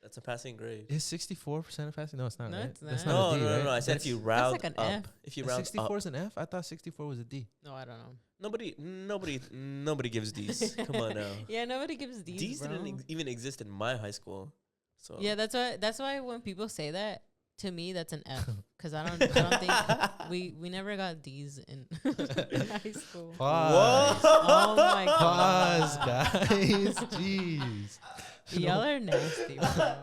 That's a passing grade. Is 64% a passing? No, it's not. No, Right? it's That's not. not No, a D, no, right? no. I said if you round like an up. F. If you round 64 up. is an F. I thought 64 was a D. No, I don't know. Nobody gives D's. Come on now. Yeah, nobody gives D's, D's bro. didn't even exist in my high school. So Yeah, that's why when people say that, to me that's an F, because I don't think we never got D's in high school. Pause. Oh my Pause, god, guys. Jeez. y'all are nasty, bro.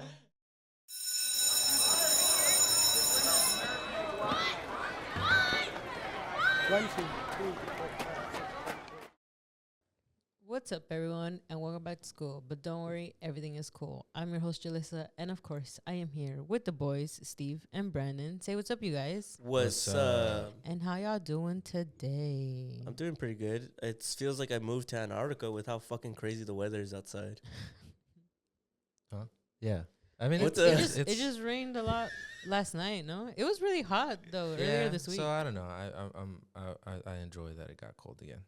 What's up, everyone, and welcome back to school. But don't worry, everything is cool. I'm your host, Jalissa, and of course, I am here with the boys, Steve and Brandon. Say what's up, you guys. What's up? And how y'all doing today? I'm doing pretty good. It feels like I moved to Antarctica with how fucking crazy the weather is outside. Yeah. I mean, What It just rained a lot last night. No, it was really hot though earlier this week. So I don't know. I enjoy that it got cold again.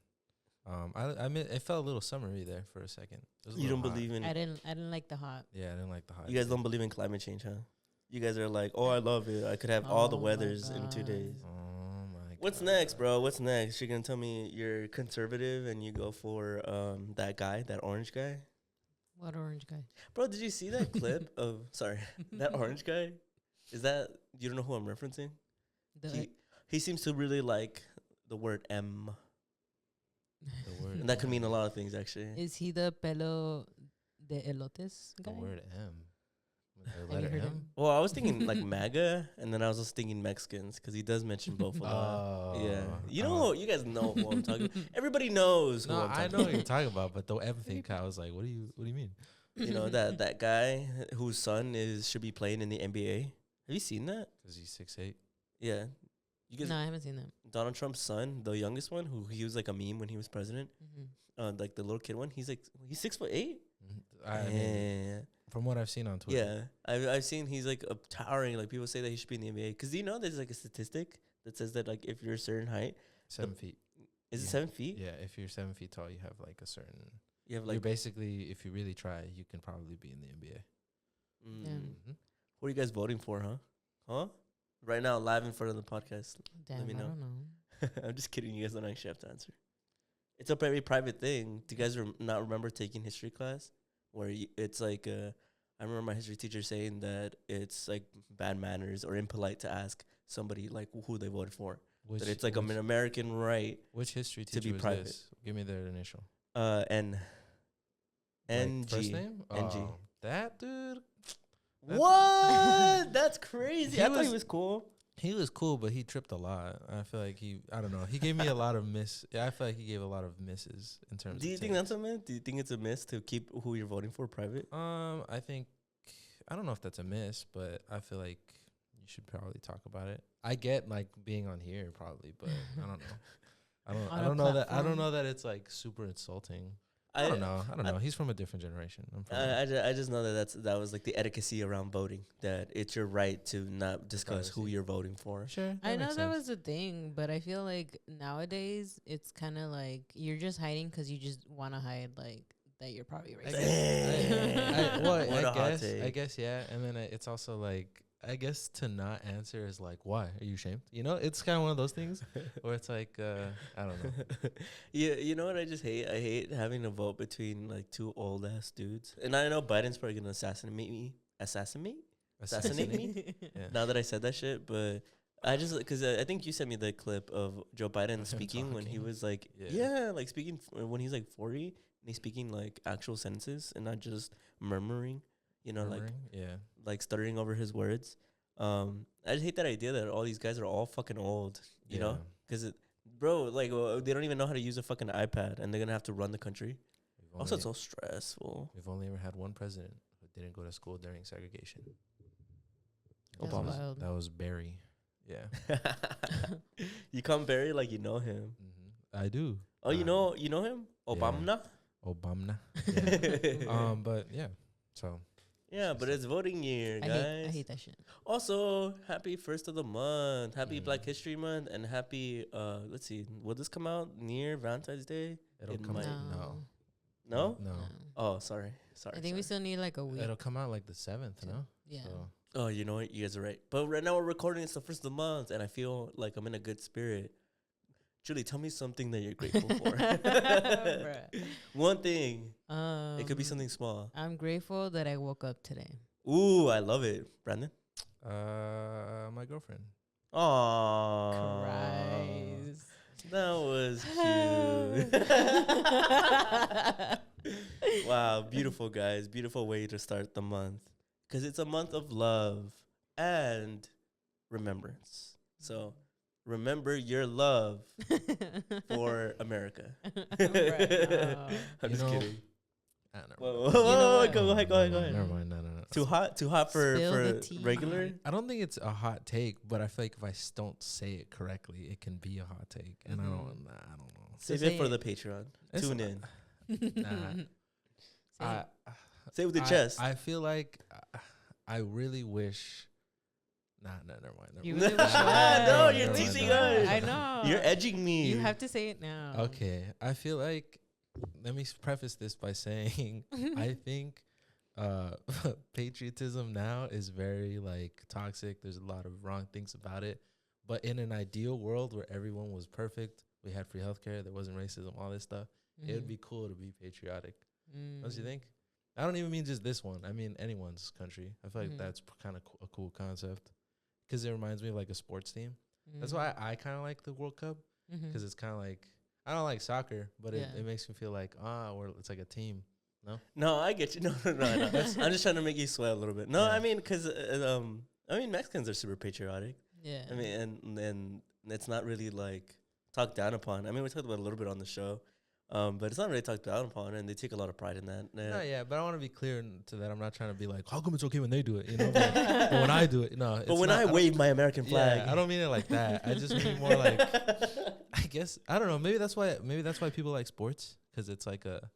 I mean, it felt a little summery there for a second. You don't believe in? I didn't like the hot. Yeah, I didn't like the hot. You guys don't believe in climate change, huh? You guys are like, oh, I love it. I could have all the Oh my weathers in 2 God. days. Oh my. What's God. next, bro? What's next? You're gonna tell me you're conservative and you go for that guy, that orange guy? What orange guy? Bro, did you see that clip of that orange guy? Is that you don't know who I'm referencing? He seems to really like the word M. The word. And that could mean a lot of things, actually. Is he the pelo de elotes guy? The word M. The Have you letter heard M. him? Well, I was thinking like MAGA, and then I was also thinking Mexicans, because he does mention both a lot. Yeah. You know, you guys know who I'm talking about. Everybody knows who No, I'm I talking know what about. you're talking about, but the M thing, I was like, what do you mean? You know, that guy whose son should be playing in the NBA. Have you seen that? Because he's 6'8". Yeah. You guys, No, I haven't seen that. Donald Trump's son, the youngest one, who he was like a meme when he was president, like the little kid one, he's 6'8". I mean, from what I've seen on Twitter. Yeah, I've seen he's like towering. Like people say that he should be in the NBA. Because do you know there's like a statistic that says that like if you're a certain height, 7 feet. is it Yeah. 7 feet? Yeah, if you're 7 feet tall, you have like a certain. You have You're like. basically, if you really try, you can probably be in the NBA. Yeah. Mm-hmm. What are you guys voting for, huh? Huh? Right now, live in front of the podcast. Damn, me I know. don't know. I'm just kidding. You guys don't actually have to answer. It's a very private thing. Do you guys not remember taking history class? Where it's like, I remember my history teacher saying that it's like bad manners or impolite to ask somebody like who they voted for. That it's like an American right. Which history to teacher be was private. this? Give me their initial. N. Like, first NG. name? NG. Oh, that dude. What? That's crazy. He I thought he was- was cool. He was cool, but he tripped a lot. I feel like I don't know. He gave me a lot of Yeah, I feel like he gave a lot of misses in terms. Do you of think takes. that's a myth? Do you think it's a miss to keep who you're voting for private? I think I don't know if that's a miss, but I feel like you should probably talk about it. I get like being on here probably, but I don't know. I On a don't know that. I platform. don't know that it's like super insulting. I don't know. I don't know. He's from a different generation. I'm from. I just know that was like the etiquette around voting. That it's your right to not discuss who Privacy. you're voting for. Sure. I know makes that sense. was a thing, but I feel like nowadays it's kind of like you're just hiding because you just want to hide like that you're probably I racist. guess, What a hot I take. guess, yeah. And then it's also like, I guess to not answer is like, why? Are you ashamed? You know, it's kind of one of those things where it's like, I don't know. Yeah, you know what I just hate? I hate having to vote between like two old ass dudes. And I know Biden's probably gonna assassinate me. Assassinate me? Yeah. Now that I said that shit, but I just because I think you sent me the clip of Joe Biden Of him speaking when he talking. was like, Yeah. like speaking when he's like 40 and he's speaking like actual sentences and not just murmuring. You know, Murmuring? Yeah. like stuttering over his words. I just hate that idea that all these guys are all fucking old. You know, because bro, like they don't even know how to use a fucking iPad and they're gonna have to run the country. Also, it's so stressful. We've only ever had one president who didn't go to school during segregation. That's Obama. wild. That was Barry. Yeah. You come Barry like you know him. I do. Oh, you know him? Obama? Obama. Yeah. But yeah. So Yeah, but it's voting year, I guys. hate that shit. Also, happy 1st of the month. Happy Black History Month and happy let's see, will this come out near Valentine's Day? it'll It come might. out. No. No? No. Oh, sorry. I think we still need like a week. It'll come out like the 7th, no? Yeah. So. Oh, you know what? You guys are right. But right now we're recording. It's the first of the month, and I feel like I'm in a good spirit. Julie, tell me something that you're grateful for. Bruh. One thing. It could be something small. I'm grateful that I woke up today. Ooh, I love it. Brandon? My girlfriend. Aww. Cries. That was cute. Wow, beautiful, guys. Beautiful way to start the month. Because it's a month of love and remembrance. So remember your love for America. I'm just kidding. Whoa, go ahead. Never mind. No. Too hot for Spill the tea. regular? I don't think it's a hot take, but I feel like if I don't say it correctly, it can be a hot take, and I don't know. Save So it say for it. the Patreon. It's Tune in. I Say it with your chest. I feel like I really wish. Never mind. You really wish No, what? you're Please teasing go. us. I know. You're edging me. You have to say it now. Okay, I feel like. Let me preface this by saying I think patriotism now is very like toxic. There's a lot of wrong things about it. But in an ideal world where everyone was perfect, we had free healthcare, there wasn't racism, all this stuff, it would be cool to be patriotic. Don't you think? I don't even mean just this one. I mean anyone's country. I feel like that's kind of a cool concept because it reminds me of like a sports team. That's why I kind of like the World Cup because it's kind of like, I don't like soccer, but it makes me feel like, it's like a team. No, I get you. No. I'm just trying to make you sweat a little bit. No, Yeah. I mean, because Mexicans are super patriotic. Yeah. I mean, and it's not really like talked down upon. I mean, we talked about it a little bit on the show, but it's not really talked down upon, and they take a lot of pride in that. No, yeah, but I want to be clear to that. I'm not trying to be like, how come it's okay when they do it? You know, but when I do it, no. But when I wave my American flag, I don't mean it like that. I just mean more like, I guess I don't know. Maybe that's why people like sports because it's like a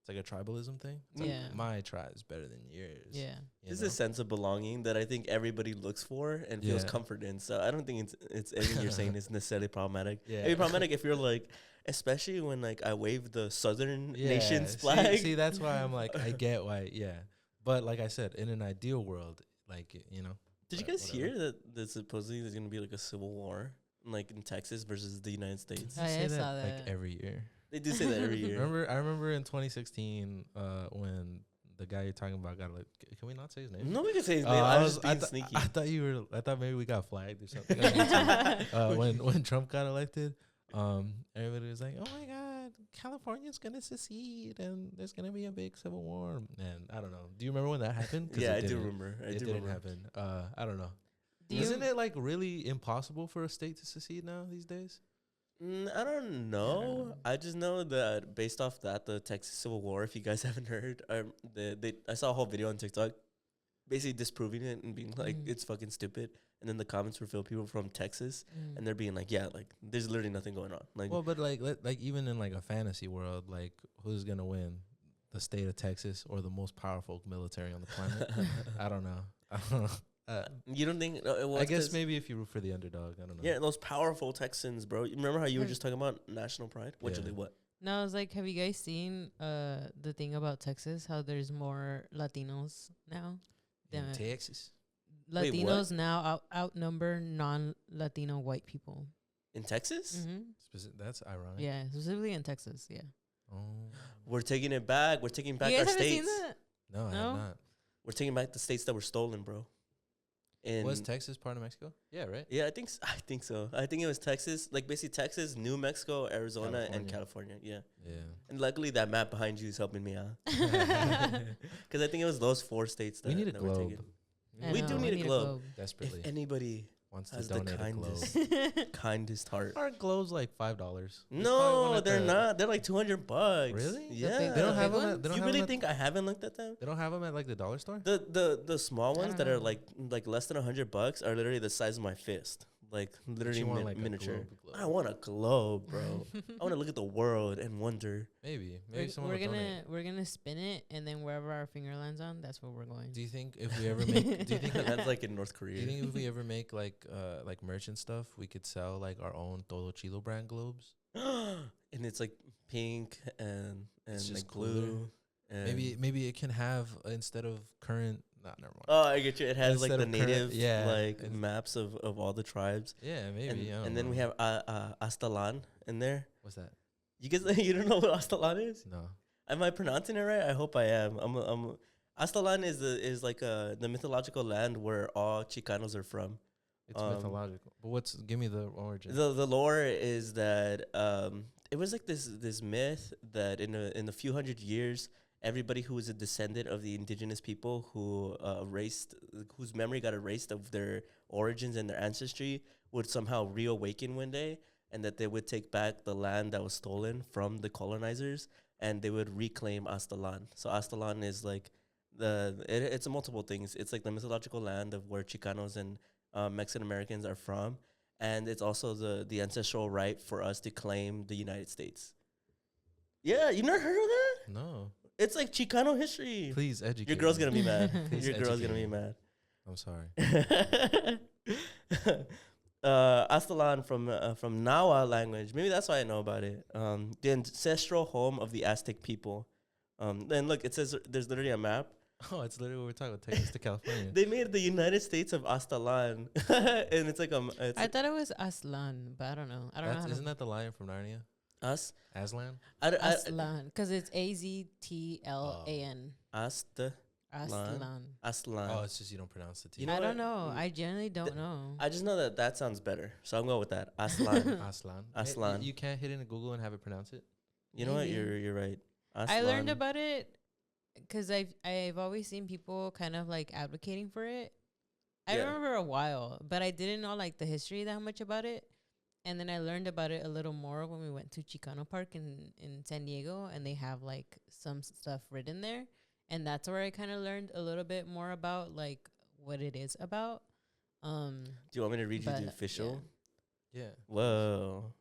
tribalism thing. It's like my tribe is better than yours. Yeah. There's a sense of belonging that I think everybody looks for and feels comfort in. So I don't think it's anything you're saying is necessarily problematic. Yeah. It'd be problematic if you're like, especially when like I wave the Southern nation's flag. See, that's why I'm like, I get why. Yeah, but like I said, in an ideal world, like Did you guys hear that supposedly there's gonna be like a civil war, like in Texas versus the United States? I saw that. like every year. They do say that every year. I remember in 2016 when the guy you're talking about got like. Can we not say his name? No, we can say his name. I was just being sneaky. I thought maybe we got flagged or something. When Trump got elected, everybody was like, "Oh my God, California's gonna secede, and there's gonna be a big civil war." And I don't know. Do you remember when that happened? Yeah, I do remember. It didn't happen. I don't know. Isn't it like really impossible for a state to secede now these days? I don't know. I just know that based off that, the Texas Civil War, if you guys haven't heard, I saw a whole video on TikTok basically disproving it and being like, it's fucking stupid. And then the comments were filled with people from Texas, and they're being like, yeah, like, there's literally nothing going on. Like, well, but like even in like a fantasy world, like, who's going to win? The state of Texas or the most powerful military on the planet? I don't know. You don't think? I guess maybe if you root for the underdog, I don't know. Yeah, those powerful Texans, bro. You remember how you were just talking about national pride? What? No, I was like, have you guys seen the thing about Texas? How there's more Latinos now? In Texas? Latinos now outnumber non-Latino white people. In Texas? That's ironic. Yeah, specifically in Texas, yeah. Oh. We're taking it back. We're taking back You our guys haven't states. seen that? No, I have not. We're taking back the states that were stolen, bro. Was Texas part of Mexico? Yeah, right? Yeah, I think so. I think it was Texas, like basically Texas, New Mexico, Arizona, and California. Yeah. Yeah. And luckily that map behind you is helping me out. Because I think it was those 4 states that we need a that were globe. taken. I We know, do need a globe. Desperately. If anybody wants to has the donate a globe. kindest heart. Aren't globes like $5? No, they're not. They're like $200. Really? Yeah. They don't have them. You really think I haven't looked at them? They don't have them at like the dollar store? The small ones that are know. like less than $100 are literally the size of my fist. Like literally you want, like, a miniature. globe. I want a globe, bro. I want to look at the world and wonder. Maybe someone we're will donate. we're gonna spin it, and then wherever our finger lands on, that's where we're going. Do you think if we ever make? Do you think That's like in North Do you Korea. think if we ever make like merch and stuff, we could sell like our own Todo Chilo brand globes? And it's like pink and It's just like blue. And Maybe it can have instead of current. Nah, never mind. oh, I get you. It has like Instead the of current- native yeah, like it's- maps of all the tribes. Yeah, maybe. I don't And then we know. have Aztlán in there. What's that? You guys, you don't know what Aztlán is? No. Am I pronouncing it right? I hope I am. Aztlán is like the mythological land where all Chicanos are from. It's mythological. But give me the origin. The lore is that it was like this myth that in a few hundred years, everybody who was a descendant of the indigenous people who whose memory got erased of their origins and their ancestry would somehow reawaken one day, and that they would take back the land that was stolen from the colonizers, and they would reclaim Aztlán. So Aztlán is like it's multiple things. It's like the mythological land of where Chicanos and Mexican Americans are from, and it's also the ancestral right for us to claim the United States. Yeah, you never heard of that? No. It's like Chicano history. Please educate. Your girl's me. gonna be mad. Please Your girl's educate gonna be me. mad. I'm sorry. Aztlán from Nahua language. Maybe that's why I know about it. The ancestral home of the Aztec people. Then look, it says there's literally a map. Oh, it's literally what we're talking about. Texas to California. They made the United States of Aztlán, and it's like I thought it was Aztlán, but I don't know. I don't know. How Isn't that the lion from Narnia? us. Aslan? Aztlán, because it's Aztlan. Aztlán. Aztlán. Oh, it's just you don't pronounce the T. You know I don't what? know. I generally don't know. I just know that sounds better, so I'm going with that. Aztlán. Aslan. Aslan. You can't hit into Google and have it pronounce it? You know what? Maybe. You're right. I learned Aztlán. about it because I've always seen people kind of like advocating for it. I Yeah. remember a while, but I didn't know like the history that much about it. And then I learned about it a little more when we went to Chicano Park in San Diego, and they have like some stuff written there. And that's where I kind of learned a little bit more about like what it is about. Do you want me to read you but, the official? Yeah. Whoa.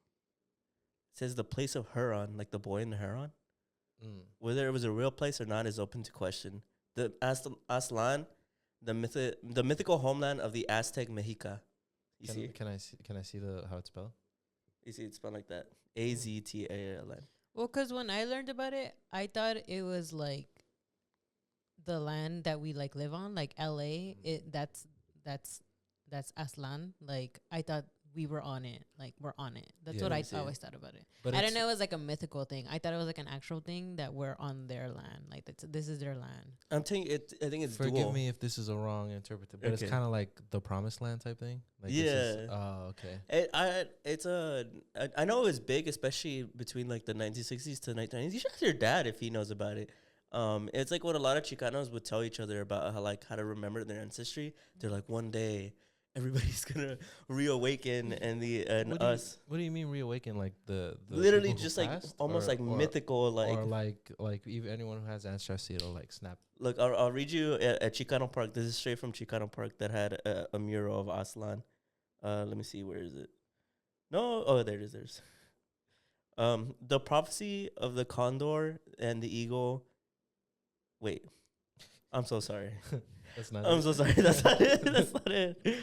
It says the place of Huron, like the boy in the Huron. Mm. Whether it was a real place or not is open to question. The Aztlán, the mythical homeland of the Aztec Mexica. You see? Can I see how it's spelled? You see it's spelled like that. Aztaln. Well, because when I learned about it, I thought it was like the land that we like live on, like LA. That's Aztlán. Like I thought we were on it. Like we're on it. That's Yeah, what let I me see. always thought about it. But I didn't know it was like a mythical thing. I thought it was like an actual thing that we're on their land. Like this is their land. I'm telling you, I think it's Forgive dual. me if this is a wrong interpretation, but it's Okay. kind of like the promised land type thing. Like Yeah. This is, oh, okay. I know it was big, especially between like the 1960s to 1990s. You should ask your dad if he knows about it. It's like what a lot of Chicanos would tell each other about how to remember their ancestry. They're like, one day everybody's gonna reawaken and us. What do you mean reawaken? Like the Literally people who just like passed? almost Or- like or- mythical. or like even anyone who has ancestry, it'll like snap. Look, I'll read you at Chicano Park. This is straight from Chicano Park that had a mural of Aztlán. Let me see, where is it? No, oh, there it is. There's the prophecy of the condor and the eagle. Wait, I'm so sorry. That's not. I'm it. so sorry. That's not it. That's not it.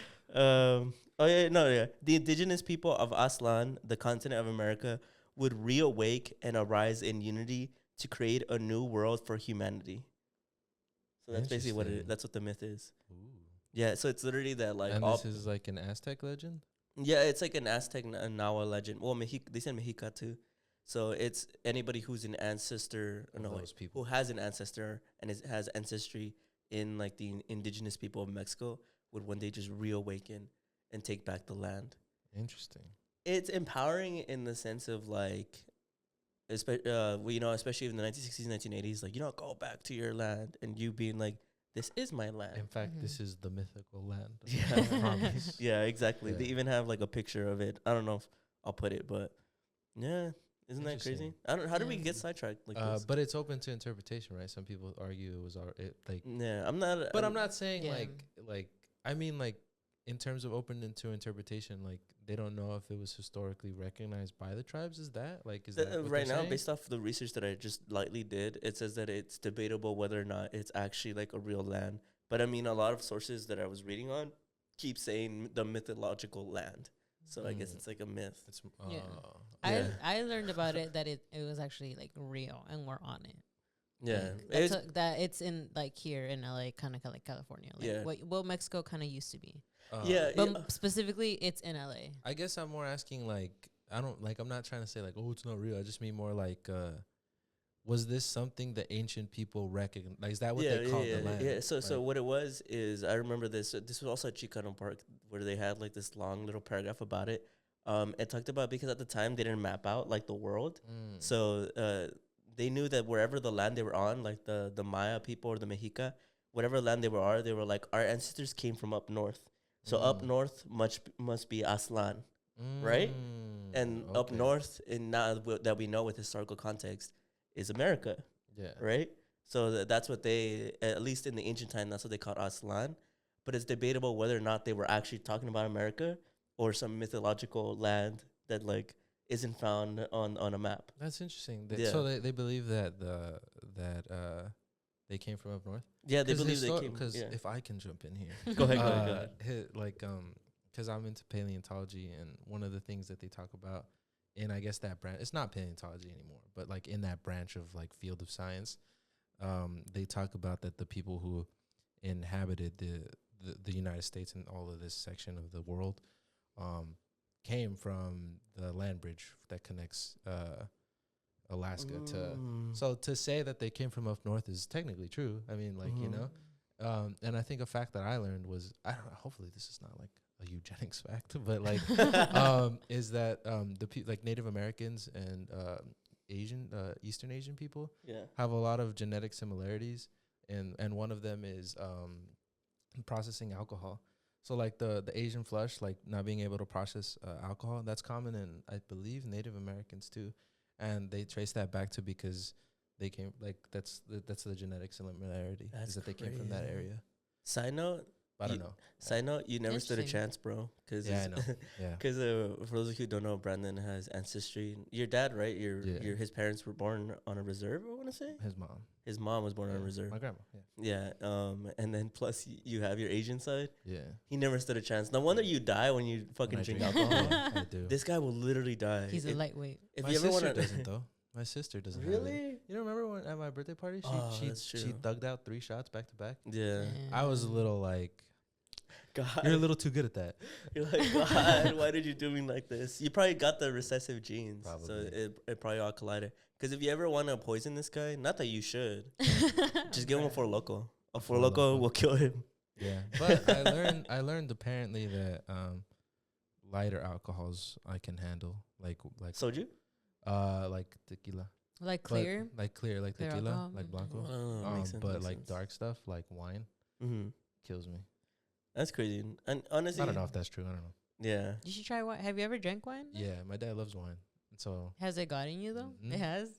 Oh yeah, no, yeah. The indigenous people of Aztlán, the continent of America, would reawake and arise in unity to create a new world for humanity. So that's basically what it is. Interesting. That's what the myth is. Ooh. Yeah, so it's literally that like And all this is like an Aztec legend. yeah, it's like an Aztec Nahua legend. Well, they said Mexica too. So it's anybody who's an ancestor, Of no, those people. who has an ancestor and has ancestry in like the indigenous people of Mexico would one day just reawaken and take back the land. Interesting. It's empowering in the sense of like, especially in the 1960s, 1980s, like, go back to your land, and you being like, this is my land. In fact, Mhm. this is the mythical land. Yeah. I promise. Yeah, exactly. They Yeah. even have like a picture of it. I don't know if I'll put it, but yeah, isn't that crazy? Interesting. I don't. How did we Yeah. get sidetracked like this? But it's open to interpretation, right? Some people argue it was like. Yeah, I'm not. But I'm not saying Yeah. like I mean like in terms of open into interpretation, like they don't know if it was historically recognized by the tribes. Is that what right they're now, saying? based off the research that I just lightly did, it says that it's debatable whether or not it's actually like a real land. But I mean, a lot of sources that I was reading on keep saying the mythological land. So I guess it's like a myth. It's Yeah. Yeah. I learned about it that it was actually like real and we're on it. Yeah. Like, that it's in like here in LA, kind of like California, like Yeah. what Mexico kind of used to be. Yeah. But specifically, it's in LA. I guess I'm more asking like I'm not trying to say like, oh, it's not real. I just mean more like was this something the ancient people recognize? Like, is that what they called the land? Yeah. So what it was is I remember this. This was also at Chicano Park where they had like this long little paragraph about it. It talked about because at the time they didn't map out like the world, so they knew that wherever the land they were on, like the Maya people or the Mexica, whatever land they were like our ancestors came from up north. So up north must be Aztlán, right? And up north, and now that we know with historical context, is America. Yeah. Right? So that's what they, at least in the ancient time, that's what they called Aztlán. But it's debatable whether or not they were actually talking about America or some mythological land that like isn't found on a map. That's interesting. Yeah. So they believe that they came from up north. Yeah, they believe they came. Because Yeah. if I can jump in here, Go ahead. because I'm into paleontology, and one of the things that they talk about, and I guess that branch, it's not paleontology anymore, but like in that branch of like field of science, they talk about that the people who inhabited the United States and all of this section of the world came from the land bridge that connects Alaska to. So to say that they came from up north is technically true. I mean, like, you know, and I think a fact that I learned was, I don't know, hopefully this is not like a eugenics fact, but like, is that like Native Americans and Eastern Asian people have a lot of genetic similarities, and one of them is processing alcohol. So like the Asian flush, like not being able to process alcohol, that's common in, I believe, Native Americans too, and they trace that back to because they came, like that's the genetic similarity, is that they came from that area. Side note, I don't know. Side note, you never stood a Interesting. chance, bro. Cause Yeah, I know. Yeah. Because for those of you who don't know, Brandon has ancestry. Your dad, right? His parents were born on a reserve, I want to say. His mom was born on a reserve. My grandma. Yeah. Yeah. And then plus you have your Asian side. Yeah. He never stood a chance. No wonder you die when you fucking drink alcohol. Yeah, I do. This guy will literally die. He's a lightweight. If My you ever sister want to, doesn't though. My sister doesn't. Have it. Really? You don't remember when at my birthday party That's she true. thugged out 3 shots back to back? Yeah. I was a little like, God. you're a little too good at that. You're like, God, why did you do me like this? You probably got the recessive genes. So Probably. it probably all collided. Because if you ever want to poison this guy, not that you should, just give him a Four Loko. A Four Loko will kill him. Yeah. But I learned apparently that lighter alcohols I can handle. Like Soju? like tequila. Like clear. Like clear, like Clear tequila, alcohol. like blanco. Oh, makes sense, But makes like sense. dark stuff, like wine, Mm-hmm. kills me. That's crazy. And honestly, I don't know if that's true. I don't know. Yeah. You should try wine. Have you ever drank wine? Yeah, my dad loves wine. So Has it gotten you though? Mhm. It has.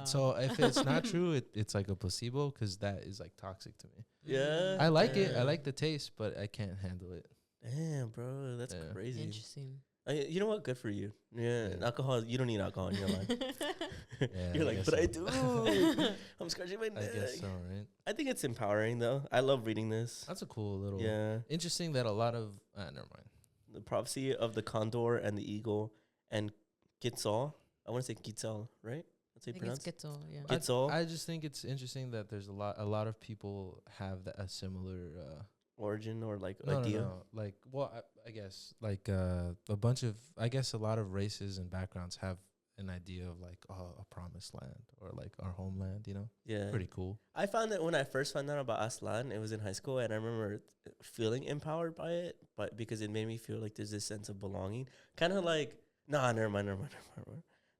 so if it's not true, it's like a placebo because that is like toxic to me. Yeah. I like it. I Damn. like the taste, but I can't handle it. Damn, bro. That's Yeah. crazy. Interesting. You know what? Good for you. Yeah. Yeah. Alcohol, you don't need alcohol in your life. Yeah, You're I like, guess but I so. do. I'm scratching my I neck. guess so, right? I think it's empowering, though. I love reading this. That's a cool little. Yeah. Interesting that a lot of. Never mind. The prophecy of the condor and the eagle and Quetzal. I want to say Quetzal, right? That's how I you think it's pronounce it. Quetzal, yeah. Quetzal. I just think it's interesting that there's a lot of people have a similar. Origin or like No, idea. no. Like, well, I guess like a bunch of, I guess a lot of races and backgrounds have an idea of like a promised land or like our homeland. You know, Yeah. pretty cool. I found that when I first found out about Aztlán, it was in high school, and I remember feeling empowered by it, but because it made me feel like there's this sense of belonging, kind of like, never mind.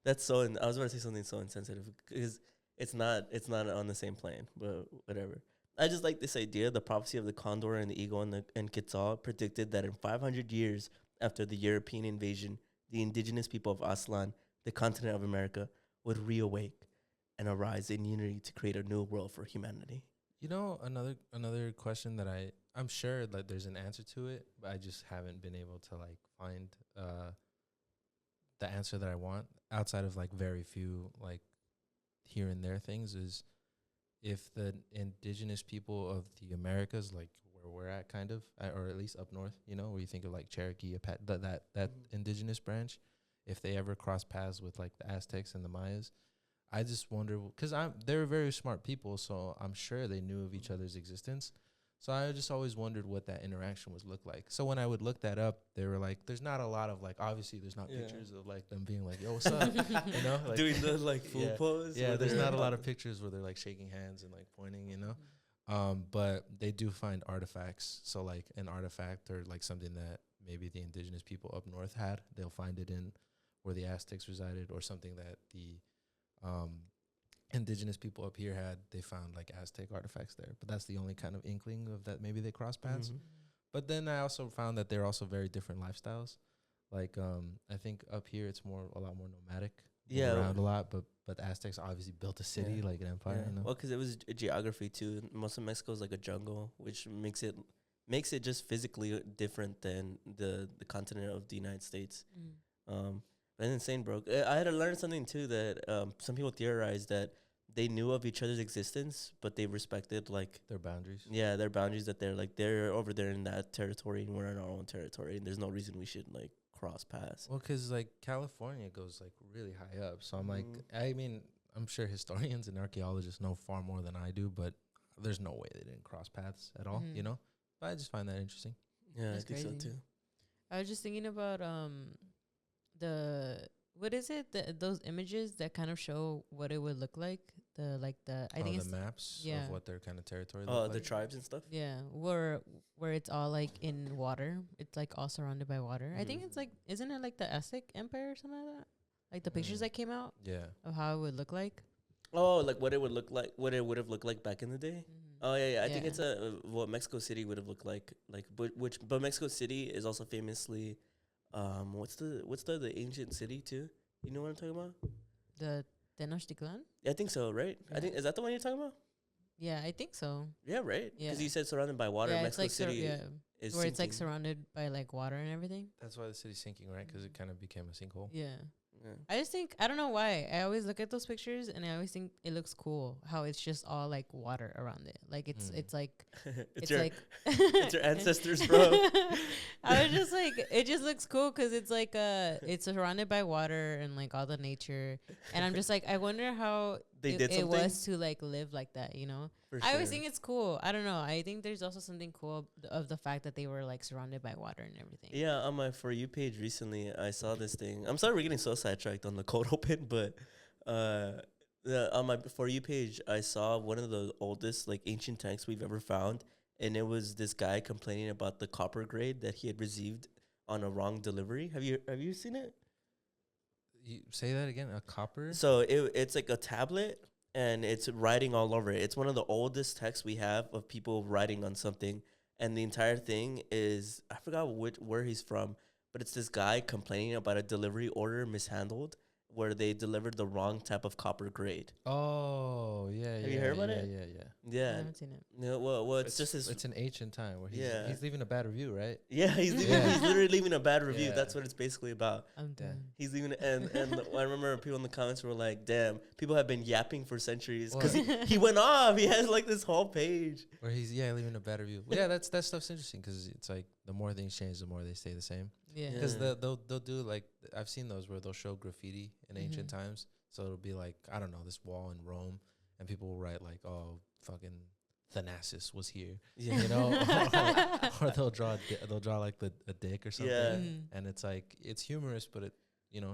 That's so. I was about to say something so insensitive because it's not on the same plane, but whatever. I just like this idea. The prophecy of the condor and the eagle and Quetzal predicted that in 500 years after the European invasion, the indigenous people of Aztlán, the continent of America, would reawake and arise in unity to create a new world for humanity. You know, another question that I'm sure that there's an answer to it, but I just haven't been able to like find the answer that I want outside of like very few like here and there things is if the indigenous people of the Americas, like where we're at, kind of, or at least up north, you know, where you think of like Cherokee, that indigenous branch, if they ever cross paths with like the Aztecs and the Mayas. I just wonder, because they're very smart people, so I'm sure they knew of each other's existence. So I just always wondered what that interaction would look like. So when I would look that up, they were like, there's not a lot of like, obviously there's not pictures of like them being like, yo, what's up? You know, like doing the like full pose. Yeah, there's not a lot of pictures where they're like shaking hands and like pointing, you know. But they do find artifacts. So like an artifact or like something that maybe the indigenous people up north had, they'll find it in where the Aztecs resided, or something that the indigenous people up here had. They found like Aztec artifacts there, but that's the only kind of inkling of that maybe they cross paths. But then I also found that they're also very different lifestyles. Like I think up here it's a lot more nomadic. Yeah, around a lot, but the Aztecs obviously built a city like an empire. You know? Well, because it was geography too. Most of Mexico is like a jungle, which makes it just physically different than the continent of the United States. But it's insane, bro. I had to learn something too, that some people theorize that they knew of each other's existence, but they respected like their boundaries. Yeah, their boundaries, that they're over there in that territory and we're in our own territory, and there's no reason we should like cross paths. Well, because like California goes like really high up, so I'm like, I mean, I'm sure historians and archaeologists know far more than I do, but there's no way they didn't cross paths at all, you know. But I just find that interesting. Yeah, that's I think crazy. so too. I was just thinking about what is it, those images that kind of show what it would look like, I think it's the maps of what their kind of territory. Oh, the like. tribes and stuff. Yeah, where it's all like in water. It's like all surrounded by water. I think it's like, isn't it like the Aztec Empire or something like that? Like the pictures that came out. Yeah. Of how it would look like. Oh, like what it would look like, what it would have looked like back in the day. Oh yeah. I think it's what Mexico City would have looked like, but Mexico City is also famously, what's the ancient city too? You know what I'm talking about? The Tenochtitlan? Yeah, I think so, right? Yeah. I think, is that the one you're talking about? Yeah, I think so. Yeah, right? Yeah. Because you said surrounded by water. Yeah, Mexico it's like City is where sinking. it's like surrounded by like water and everything. That's why the city's sinking, right? Because it kind of became a sinkhole. Yeah. Yeah. I just think, I don't know why, I always look at those pictures and I always think it looks cool how it's just all like water around it. Like it's like it's your like it's your ancestors, bro. I was just like, it just looks cool because it's like it's surrounded by water and like all the nature, and I'm just like, I wonder how They did it something? was to like live like that, you know. For I always sure. think it's cool. I don't know, I think there's also something cool of the fact that they were like surrounded by water and everything. Yeah, on my For You page recently, I saw this thing. I'm sorry we're getting so sidetracked on the cold open, but on my For You page, I saw one of the oldest like ancient tanks we've ever found, and it was this guy complaining about the copper grade that he had received on a wrong delivery. Have you seen it? You say that again? A copper? So it's like a tablet, and it's writing all over it. It's one of the oldest texts we have of people writing on something, and the entire thing is, I forgot where he's from, but it's this guy complaining about a delivery order mishandled, where they delivered the wrong type of copper grade. Oh, yeah. Have you heard about it? Yeah. I Yeah. haven't seen it. No, well, it's just his. It's an ancient time where Yeah. he's leaving a bad review, right? Yeah, he's literally leaving a bad review. Yeah. That's what it's basically about. I'm Yeah. done. He's leaving, and I remember people in the comments were like, "Damn, people have been yapping for centuries," because he went off. He has like this whole page Where he's leaving a bad review. Well, yeah, that stuff's interesting because it's like the more things change, the more they stay the same. Yeah. Because Yeah. they'll do like, I've seen those where they'll show graffiti in ancient times. So it'll be like, I don't know, this wall in Rome, and people will write like, "Oh, fucking Thanasis was here," Yeah. you know, or they'll draw like a dick or something, Yeah. and it's like, it's humorous, but it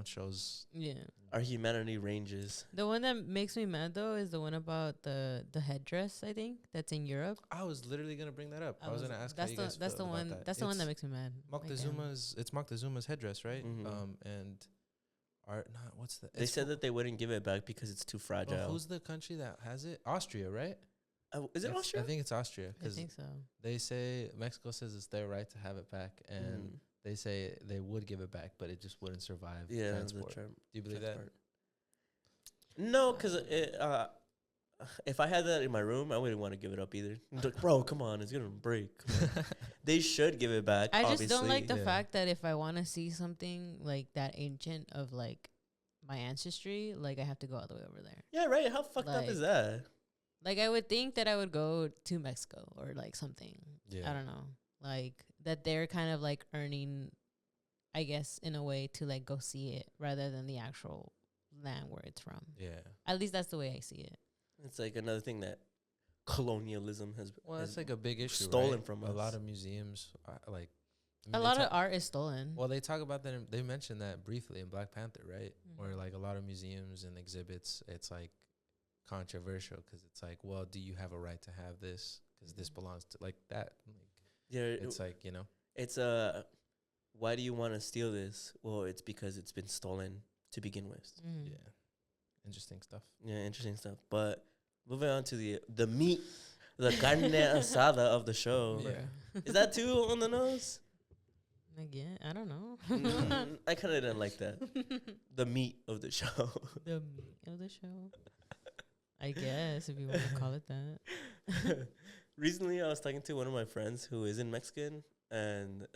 shows. Yeah. Our humanity ranges. The one that makes me mad though is the one about the headdress. I think that's in Europe. I was literally gonna bring that up. I was gonna ask how That's you the guys that's the felt one about that. that's the one that It's makes me mad. Like, It's Moctezuma's headdress, right? Mhm. And what's the? They said that they wouldn't give it back because it's too fragile. Well, who's the country that has it? Austria, right? Is it Austria? I think it's Austria I because think so. they say Mexico says it's their right to have it back, and they say they would give it back, but it just wouldn't survive Yeah, transport. Do you believe that? transport. No, because if I had that in my room, I wouldn't want to give it up either. Like, bro, come on, it's gonna break. They should give it back. I just obviously. don't like the Yeah. fact that if I want to see something like that ancient of like my ancestry, like I have to go all the way over there. Yeah, right. How fucked up is that? Like, I would think that I would go to Mexico or like something. Yeah. I don't know. Like, that they're kind of like earning, I guess, in a way to like go see it rather than the actual land where it's from. Yeah. At least that's the way I see it. It's like another thing that colonialism has. Well, has that's like a big issue. stolen right? from a us. lot of museums, like I A mean, lot of art is stolen. Well, they talk about that. They mentioned that briefly in Black Panther, right? Mhm. Where like a lot of museums and exhibits, it's like controversial because it's like, well, do you have a right to have this? Because this belongs to like that. Like, Yeah, it's like, you know. it's why do you want to steal this? Well, it's because it's been stolen to begin with. Mhm. Yeah, interesting stuff. Yeah, interesting stuff. But moving on to the meat, the carne asada of the show. Yeah. Is that too on the nose? Again, I don't know. I kind of didn't like that. The meat of the show. The meat of the show. I guess, if you want to call it that. Recently, I was talking to one of my friends who isn't Mexican, and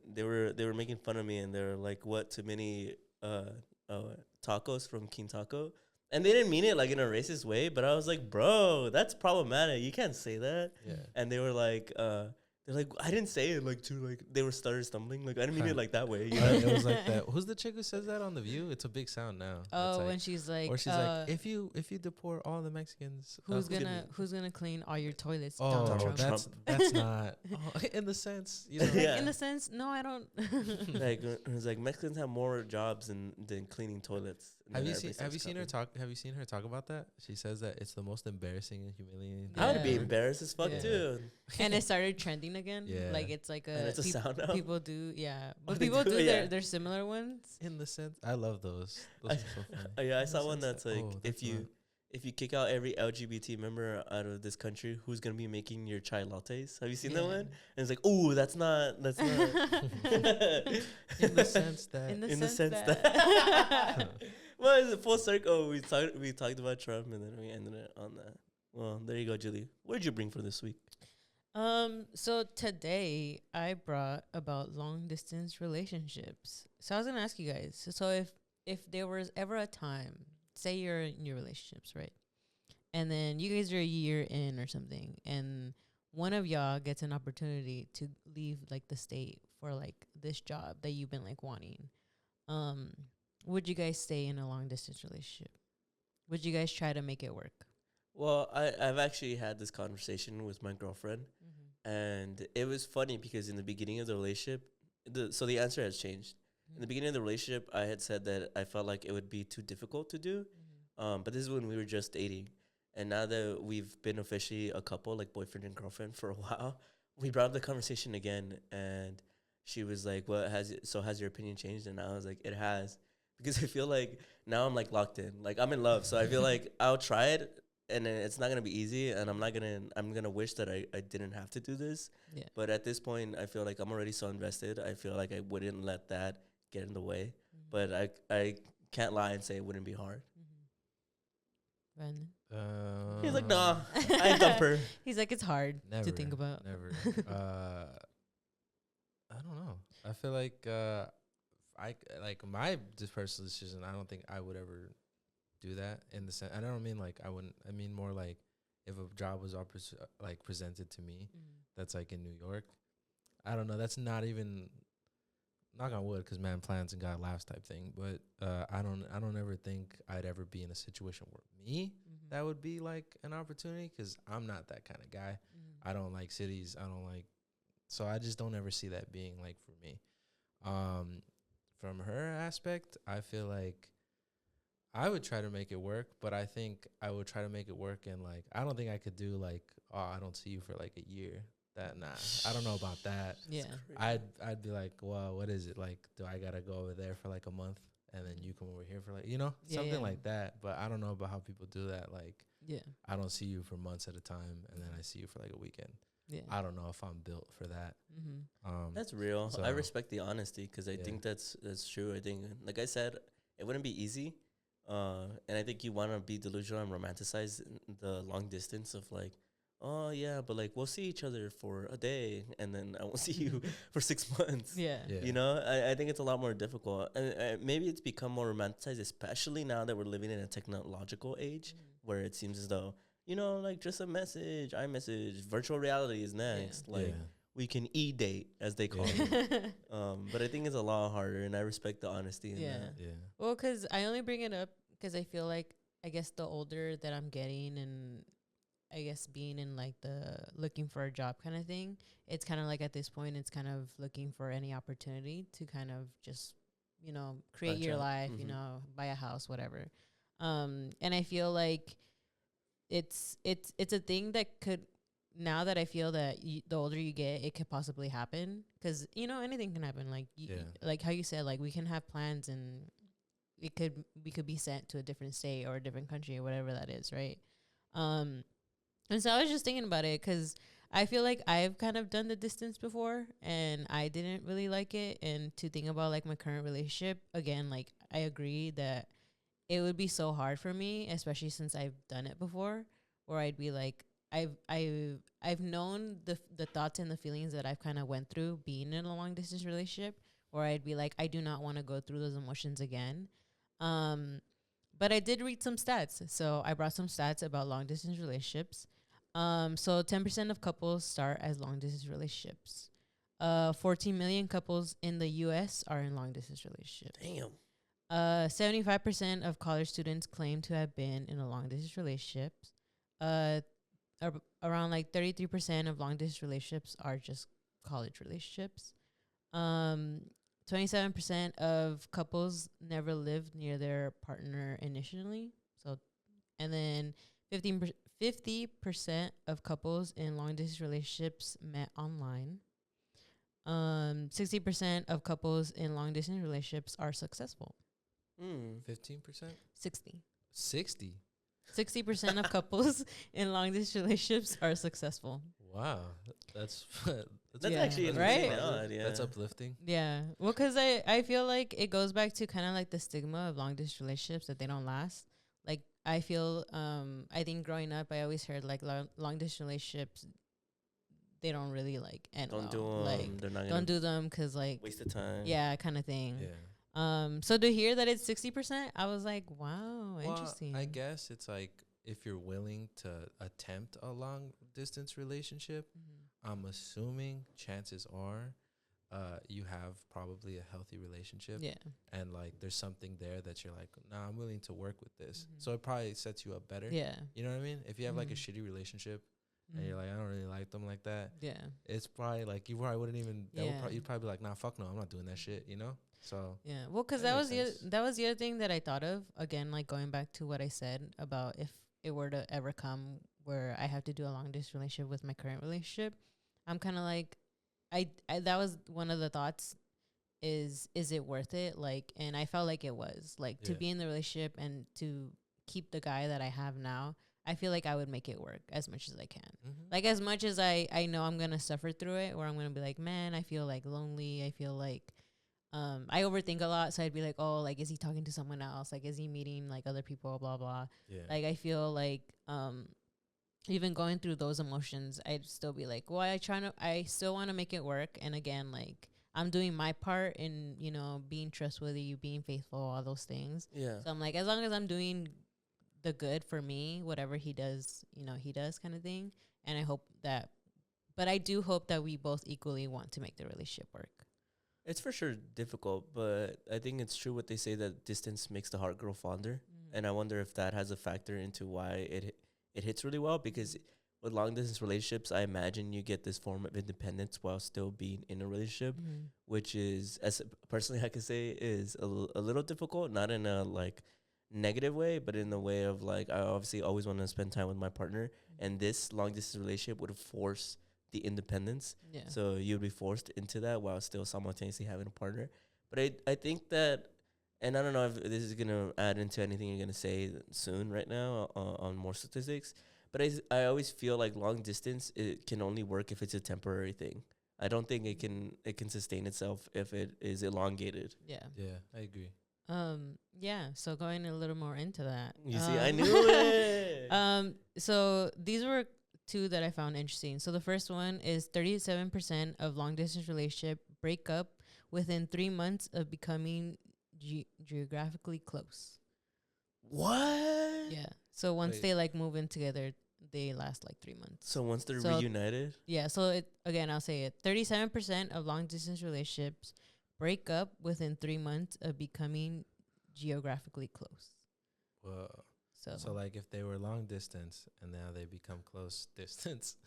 they were making fun of me, and they were like, "What, too many tacos from King Taco?" And they didn't mean it like in a racist way, but I was like, "Bro, that's problematic. You can't say that." Yeah. And they were like, they're like, I didn't say it like to like they were started stumbling. Like I didn't mean it like that way. You know? It was like that. Who's the chick who says that on The View? It's a big sound now. It's Oh, like, when she's like, or she's like, if you deport all the Mexicans, who's gonna clean all your toilets? Oh, Donald Trump. that's not in the sense, you know. Like, Yeah. in the sense, no, I don't. Like it's like Mexicans have more jobs than cleaning toilets. Have you seen her talk about that? She says that it's the most embarrassing and humiliating thing I would be Yeah. embarrassed as fuck Yeah. too. And it started trending again. Yeah. Like it's like And a it's a sound now. people do, yeah. Oh, But they people do? do Yeah. their similar ones. In the sense, I love those. Those are so funny. Yeah, I In the saw one sense that's like that's if you kick out every LGBT member out of this country, who's gonna be making your chai lattes? Have you seen that Yeah. one? And it's like, oh, that's not. in the sense that In the sense that. Well, it's a full circle. We talked about Trump, and then we ended it on that. Well, there you go, Julie. What did you bring for this week? So today I brought about long distance relationships. So I was gonna ask you guys. So if there was ever a time, say you're in your relationships, right? And then you guys are a year in or something, and one of y'all gets an opportunity to leave like the state for like this job that you've been like wanting. Would you guys stay in a long distance relationship? Would you guys try to make it work? Well, I've actually had this conversation with my girlfriend, and it was funny because in the beginning of the relationship, so the answer has changed. In the beginning of the relationship, I had said that I felt like it would be too difficult to do, but this is when we were just dating. And now that we've been officially a couple, like boyfriend and girlfriend for a while, we brought up the conversation again, and she was like, "What has your opinion changed?" And I was like, "It has," because I feel like now I'm like locked in, like I'm in love. So I feel like I'll try it, and then it's not gonna be easy, and I'm gonna wish that I didn't have to do this. Yeah. But at this point, I feel like I'm already so invested. I feel like I wouldn't let that get in the way. But I can't lie and say it wouldn't be hard. Brandon? He's like, nah, I ain't dump her. He's like, it's hard Never, to think about. Never. I don't know. I feel like I like my just personal decision. I don't think I would ever do that in the sense. I don't mean like I wouldn't. I mean more like if a job was like presented to me that's like in New York. I don't know. That's not even knock on wood because man plans and God laughs type thing. But I don't ever think I'd ever be in a situation where that would be like an opportunity because I'm not that kind of guy. I don't like cities. I don't like. So I just don't ever see that being like for me. From her aspect, I feel like I would try to make it work, but I think I would try to make it work and like I don't think I could do like, oh, I don't see you for like a year. That nah, I don't know about that. Yeah. I'd be like, well, what is it like? Do I gotta go over there for like a month and then you come over here for like something like that? But I don't know about how people do that. Like, I don't see you for months at a time, and then I see you for like a weekend. Yeah. I don't know if I'm built for that. That's real. So I respect the honesty because I think that's true. I think, like I said, it wouldn't be easy. And I think you want to be delusional and romanticize the long distance of like, oh yeah, but like we'll see each other for a day and then I won't see you for 6 months. Yeah. You know, I think it's a lot more difficult. And maybe it's become more romanticized, especially now that we're living in a technological age where it seems as though like just a message, iMessage, virtual reality is next. Like Yeah. we can e-date as they call Yeah. it. But I think it's a lot harder, and I respect the honesty in Yeah. that. Yeah. Well, because I only bring it up because I feel like, I guess the older that I'm getting, and I guess being in like the looking for a job kind of thing, it's kind of like at this point, it's kind of looking for any opportunity to kind of just, create Branch your out. life, Mhm. buy a house, whatever. And I feel like it's a thing that could, now that I feel that the older you get, it could possibly happen, because anything can happen. Like Yeah. like how you said, like we can have plans, and we could be sent to a different state or a different country or whatever that is, right? Um, and so I was just thinking about it, because I feel like I've kind of done the distance before, and I didn't really like it. And to think about like my current relationship again, like I agree that it would be so hard for me, especially since I've done it before, where I'd be like, I've known the thoughts and the feelings that I've kind of went through being in a long distance relationship, where I'd be like, I do not want to go through those emotions again. Um, but I did read some stats, so I brought some stats about long distance relationships. So 10% of couples start as long distance relationships. 14 million couples in the U.S. are in long distance relationships. Damn. 75% of college students claim to have been in a long distance relationship. Uh, Around like 33% of long distance relationships are just college relationships. 27% of couples never lived near their partner initially. So, and then 50% of couples in long distance relationships met online. 60% of couples in long distance relationships are successful. 15%? 60. 60. 60% of couples in long distance relationships are successful. Wow. That's That's Yeah, actually right? insane odd, yeah. That's uplifting. Yeah. Well, because I feel like it goes back to kind of like the stigma of long distance relationships, that they don't last. Like, I feel, I think growing up, I always heard like long distance relationships, they don't really like end Don't well. do them. Like, They're not don't gonna do them because, like, waste the time. yeah, kind of thing. Yeah. So to hear that it's 60%, I was like, wow, Well, interesting. I guess it's like, if you're willing to attempt a long distance relationship, I'm assuming chances are you have probably a healthy relationship. Yeah. And like there's something there that you're like, nah, I'm willing to work with this. So it probably sets you up better. Yeah. You know what I mean? If you have like a shitty relationship and you're like, I don't really like them like that, yeah. it's probably like you probably wouldn't even, Yeah. you'd probably be like, nah, fuck no, I'm not doing that shit, you know? So Yeah. Well, because That that makes was sense. that was the other thing that I thought of. Again, like going back to what I said about if it were to ever come where I have to do a long distance relationship with my current relationship, I'm kind of like, I that was one of the thoughts, is it worth it? Like, and I felt like it was, like, to Yeah. be in the relationship and to keep the guy that I have now. I feel like I would make it work as much as I can. Like, as much as I know I'm gonna suffer through it, where I'm gonna be like, man, I feel like lonely. I feel like I overthink a lot, so I'd be like, oh, like, is he talking to someone else? Like, is he meeting like other people? Blah blah. Yeah. Like, I feel like even going through those emotions, I'd still be like, well, I still want to make it work. And again, like, I'm doing my part in, being trustworthy, being faithful, all those things. Yeah. So I'm like, as long as I'm doing the good for me, whatever he does, he does, kind of thing. And I do hope that we both equally want to make the relationship work. It's for sure difficult, but I think it's true what they say, that distance makes the heart grow fonder. And I wonder if that has a factor into why it hits really well, because with long distance relationships, I imagine you get this form of independence while still being in a relationship, which is, as personally I could say, is a little difficult, not in a like negative way, but in the way of like, I obviously always want to spend time with my partner, and this long distance relationship would force the independence. Yeah. So you'd be forced into that while still simultaneously having a partner. But I think that, and I don't know if this is going to add into anything you're going to say soon right now on more statistics, but I always feel like long distance, it can only work if it's a temporary thing. I don't think it can sustain itself if it is elongated. Yeah. Yeah, I agree. Yeah. So going a little more into that. You see, I knew it. So these were two that I found interesting. So the first one is 37% of long distance relationship break up within 3 months of becoming geographically close. What? Yeah. So once Wait. they like move in together, they last like 3 months. So once they're So- reunited, Yeah, so I'll say it. 37% of long distance relationships break up within 3 months of becoming geographically close. Whoa. So, So like if they were long distance and now they become close distance,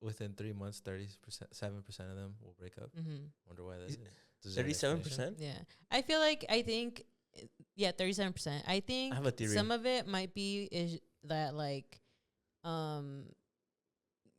within 3 months, 7% of them will break up. Wonder why that is. Does there an 37%. yeah. I think 37%. I think I have a theory. some of it might be is that like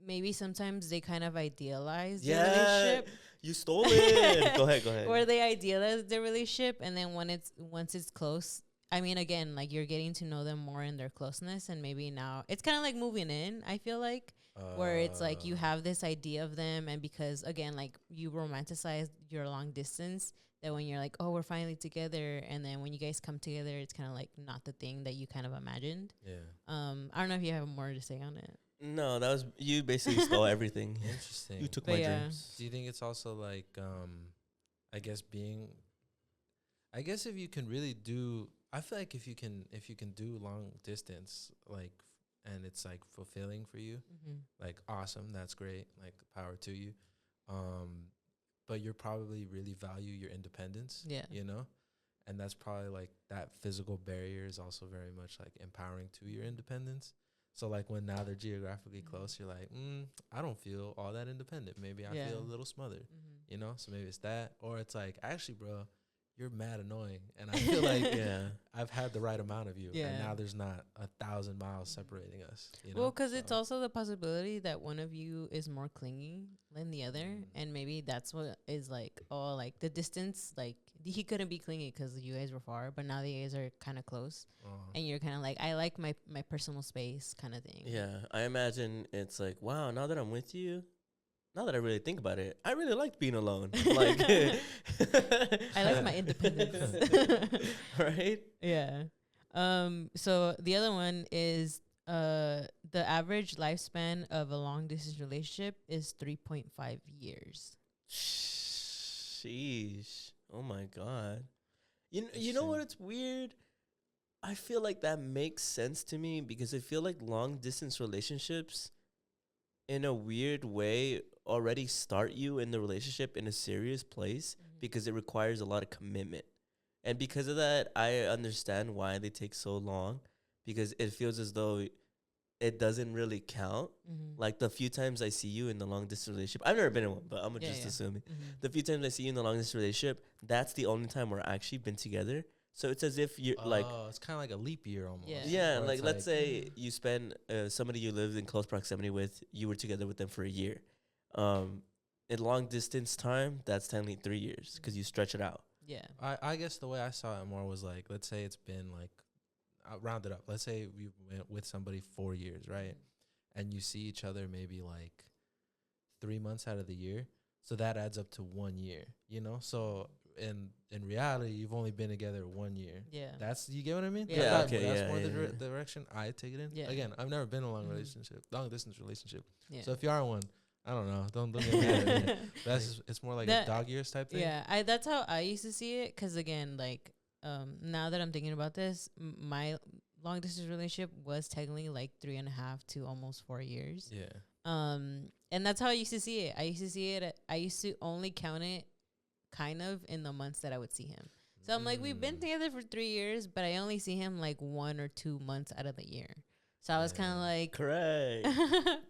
maybe sometimes they kind of idealize their Yeah, relationship. you stole it. Go ahead. Or they idealize their relationship, and then once it's close, I mean, again, like you're getting to know them more in their closeness, and maybe now it's kind of like moving in. I feel like where it's like you have this idea of them, and because again, like you romanticize your long distance, that when you're like, oh, we're finally together, and then when you guys come together, it's kind of like not the thing that you kind of imagined. Yeah. I don't know if you have more to say on it. No, that was you. Basically stole everything. Interesting. You took But my yeah. dreams. Do you think it's also like, I guess if you can really do, I feel like if you can do long distance, like, and it's like fulfilling for you, like awesome, that's great, like power to you. But you're probably really value your independence. Yeah. You know? And that's probably like that physical barrier is also very much like empowering to your independence. So like when now they're geographically close, you're like, I don't feel all that independent. Maybe I feel a little smothered, you know? So maybe it's that. Or it's like, actually, bro, you're mad annoying. And I feel like I've had the right amount of you. And now there's not 1,000 miles separating us. You know? Well, because it's also the possibility that one of you is more clingy than the other. And maybe that's what is like, oh, like the distance, like he couldn't be clingy because you guys were far, but now you guys are kind of close. And you're kind of like, I like my personal space kind of thing. Yeah, I imagine it's like, wow, now that I'm with you, now that I really think about it, I really liked being alone. Like, I like my independence. Right? Yeah. So the other one is the average lifespan of a long distance relationship is 3.5 years. Sheesh. Oh my God. You know what? It's weird. I feel like that makes sense to me because I feel like long distance relationships, in a weird way, already start you in the relationship in a serious place because it requires a lot of commitment. And because of that, I understand why they take so long, because it feels as though it doesn't really count. Like the few times I see you in the long distance relationship, I've never been in one, but I'm just assuming. The few times I see you in the long distance relationship, that's the only time we're actually been together. So it's as if you're like, it's kind of like a leap year almost. Yeah. Where like let's say you spend somebody you lived in close proximity with, you were together with them for a year. In long distance time, that's technically 3 years because you stretch it out. Yeah. I guess the way I saw it more was like, let's say it's been like, I'll round it up. Let's say we went with somebody 4 years, right? And you see each other maybe like 3 months out of the year. So that adds up to 1 year, you know? So in reality, you've only been together 1 year. Yeah. That's, you get what I mean? Yeah, okay, That's yeah, more yeah, the direction I take it in. Yeah. Again, I've never been in a long Mhm. distance relationship. Yeah. So if you are in one, I don't know. Don't get mad at me. That's just, it's more like That- a dog years type thing. Yeah, that's how I used to see it. Because again, like now that I'm thinking about this, my long distance relationship was technically like 3.5 to almost 4 years. Yeah. And that's how I used to see it. I used to only count it kind of in the months that I would see him. So I'm like, we've been together for 3 years, but I only see him like 1 or 2 months out of the year. So I was kind of like, Correct.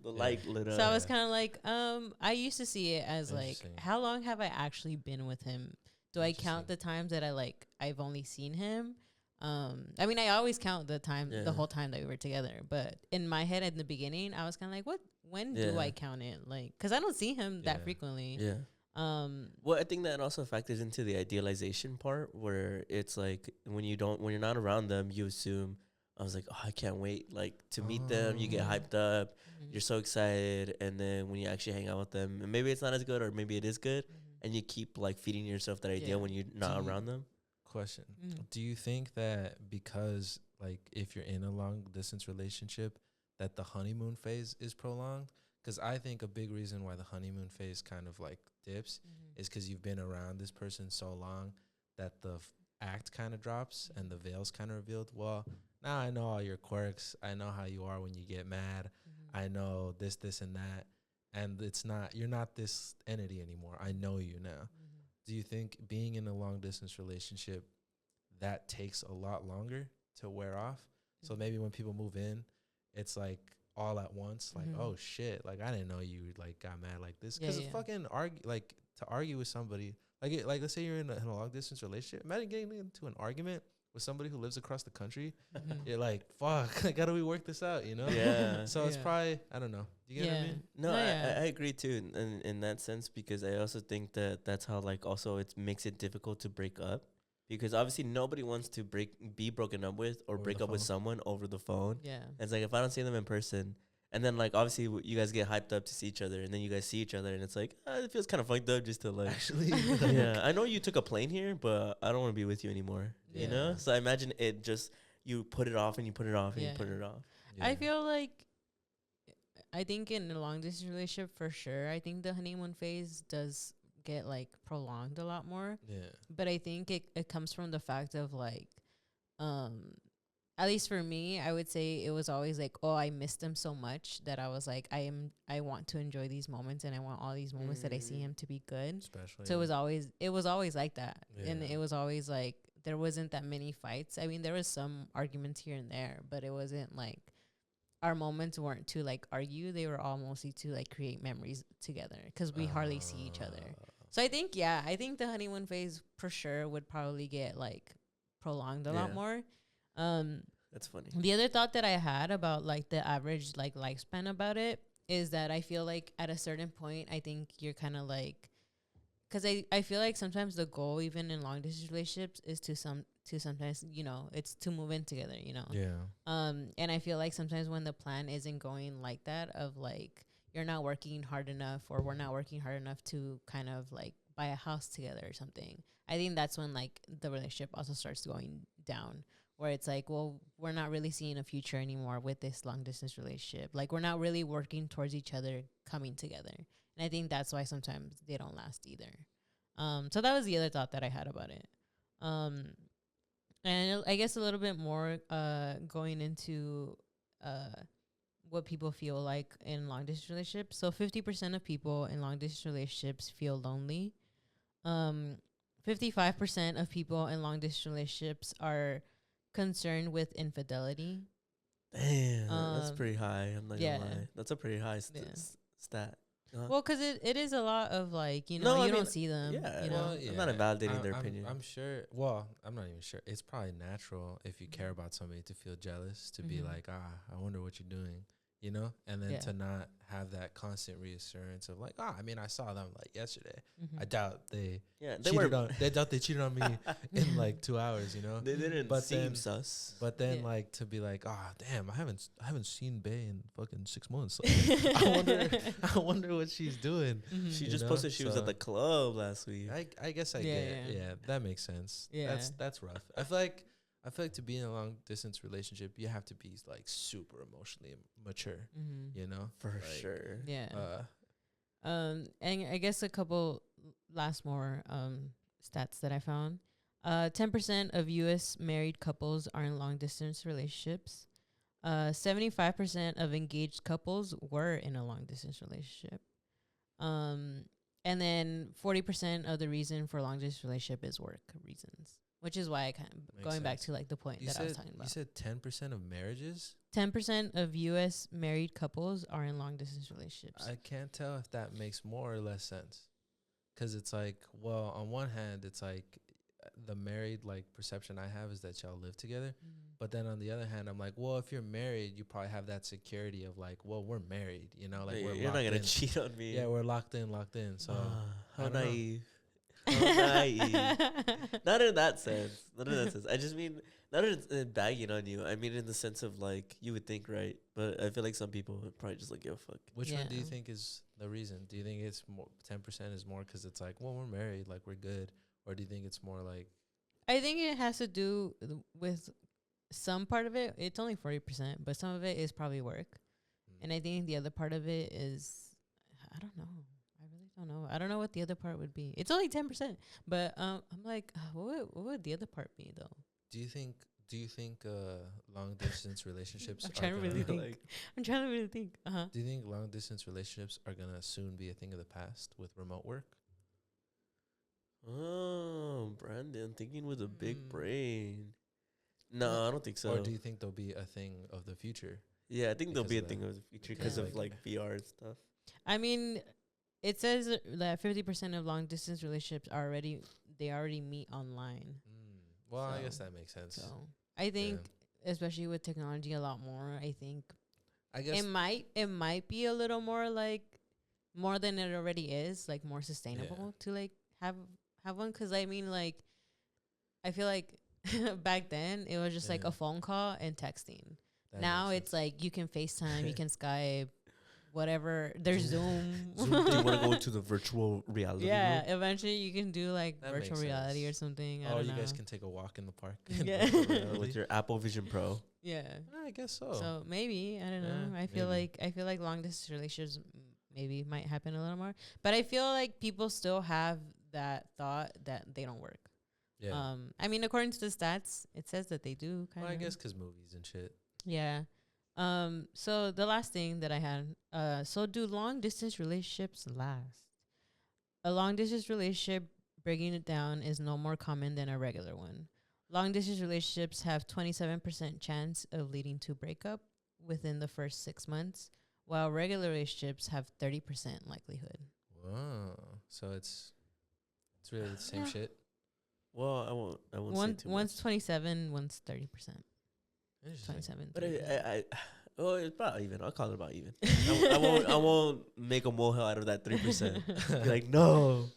The light lit up. so I was kind of like, I used to see it as like, Interesting. how long have I actually been with him? Do I count the times that I've only seen him? I mean, I always count the time, the whole time that we were together. But in my head at the beginning, I was kind of like, when do I count it? Like, cause I don't see him that frequently. Yeah. Well, I think that also factors into the idealization part, where it's like when you're not around them, you assume. I was like, oh, I can't wait, like to meet them. You get hyped up, you're so excited, and then when you actually hang out with them, and maybe it's not as good, or maybe it is good, and you keep like feeding yourself that idea when you're not around them. Question. Do you think that because like if you're in a long distance relationship that the honeymoon phase is prolonged? Because I think a big reason why the honeymoon phase kind of like dips is because you've been around this person so long that the act kind of drops and the veil's kind of revealed. Well, now I know all your quirks. I know how you are when you get mad. I know this, and that. And it's not, you're not this entity anymore. I know you now. Do you think being in a long distance relationship, that takes a lot longer to wear off? So maybe when people move in, it's like all at once, like, oh shit, like I didn't know you like got mad like this. Because fucking argue, like to argue with somebody, like let's say you're in a long distance relationship. Imagine getting into an argument with somebody who lives across the country. You're like, fuck, like, how do we work this out, you know? Yeah. So it's probably, I don't know. You get what I mean? No, I agree too in that sense, because I also think that that's how like also it makes it difficult to break up, because obviously nobody wants to be broken up with or Over break the up with phone. someone over the phone. Yeah. And it's like if I don't see them in person, and then like obviously you guys get hyped up to see each other, and then you guys see each other, and it's like it feels kind of fucked up just to like Actually, yeah, I know you took a plane here, but I don't want to be with you anymore. You know, Yeah. so I imagine it just you put it off and you put it off and you Yeah. put it off. I feel like, I think in a long distance relationship, for sure, I think the honeymoon phase does get like prolonged a lot more. Yeah. But I think it comes from the fact of like, at least for me, I would say it was always like, oh, I missed him so much that I was like, I want to enjoy these moments, and I want all these moments that I see him to be good. Especially. So it was always like that. And Yeah. it was always like, there wasn't that many fights. I mean, there was some arguments here and there, but it wasn't like, our moments weren't to like argue. They were all mostly to like create memories together, because we hardly see each other. So I think the honeymoon phase for sure would probably get like prolonged a lot more. That's funny. The other thought that I had about like the average like lifespan about it is that I feel like at a certain point, I think you're kind of like, because I feel like sometimes the goal, even in long distance relationships, is to sometimes, you know, it's to move in together, you know. Yeah. And I feel like sometimes when the plan isn't going like that, of like you're not working hard enough, or we're not working hard enough to kind of like buy a house together or something, I think that's when like the relationship also starts going down, where it's like, well, we're not really seeing a future anymore with this long distance relationship. Like we're not really working towards each other coming together. And I think that's why sometimes they don't last either. So that was the other thought that I had about it. And I guess a little bit more going into what people feel like in long distance relationships. So 50% of people in long distance relationships feel lonely. 55% of people in long distance relationships are concerned with infidelity. Damn, that's pretty high. I'm not gonna Yeah. lie. That's a pretty high stat. Well, because it is a lot of like, you No, know, I you mean, don't see them. yeah, You know? Well, I'm not invalidating their I'm- opinion. I'm sure. Well, I'm not even sure. It's probably natural if you care about somebody to feel jealous, to be like, I wonder what you're doing, you know, and then to not have that constant reassurance of like, I mean, I saw them like yesterday. I doubt they cheated on me in like 2 hours, you know. They didn't But seem then- sus. But then like to be like, damn, I haven't seen Bae in fucking 6 months. Like, I wonder what she's doing. She You just know? posted she was at So- the club last week. I guess I Yeah, get it. yeah. Yeah, that makes sense. Yeah. That's rough. I feel like to be in a long distance relationship, you have to be like super emotionally mature, you know? For Like, sure. Yeah. And And I guess a couple last more stats that I found. 10% of U.S. married couples are in long distance relationships. 75% of engaged couples were in a long distance relationship. And then 40% of the reason for long distance relationship is work reasons, which is why I kind of Makes going back sense. to like the point that I was talking you about. said 10% of marriages? 10% of U.S. married couples are in long distance relationships. I can't tell if that makes more or less sense. 'Cause it's like, well, on one hand, it's like the married like perception I have is that y'all live together. But then on the other hand, I'm like, well, if you're married, you probably have that security of like, well, we're married, you know, like we're You're not locked gonna in. cheat on me. Yeah, we're locked in. So How I don't know. naive. How naive. Not in that sense. I just mean not in bagging on you. I mean in the sense of like you would think, right? But I feel like some people would probably just like give a fuck. Which one do you Yeah. think is the reason? Do you think it's more 10% is more because it's like, well, we're married, like we're good, or do you think it's more like I think it has to do with some part of it. It's only 40%, but some of it is probably work. And I think the other part of it is, I don't know. I really don't know. I don't know what the other part would be. It's only 10%. But I'm like, what would the other part be, though? do you think Do you think long distance relationships I'm are trying to gonna really think. like, I'm trying to really think. Do you think long distance relationships are gonna soon be a thing of the past with remote work? oh, Brandon, thinking with a big Hmm. brain. No, I don't think so. Or do you think they'll be a thing of the future? Yeah, I think there'll because be a of thing that? of the future Because, because of like- like VR and stuff. I mean, it says that 50% of long distance relationships already meet online. Well, I guess So- that makes sense. So I think, especially with technology, a lot more. I think I guess it might be a little more like more than it already is, like more sustainable to like have one. Because I mean, like, I feel like back then it was just like Yeah. a phone call and texting. that Now makes it's sense. like you can FaceTime, you can Skype, whatever. There's Zoom. Do you want to go to the virtual reality Yeah, room? eventually you can do like That virtual makes reality or sense. something. I Oh, don't you know. guys can take a walk in the park. Yeah. virtual reality. With your Apple Vision Pro. Yeah. I guess so. So maybe, I don't know. Yeah, I feel maybe. like long distance relationships maybe might happen a little more. But I feel like people still have that thought that they don't work. Yeah. I mean, according to the stats, it says that they do kind Well, of. I guess 'cause movies and shit. Yeah. So the last thing that I had, so do long distance relationships last? A long distance relationship, breaking it down, is no more common than a regular one. Long distance relationships have 27% chance of leading to breakup within the first 6 months, while regular relationships have 30% likelihood. Wow. So it's really the same Yeah. shit. Well, I won't say too One's much. 27, one's 30%. Interesting. 27. But 30%. oh, it's about even. I'll call it about even. I won't make a molehill out of that 3%. Be like, no,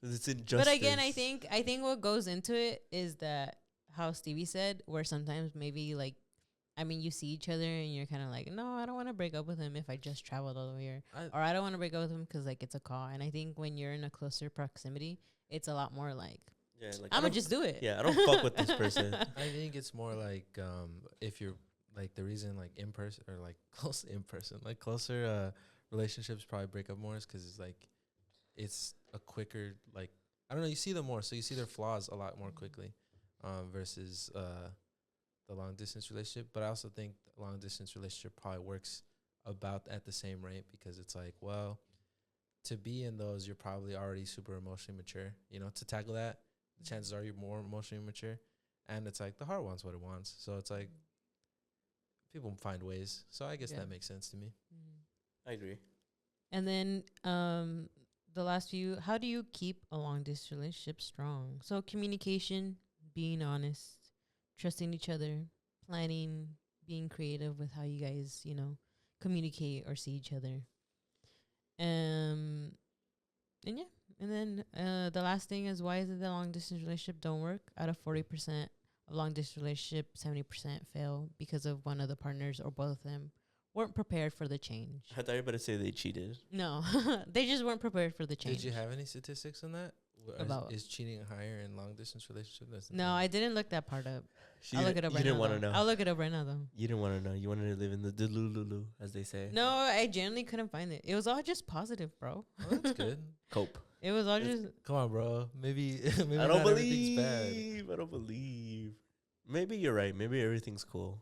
it's injustice. But again, I think what goes into it is that how Stevie said, where sometimes maybe like, I mean, you see each other and you're kind of like, no, I don't want to break up with him if I just traveled all the way here, or I don't want to break up with him 'cause like it's a call. And I think when you're in a closer proximity, it's a lot more like, yeah, like I'm gonna just do it. Yeah, I don't fuck with this person. I think it's more like if you're like the reason like in person or like close in person, like closer relationships probably break up more is 'cause it's like it's a quicker like I don't know, you see them more, so you see their flaws a lot more quickly versus the long distance relationship. But I also think the long distance relationship probably works about at the same rate because it's like, well, to be in those you're probably already super emotionally mature, you know, to tackle that. The chances are you're more emotionally mature, and it's like the heart wants what it wants. So it's like people find ways. So I guess Yeah. that makes sense to me. I agree. And then the last few, how do you keep a long distance relationship strong? So communication, being honest, trusting each other, planning, being creative with how you guys, you know, communicate or see each other. And yeah. And then the last thing is, why is it that long distance relationship don't work? Out of 40% of long distance relationship, 70% fail because of one of the partners or both of them weren't prepared for the change. I thought you were about to say they cheated. No, they just weren't prepared for the change. Did you have any statistics on that? About- Is cheating higher in long distance relationship? That's the No, thing. I didn't look that part up. She I'll look it up you right didn't now. want to though. know. I'll look it up right now, though. You didn't want to know. You wanted to live in the delulu, as they say. No, I genuinely couldn't find it. It was all just positive, bro. Oh, that's good. Cope. It was all It's- just. Come on, bro. Maybe maybe I don't not everything's bad. believe. I don't believe. Maybe you're right. Maybe everything's cool.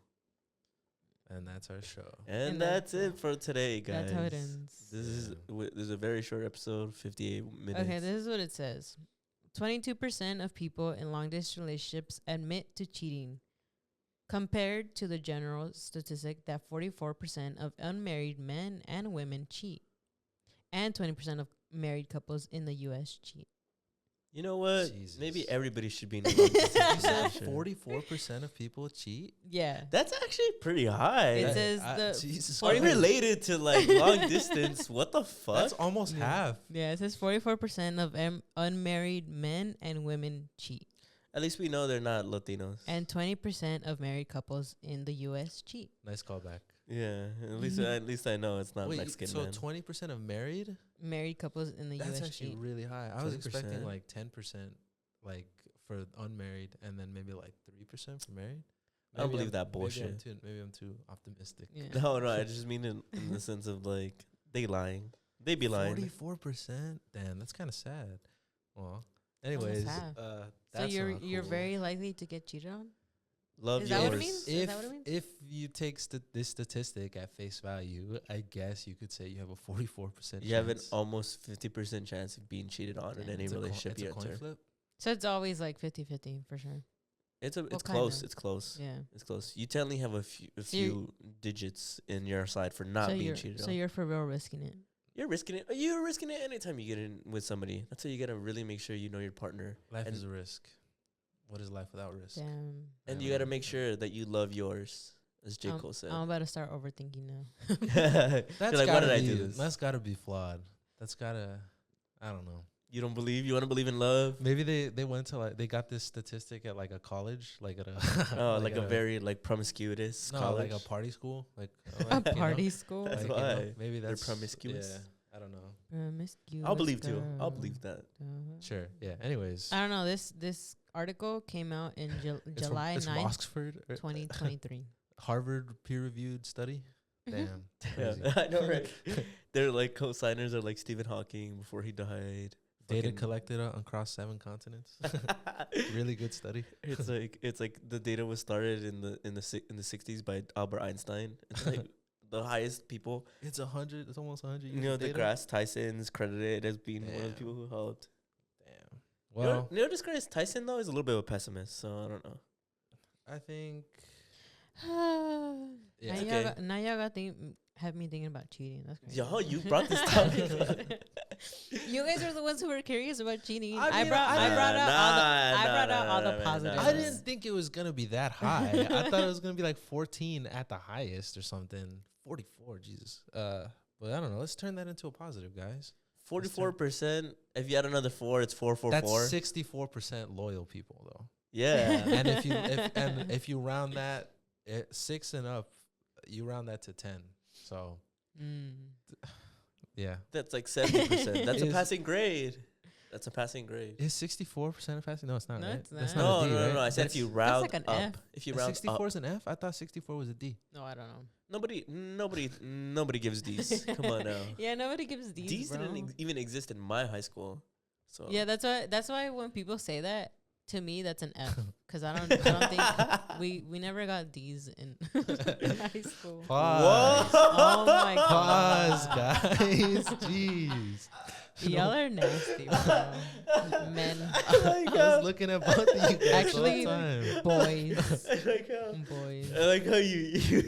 And that's our show. And that's that's it for today, guys. That's how it ends. This is a very short episode, 58 minutes. Okay, this is what it says. 22% of people in long distance relationships admit to cheating, compared to the general statistic that 44% of unmarried men and women cheat, and 20% of married couples in the U.S. cheat. You know what? Jesus. Maybe everybody should be in a long distance You said relationship. 44% of people cheat? Yeah. That's actually pretty high. It That- says the Jesus Are you Christ. related to like long distance? What the fuck? That's almost Yeah. half. Yeah, it says 44% of unmarried men and women cheat, At least we know they're not Latinos. and 20% of married couples in the U.S. cheat. Nice callback. Yeah, at least I know it's not Wait, Mexican so man. 20% of married? Married couples in the That's U.S. actually cheat. really high. I was 20%? expecting like 10% like for unmarried and then maybe like 3% for married. I don't Maybe believe that maybe bullshit. Maybe I'm too optimistic. Yeah. No, I just mean in the sense of like they lying. They be lying. 44%? Damn, that's kind of sad. Well, anyways, half. uh, So that's you're not you're cool. very likely to get cheated on. Love Is yours. that what it means? Is If that what it means? if you take this statistic at face value, I guess you could say you have a 44%. You have an almost 50% chance of being cheated on in Yeah. any It's a relationship you it's a coin enter. flip. So it's always like 50-50 for sure. It's What close. kinda? It's close. Yeah. It's close. You technically have a So you're- few digits in your side for not so being you're cheated so on. you're for real risking it. You're risking it. You're risking it anytime you get in with somebody. That's how you gotta really make sure you know your partner, Life and- is a risk. What is life without risk? Damn. and I you don't gotta know. make sure that you love yours, as J. Cole said. I'm about to start overthinking now. You're That's like, why gotta did I be, do this? That's gotta be flawed. That's gotta. I don't know. You don't believe? You want to believe in love? Maybe they went to like they got this statistic at like a college, like at a Oh, like a very like promiscuous no, college. like a party school, like A you know, party school. That's like, you know, why. maybe They're that's promiscuous. Yeah, I don't know. Promiscuous I'll believe too. I'll girl. believe that. Sure. Yeah. Anyways, I don't know. This article came out in it's July from 9th, Oxford, 2023. Harvard peer-reviewed study. Damn. Yeah, Crazy. I know, right? They're like co-signers are like Stephen Hawking before he died. Data Fucking- collected across 7 continents. Really good study. It's like the data was started in the 60s by Albert Einstein. It's like the highest people. It's 100. It's almost 100 years. You know, of data. DeGrasse Tyson's credited as being one of the Damn. people who helped. Damn. Well, Neil deGrasse Tyson though is a little bit of a pessimist, so I don't know. I think. now, Yeah. It's y'all okay. got, now y'all got have me thinking about cheating. That's crazy. Yo, you brought this topic up. You guys are the ones who were curious about cheating. I I mean, brought out all the nah, positives. I didn't think it was gonna be that high. I thought it was gonna be like 14 at the highest or something. 44, Jesus. But I don't know. Let's turn that into a positive, guys. 44%. If you add another 4, it's 444. That's 64% loyal people, though. Yeah. And if you round that 6 and up, you round that to 10. So yeah, That's like 70%. That's a Is- passing grade. That's a passing grade. is 64% a passing? No, it's not. No, right? it's That's not. not No, a D, no, right? no. I said if you round like an up. F. If you round 64 up. is an F. I thought 64 was a D. No, I don't know. Nobody gives D's. Come on now. Yeah, nobody gives D's. D's bro. didn't even exist in my high school. So Yeah, that's why when people say that, to me that's an F, because I don't think we never got D's in high school. Pause. Oh my Pause, god, guys. Jeez. y'all are nasty, bro. Men, I was looking at both of you guys Actually, all the time. boys, I like how boys. I like how you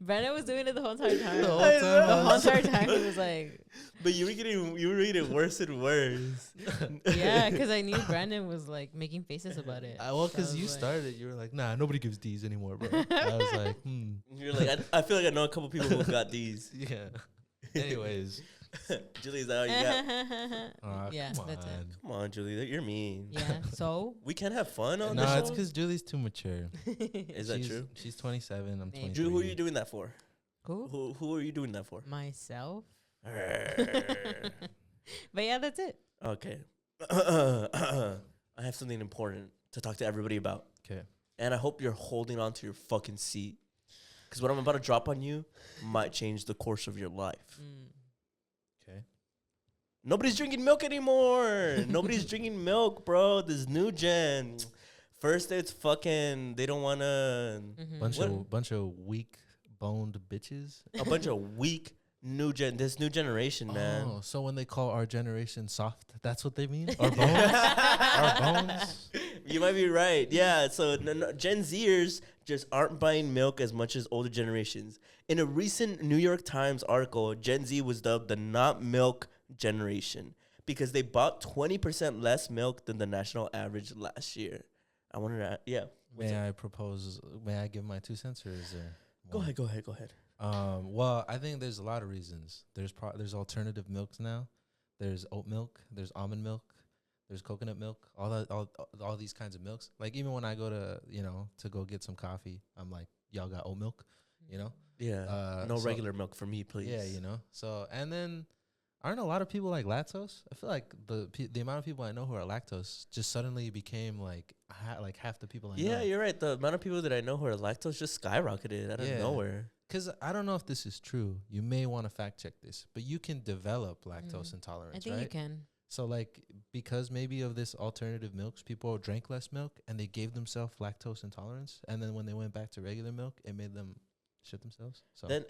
Brandon was doing it the whole entire time. The whole I time. know. The whole entire time he was like, but you were getting worse and worse. yeah, because I knew Brandon was like making faces about it. Well, So I because was you like- started, you were like, nah, nobody gives D's anymore, bro. I was like, You're like I feel like I know a couple people who got D's. yeah. Anyways. Julie, is that all you got? Aw, Yeah, come that's it. on. Come on, Julie, you're mean. Yeah, so We can't have fun on No, this it's show? because Julie's too mature. Is that She's- true? She's 27. I'm Maybe. 23. Drew, who are you doing that for? cool. Who are you doing that for? Myself. Okay. But yeah, that's it. I have something important to talk to everybody about. Okay. And I hope you're holding on to your fucking seat. Because what I'm about to drop on you might change the course of your life. Okay. Nobody's drinking milk anymore. Nobody's drinking milk, bro. This new gen. First, it's fucking, they don't want to. Bunch of weak boned bitches. A bunch of weak this new generation, man. Oh, so when they call our generation soft, that's what they mean? Our bones? Our bones? You might be right. Yeah. So Gen Zers just aren't buying milk as much as older generations. In a recent New York Times article, Gen Z was dubbed the not milk generation because they bought 20% less milk than the national average last year. I wanted to, yeah. May I give my 2 cents or is there Go more? ahead. Well, I think there's a lot of reasons. There's alternative milks now. There's oat milk. There's almond milk. There's coconut milk. All these kinds of milks. Like even when I go to go get some coffee, I'm like, y'all got oat milk, you know? Yeah. No so- regular milk for me, please. Yeah, you know. So and then aren't a lot of people like lactose? I feel like the amount of people I know who are lactose just suddenly became like half the people I know. Yeah, you're right. The amount of people that I know who are lactose just skyrocketed out of Yeah. nowhere. Because I don't know if this is true. You may want to fact check this, but you can develop lactose intolerance, I think right? you can. So like because maybe of this alternative milks, people drank less milk and they gave themselves lactose intolerance, and then when they went back to regular milk, it made them shit themselves. So Then,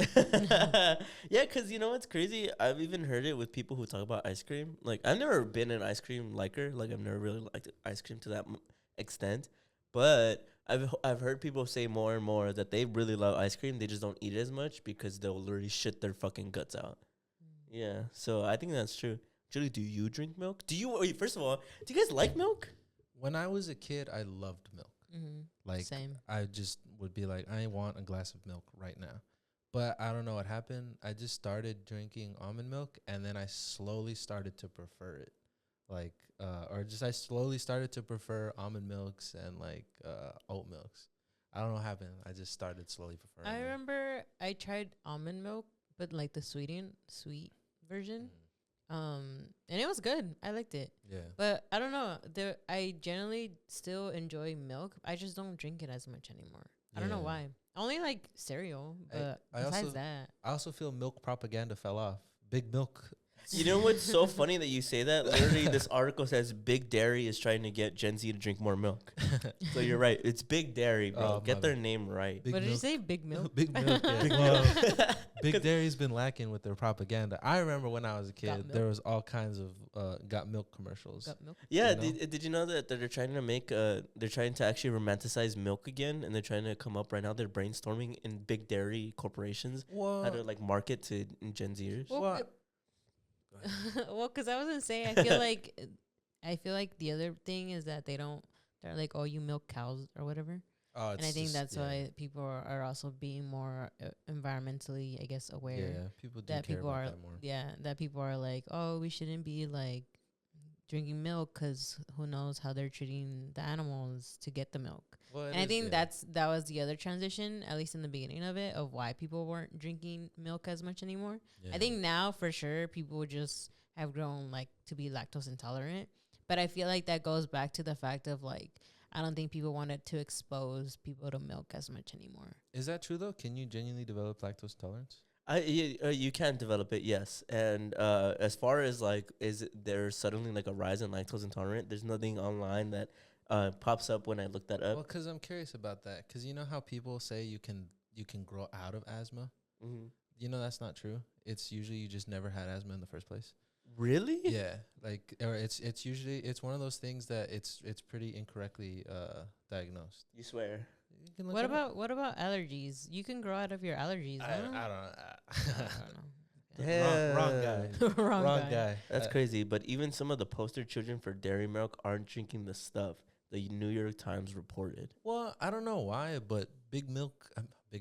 yeah, because you know what's crazy? I've even heard it with people who talk about ice cream. Like, I've never been an ice cream liker. Like, I've never really liked ice cream to that extent. But I've heard people say more and more that they really love ice cream. They just don't eat it as much because they'll literally shit their fucking guts out. Yeah, so I think that's true. Julie, do you drink milk? Do you? Wait, first of all, do you guys like milk? when I was a kid, I loved milk. Mm-hmm. Like Same. I just would be like, I want a glass of milk right now. But I don't know what happened. I just started drinking almond milk, and then I slowly started to prefer it. Like, I slowly started to prefer almond milks and like oat milks. I don't know what happened. I just started slowly preferring I them. remember I tried almond milk, but like the sweet version. And it was good. I liked it. Yeah. But I don't know. I generally still enjoy milk. I just don't drink it as much anymore. I don't know Yeah. why. I only like cereal, but I besides also- that, I also feel milk propaganda fell off. Big milk. You know what's so funny that you say that? Literally, this article says Big Dairy is trying to get Gen Z to drink more milk. So you're right. It's Big Dairy, bro. Oh, Get my their bad. name right. Big what did you milk. say? Big milk. Big milk. Yeah. Big Well, milk. Big Dairy's been lacking with their propaganda. I remember when I was a kid, Got there milk? was all kinds of got milk commercials. Got milk. Yeah, You know? did you know that they're trying to make they're trying to actually romanticize milk again, and they're trying to come up right now. They're brainstorming in Big Dairy corporations how to like market to Gen Zers. Well, Well, well, because I was gonna say, I feel like the other thing is that they're like, oh, you milk cows or whatever. Oh, And I think that's why people are also being more environmentally, I guess, aware. Yeah, people do That care people about are, that more. that people are like, oh, we shouldn't be like drinking milk because who knows how they're treating the animals to get the milk. Well, it And I is, think yeah. that was the other transition, at least in the beginning of it, of why people weren't drinking milk as much anymore. Yeah. I think now for sure people just have grown like to be lactose intolerant. But I feel like that goes back to the fact of like, I don't think people wanted to expose people to milk as much anymore. Is that true though? Can you genuinely develop lactose tolerance? You can develop it, yes. And as far as like, is there suddenly like a rise in lactose intolerant? There's nothing online that pops up when I look that up. Well, because I'm curious about that. Because you know how people say you can grow out of asthma. Mm-hmm. You know that's not true. It's usually you just never had asthma in the first place. Really? Yeah, like or it's usually it's one of those things that it's pretty incorrectly diagnosed. You swear? You can look it up. What about allergies? You can grow out of your allergies. I no? don't I know. Yeah. Wrong guy. don't know. Wrong Wrong guy. guy. That's crazy. But even some of the poster children for dairy milk aren't drinking the stuff the New York Times reported. Well, I don't know why, but Big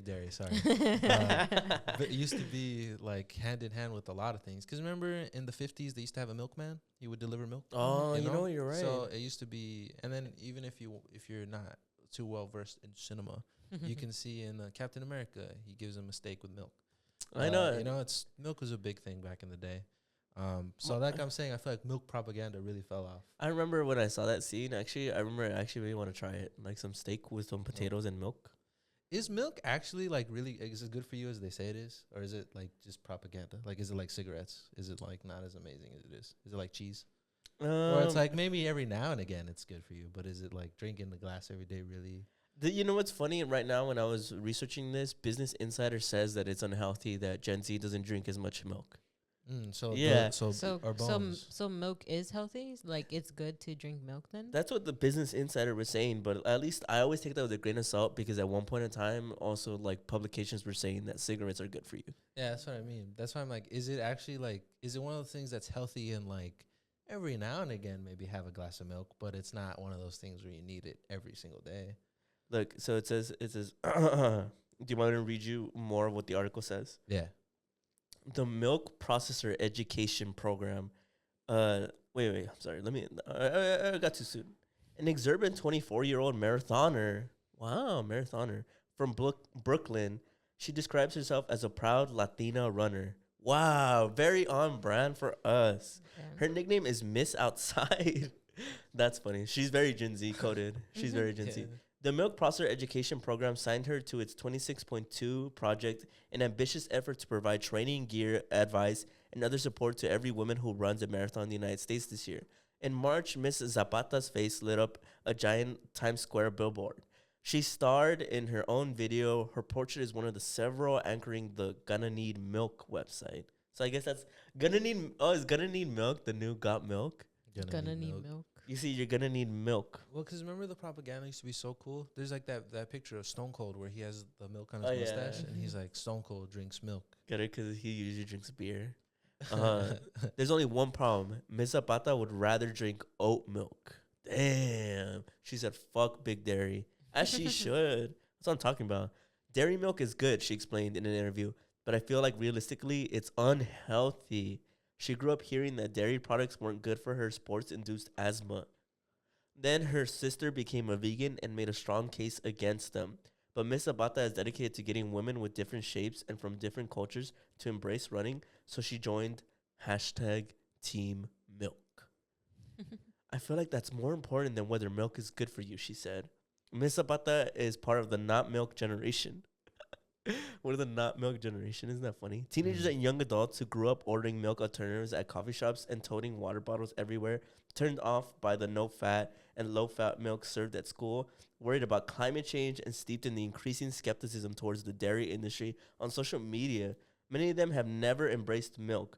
Dairy, sorry. But it used to be like hand in hand with a lot of things. Because remember in the 50s, they used to have a milkman. He would deliver milk. Oh, you know, you're right. So it used to be, and then even if you're not too well versed in cinema, you can see in Captain America, he gives him a steak with milk. I know. You know, milk was a big thing back in the day. So like I'm saying, I feel like milk propaganda really fell off. I remember when I saw that scene. Actually, I really want to try it, like some steak with some potatoes and milk. Is milk actually like really, is it good for you as they say it is? Or is it like just propaganda? Like, is it like cigarettes? Is it like not as amazing as it is? Is it like cheese? Or it's like maybe every now and again it's good for you, but is it like drinking the glass every day really? You know what's funny? Right now, when I was researching this, Business Insider says that it's unhealthy that Gen Z doesn't drink as much milk. So Yeah. So our bones. so milk is healthy. Like it's good to drink milk then. That's what the Business Insider was saying, but at least I always take that with a grain of salt because at one point in time, also like publications were saying that cigarettes are good for you. Yeah, that's what I mean. That's why I'm like, is it actually like, is it one of those things that's healthy and like every now and again maybe have a glass of milk, but it's not one of those things where you need it every single day. Look, so it says, do you want me to read you more of what the article says? Yeah. The Milk Processor Education Program. Wait, I'm sorry. I got too soon. An exuberant 24-year-old marathoner. Wow, marathoner. From Brooklyn. She describes herself as a proud Latina runner. Wow, very on brand for us. Okay. Her nickname is Miss Outside. That's funny. She's very Gen Z coded. She's very Gen Z. The Milk Processor Education Program signed her to its 26.2 project, an ambitious effort to provide training, gear, advice, and other support to every woman who runs a marathon in the United States this year. In March, Miss Zapata's face lit up a giant Times Square billboard. She starred in her own video. Her portrait is one of the several anchoring the Gonna Need Milk website. So I guess that's is Gonna Need Milk the new Got Milk? Gonna need milk. You see, you're gonna need milk. Well, because remember the propaganda used to be so cool? There's like that picture of Stone Cold where he has the milk on his Oh, yeah. mustache and he's like, Stone Cold drinks milk. Get it? Because he usually drinks beer. There's only one problem. Miss Zapata would rather drink oat milk. Damn. She said, fuck big dairy. As she should. That's what I'm talking about. Dairy milk is good, she explained in an interview, but I feel like realistically, it's unhealthy. She grew up hearing that dairy products weren't good for her sports-induced asthma. Then her sister became a vegan and made a strong case against them. But Miss Zapata is dedicated to getting women with different shapes and from different cultures to embrace running, so she joined #Team Milk. I feel like that's more important than whether milk is good for you, she said. Miss Zapata is part of the not milk generation. What are the not milk generation? Isn't that funny? Teenagers and young adults who grew up ordering milk alternatives at coffee shops and toting water bottles everywhere, turned off by the no-fat and low-fat milk served at school, worried about climate change, and steeped in the increasing skepticism towards the dairy industry on social media. Many of them have never embraced milk.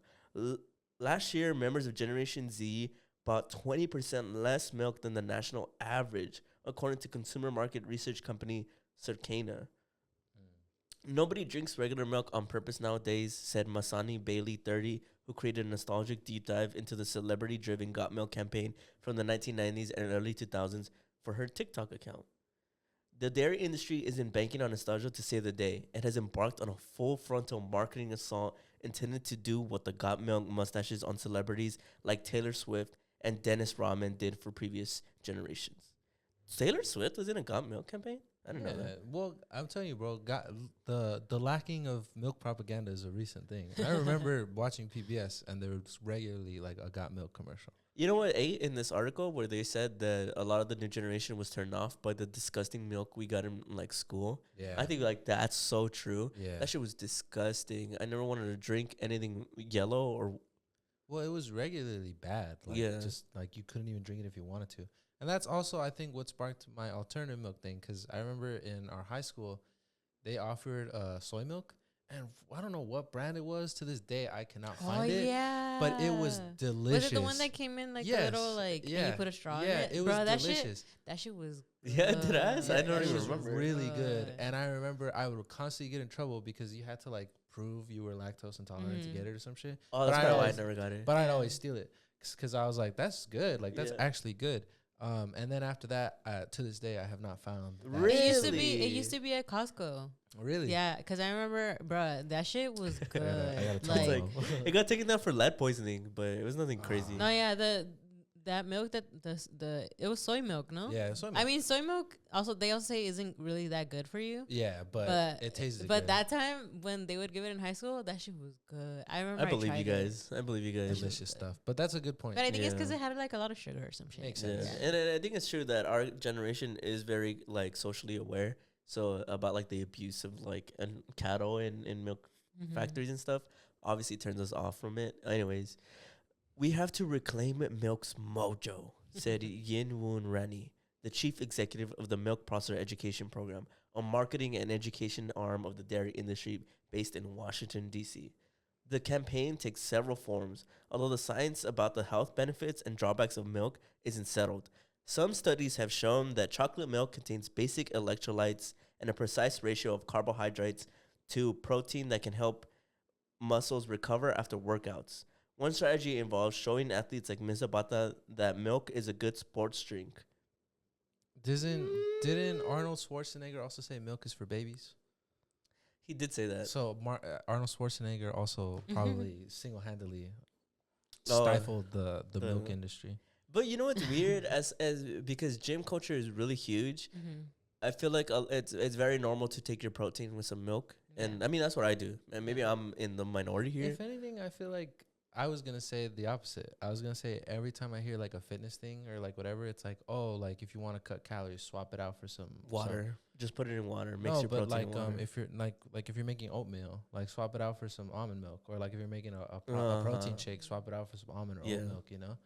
Last year, members of Generation Z bought 20% less milk than the national average, according to consumer market research company Circana. Nobody drinks regular milk on purpose nowadays, said Masani Bailey, 30, who created a nostalgic deep dive into the celebrity-driven Got Milk campaign from the 1990s and early 2000s for her TikTok account. The dairy industry isn't banking on nostalgia to save the day. It has embarked on a full-frontal marketing assault intended to do what the Got Milk mustaches on celebrities like Taylor Swift and Dennis Rodman did for previous generations. Taylor Swift was in a Got Milk campaign? I don't know that. Well, I'm telling you, bro, the lacking of milk propaganda is a recent thing. I remember watching PBS and there was regularly like a Got Milk commercial. You know what, in this article where they said that a lot of the new generation was turned off by the disgusting milk we got in like school. Yeah. I think like that's so true. Yeah. That shit was disgusting. I never wanted to drink anything yellow or Well, it was regularly bad. Like, Yeah. just like you couldn't even drink it if you wanted to. And that's also, I think, what sparked my alternative milk thing. Because I remember in our high school, they offered soy milk. And I don't know what brand it was. To this day, I cannot find it. Yeah. But it was delicious. Was it the one that came in like the little like and you put a straw in it? It Bro, was that delicious. That shit was Yeah, did I? good. I don't it even was remember. really good. Good. And I remember I would constantly get in trouble because you had to like prove you were lactose intolerant to get it or some shit. Oh, that's But probably why I always- never got it. But I'd always steal it because I was like, that's good. Like, that's Yeah. actually good. And then after that, to this day, I have not found. That. Really? It used to be at Costco. Really? Yeah, because I remember, bruh, that shit was good. I gotta tell like, you. It got taken down for lead poisoning, but it was nothing crazy. no, yeah, that milk it was soy milk, no? Yeah, soy milk. I mean, soy milk also they also say isn't really that good for you. Yeah, but it tasted But good. that time when they would give it in high school, that shit was good. I remember. I believe you tried it. guys. I believe you guys. delicious stuff. But that's a good point. But I think it's Yeah. because it had like a lot of sugar or some shit. Makes Yeah. sense. And I think it's true that our generation is very like socially aware. So about like the abuse of like cattle and milk Mhm. factories and stuff obviously turns us off from it. Anyways, we have to reclaim milk's mojo, said Yin Woon Rani, the chief executive of the Milk Processor Education Program, a marketing and education arm of the dairy industry based in Washington, D.C. The campaign takes several forms, although the science about the health benefits and drawbacks of milk isn't settled. Some studies have shown that chocolate milk contains basic electrolytes and a precise ratio of carbohydrates to protein that can help muscles recover after workouts. One strategy involves showing athletes like Ms. Zapata that milk is a good sports drink. Didn't Arnold Schwarzenegger also say milk is for babies? He did say that. So Arnold Schwarzenegger also probably single-handedly Oh, stifled the the- milk industry. But you know what's weird? As because gym culture is really huge, Mhm. I feel like it's very normal to take your protein with some milk. And I mean, that's what I do. And maybe I'm in the minority here. If anything, I feel like I was gonna say the opposite. I was gonna say every time I hear like a fitness thing or like whatever, it's like, oh, like if you want to cut calories, swap it out for some Water. Just put it in water. Mix No, your but protein in like water. if you're like if you're making oatmeal, like swap it out for some almond milk, or like if you're making a protein shake, swap it out for some almond or oat milk. You know.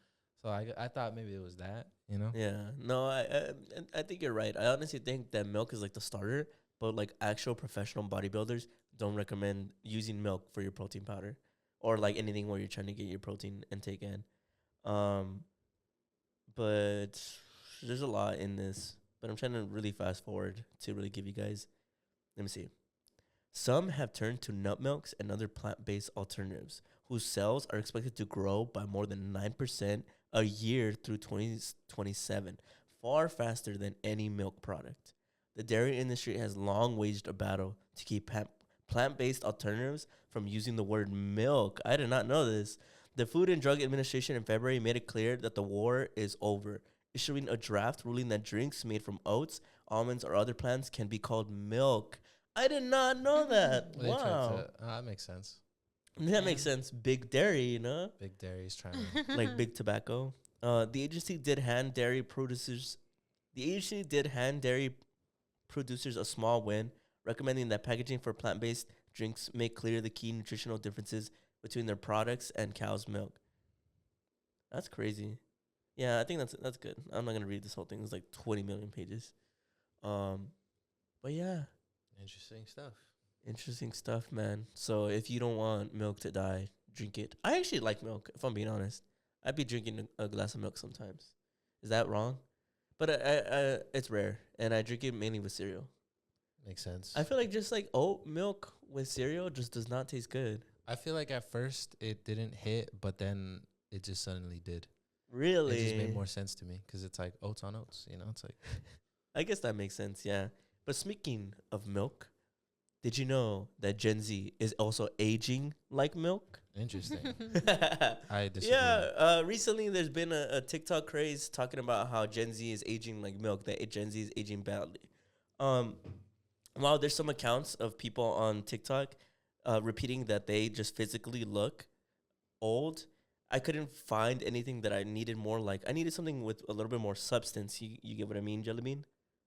So I thought maybe it was that. You know. Yeah. No, I think you're right. I honestly think that milk is like the starter, but like actual professional bodybuilders don't recommend using milk for your protein powder or like anything where you're trying to get your protein intake in. Um, but there's a lot in this. But I'm trying to really fast forward to really give you guys. Let me see. Some have turned to nut milks and other plant-based alternatives, whose sales are expected to grow by more than 9% a year through 2027, far faster than any milk product. The dairy industry has long waged a battle to keep plant-based alternatives from using the word milk. I did not know this. The Food and Drug Administration in February made it clear that the war is over, issuing a draft ruling that drinks made from oats, almonds, or other plants can be called milk. I did not know that. They tried Wow. that makes sense. That makes sense. Big dairy, you know? Big dairy's trying to. Like big tobacco. The agency did hand dairy producers a small win, recommending that packaging for plant-based drinks make clear the key nutritional differences between their products and cow's milk. That's crazy. Yeah, I think that's good. I'm not gonna read this whole thing. It's like 20 million pages. But yeah, interesting stuff, man. So if you don't want milk to die, drink it. I actually like milk, if I'm being honest. I'd be drinking a glass of milk sometimes. Is that wrong? But I it's rare, and I drink it mainly with cereal. Makes sense. I feel like just like oat milk with cereal just does not taste good. I feel like at first it didn't hit, but then it just suddenly did. Really? It just made more sense to me because it's like oats on oats, you know? It's like. I guess that makes sense, yeah. But speaking of milk, did you know that Gen Z is also aging like milk? Interesting. I disagree. Yeah, recently there's been a TikTok craze talking about how Gen Z is aging like milk, that Gen Z is aging badly. While there's some accounts of people on TikTok repeating that they just physically look old, I couldn't find anything that I needed more like. I needed something with a little bit more substance. You get what I mean, Jelly Bean?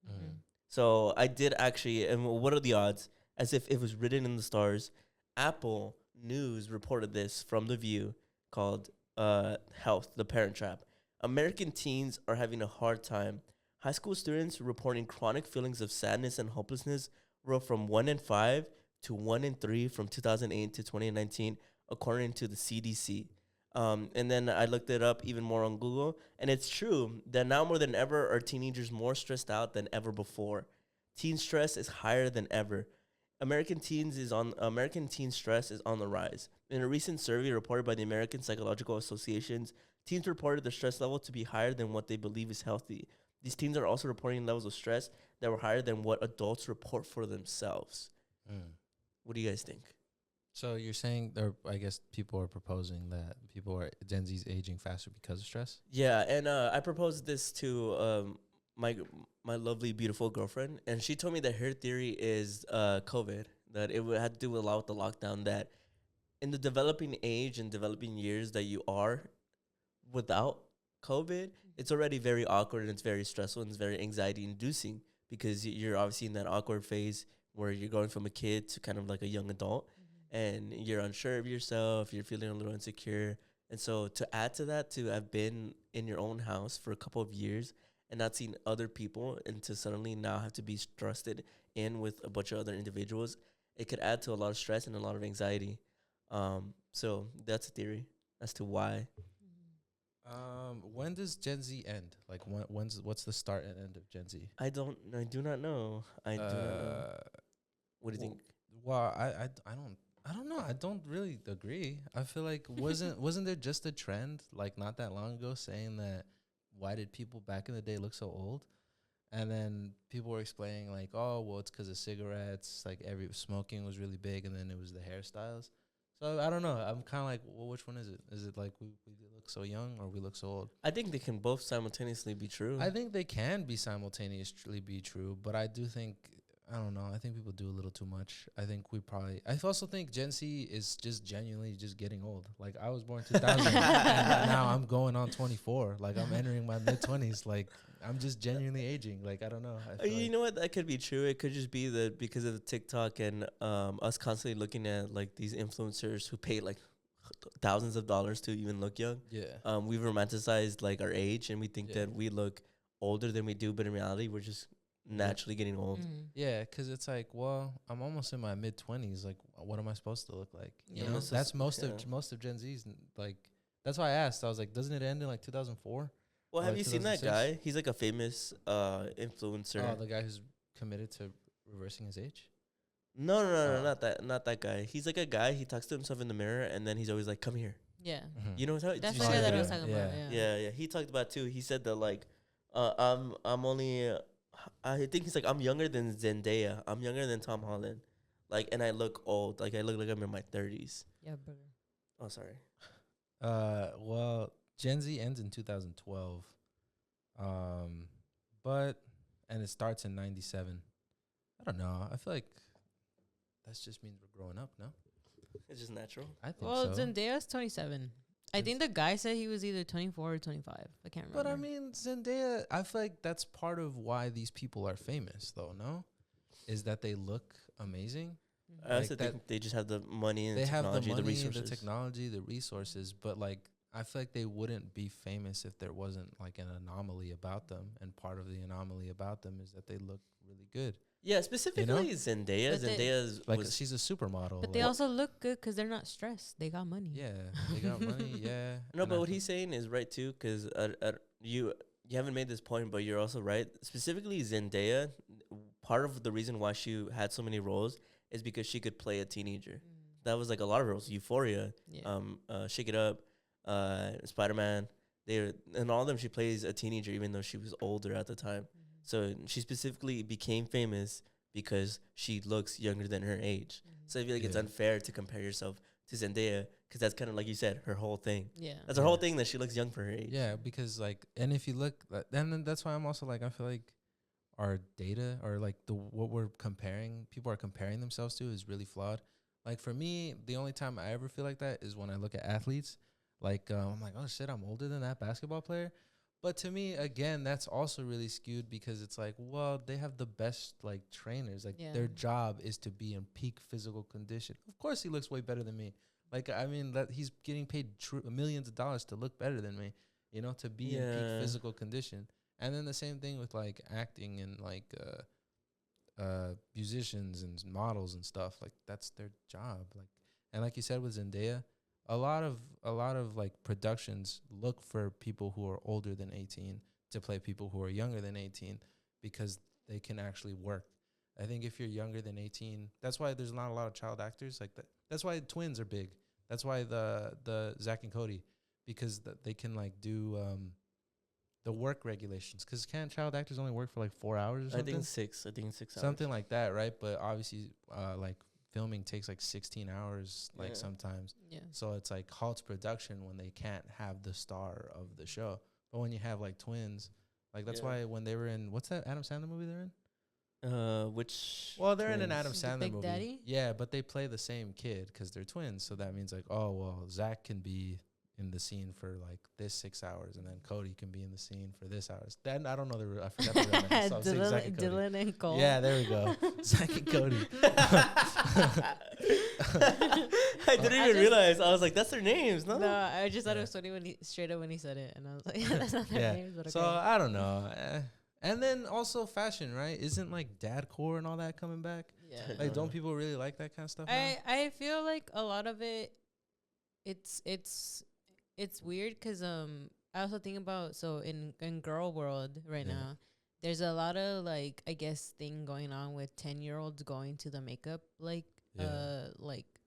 Mm. So I did actually, and what are the odds? As if it was written in the stars, Apple News reported this from The View called Health, the Parent Trap. American teens are having a hard time. High school students reporting chronic feelings of sadness and hopelessness rose from 1 in 5 to 1 in 3 from 2008 to 2019, according to the CDC. And then I looked it up even more on Google, and it's true that now more than ever are teenagers more stressed out than ever before. Teen stress is higher than ever. American teen stress is on the rise. In a recent survey reported by the American Psychological Associations, teens reported their stress level to be higher than what they believe is healthy. These teens are also reporting levels of stress that were higher than what adults report for themselves. What do you guys think? So you're saying I guess people are proposing that Gen Z's aging faster because of stress? Yeah, and I proposed this to my lovely, beautiful girlfriend, and she told me that her theory is COVID, that it would have to do a lot with the lockdown, that in the developing age and developing years that you are without COVID, it's already very awkward and it's very stressful and it's very anxiety-inducing because you're obviously in that awkward phase where you're going from a kid to kind of like a young adult, and you're unsure of yourself, you're feeling a little insecure. And so to add to that, to have been in your own house for a couple of years and not seeing other people, and to suddenly now have to be trusted in with a bunch of other individuals, it could add to a lot of stress and a lot of anxiety. So that's a theory as to why. When does Gen Z end? Like what's the start and end of Gen Z? I do not know. I do not know. What do you think? Well, I don't know. I don't really agree. I feel like wasn't there just a trend like not that long ago saying that why did people back in the day look so old? And then people were explaining like, oh, well, it's because of cigarettes. Like smoking was really big, and then it was the hairstyles. So I don't know. I'm kind of like, well, which one is it? Is it like we look so young or we look so old? I think they can both simultaneously be true. I think they can be simultaneously be true, but I do think, I don't know. I think people do a little too much. I think we probably. I also think Gen Z is just genuinely just getting old. Like I was born 2000, and now I'm going on 24. Like I'm entering my mid 20s. Like I'm just genuinely aging. Like I don't know. You know what? That could be true. It could just be that because of the TikTok and us constantly looking at like these influencers who pay like thousands of dollars to even look young. Yeah. We've romanticized like our age, and we think Yeah. that we look older than we do, but in reality, we're just naturally getting old. Yeah, because it's like, well, I'm almost in my mid 20s. Like, what am I supposed to look like? You Yeah. know, It's that's just- most yeah. of most of Gen Z's. Like, that's why I asked. I was like, doesn't it end in like 2004? Well, have Like you seen that 2006? guy? He's like a famous influencer. Oh, the guy who's committed to reversing his age. No, Oh. not that guy. He's like a guy. He talks to himself in the mirror, and then he's always like, "Come here." Yeah. You know what I'm talking? That's did the you guy see that I video? was talking about. Yeah. Yeah. Yeah. He talked about too. He said that like, I'm only, I think he's like, I'm younger than Zendaya. I'm younger than Tom Holland, like, and I look old. Like I look like I'm in my 30s. Yeah, brother. Oh, sorry. Well, Gen Z ends in 2012. But and it starts in 97. I don't know. I feel like that just means we're growing up, no? It's just natural. I think Well, so. Zendaya's 27. I think the guy said he was either 24 or 25. I can't remember. But I mean, Zendaya, I feel like that's part of why these people are famous, though, no? Is that they look amazing. Mhm. I also Like think that- they just have the money and They have the technology, money, the resources. the technology, the resources, but like I feel like they wouldn't be famous if there wasn't like an anomaly about them. And part of the anomaly about them is that they look really good. Yeah, specifically Zendaya. But they- Zendaya's Like was she's a supermodel. But they like- also look good because they're not stressed. They got money. yeah, they got money. Yeah. no, and but I what feel- he's saying is right too, because you haven't made this point, but you're also right. Specifically, Zendaya, part of the reason why she had so many roles is because she could play a teenager. That was like a lot of roles. Euphoria, Yeah. Shake It Up, Spider-Man. And all of them she plays a teenager, even though she was older at the time. So she specifically became famous because she looks younger than her age. So I feel like it's Yeah. unfair to compare yourself to Zendaya because that's kind of like you said, her whole thing. Yeah. That's her whole Yeah. thing, that she looks young for her age. Yeah, because like, and if you look, and then that's why I'm also like, I feel like our data or like what we're comparing, people are comparing themselves to is really flawed. Like for me, the only time I ever feel like that is when I look at athletes. Like I'm like, oh shit, I'm older than that basketball player. But to me, again, that's also really skewed because it's like, well, they have the best like trainers. Like Yeah. their job is to be in peak physical condition. Of course, he looks way better than me. Like I mean, that he's getting paid millions of dollars to look better than me. You know, to be in Yeah. peak physical condition. And then the same thing with like acting and like musicians and models and stuff. Like that's their job. Like, and like you said with Zendaya, a lot of like productions look for people who are older than 18 to play people who are younger than 18 because they can actually work. I think if you're younger than 18, that's why there's not a lot of child actors like that. That's why twins are big. That's why the Zach and Cody, because they can like do the work regulations. Because can't child actors only work for like 4 hours or I something? think 6 hours. Something like that, right? But obviously, like filming takes like 16 hours, like Yeah. sometimes. Yeah. So it's like halts production when they can't have the star of the show. But when you have like twins, like that's Yeah. why when they were in what's that Adam Sandler movie they're in? Which Well, they're in an twins? Adam The Sandler Big movie. Daddy? Yeah, but they play the same kid because they're twins. So that means like, oh well, Zach can be in the scene for like this 6 hours, and then Cody can be in the scene for this hours. Then I don't know I forgot the real name. So I'll say Zach and Cody. Dylan and Cole. Yeah, there we go. Zach and Cody. I didn't I even just- realize. I was like, that's their names, no? No, I just thought it Yeah. was funny when he straight up when he said it, and I was like, yeah, that's not their Yeah. names, but So okay. I don't know. And then also fashion, right? Isn't like dadcore and all that coming back? Yeah. Like, don't people really like that kind of stuff? now? I feel like a lot of it, it's weird because I also think about so in girl world right Yeah. now, there's a lot of like I guess thing going on with 10-year-olds going to the makeup like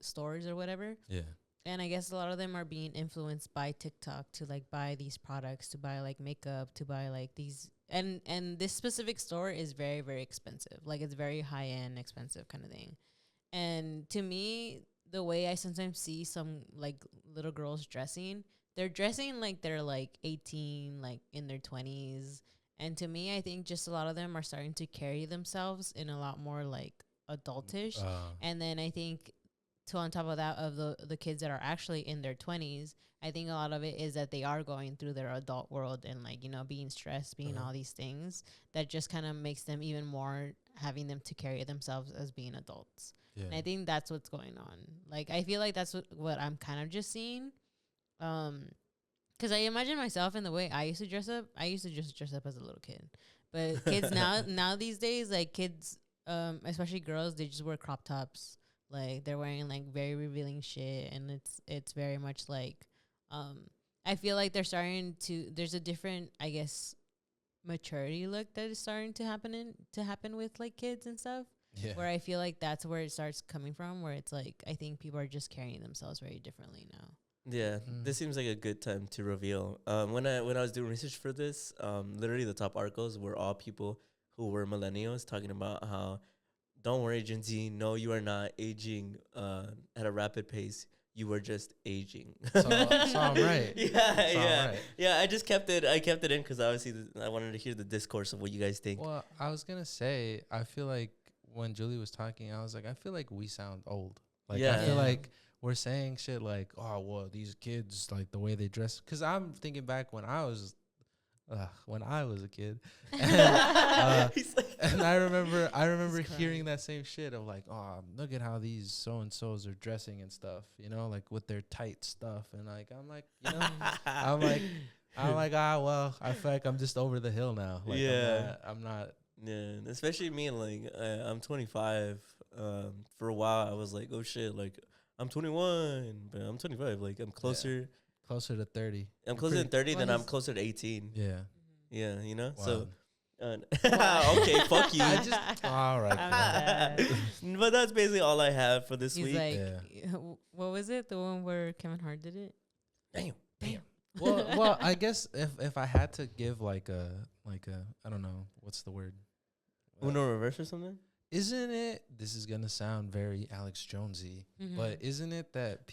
stores or whatever. Yeah. And I guess a lot of them are being influenced by TikTok to like buy these products, to buy like makeup, to buy like these and this specific store is very, very expensive. Like it's very high end, expensive kind of thing. And to me, the way I sometimes see some like little girls dressing, they're dressing like they're like 18, like in their 20s. And to me, I think just a lot of them are starting to carry themselves in a lot more like adultish. And then I think to on top of that, of the kids that are actually in their 20s, I think a lot of it is that they are going through their adult world and like, you know, being stressed, being all these things that just kind of makes them even more having them to carry themselves as being adults. Yeah. And I think that's what's going on. Like, I feel like that's what I'm kind of just seeing. Because I imagine myself in the way I used to dress up. I used to just dress up as a little kid. But kids now these days, like kids, especially girls, they just wear crop tops. Like they're wearing like very revealing shit, and it's very much like, I feel like they're starting to. There's a different, I guess, maturity look that is starting to happen with like kids and stuff. Yeah. Where I feel like that's where it starts coming from. Where it's like I think people are just carrying themselves very differently now. Yeah, this seems like a good time to reveal. When I was doing research for this, literally the top articles were all people who were millennials talking about how, don't worry, Gen Z, no, you are not aging at a rapid pace. You were just aging. So I'm right. Yeah. I just kept it in because obviously I wanted to hear the discourse of what you guys think. Well, I was gonna say, I feel like when Julie was talking, I was like, I feel like we sound old. Like I feel like we're saying shit like, oh, well, these kids, like the way they dress. Because I'm thinking back when I was a kid, and I remember hearing that same shit of like, oh, look at how these so and so's are dressing and stuff, you know, like with their tight stuff, and like I'm like, you know, I'm like, well, I feel like I'm just over the hill now. Like, I'm not. Yeah, especially me, like I'm 25. For a while, I was like, oh shit, like I'm 21, but I'm 25. Like I'm closer to 30. I'm closer to 30 than I'm closer to 18. Yeah, you know. Wow. So, okay, fuck you. All right. But that's basically all I have for this week. Like, what was it? The one where Kevin Hart did it? Damn. Well, I guess if I had to give like a I don't know, what's the word? Uno reverse or something? Isn't it? This is gonna sound very Alex Jonesy, but isn't it that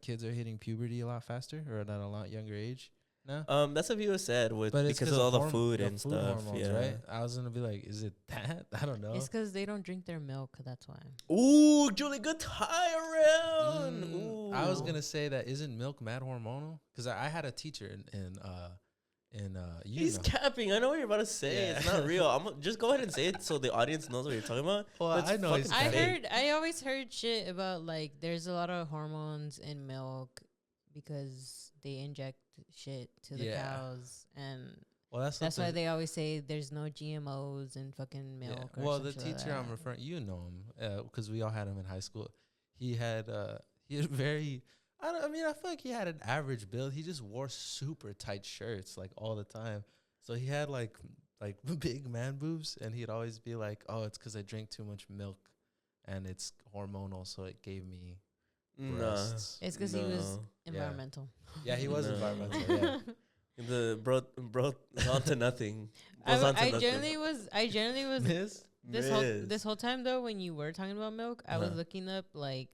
kids are hitting puberty a lot faster or at a lot younger age? No. That's what people said because of all the food and stuff. Hormones, right? I was gonna be like, is it that? I don't know. It's because they don't drink their milk. That's why. Ooh, Julie, good tie around. Ooh. I was gonna say that isn't milk mad hormonal? Because I had a teacher in he's capping. I know what you're about to say. Yeah. It's not real. I'm just go ahead and say it so the audience knows what you're talking about. Well, I know. I always heard shit about like there's a lot of hormones in milk because they inject shit to the cows, and that's why they always say there's no GMOs in fucking milk. Yeah. Well, the teacher I'm referring, you know him, because we all had him in high school. He had very. I feel like he had an average build. He just wore super tight shirts like all the time. So he had like big man boobs, and he'd always be like, "Oh, it's because I drink too much milk, and it's hormonal, so it gave me breasts." It's because he was environmental. Yeah, he was environmental. Yeah. The bro on to nothing. I generally was this whole time though. When you were talking about milk, I was looking up like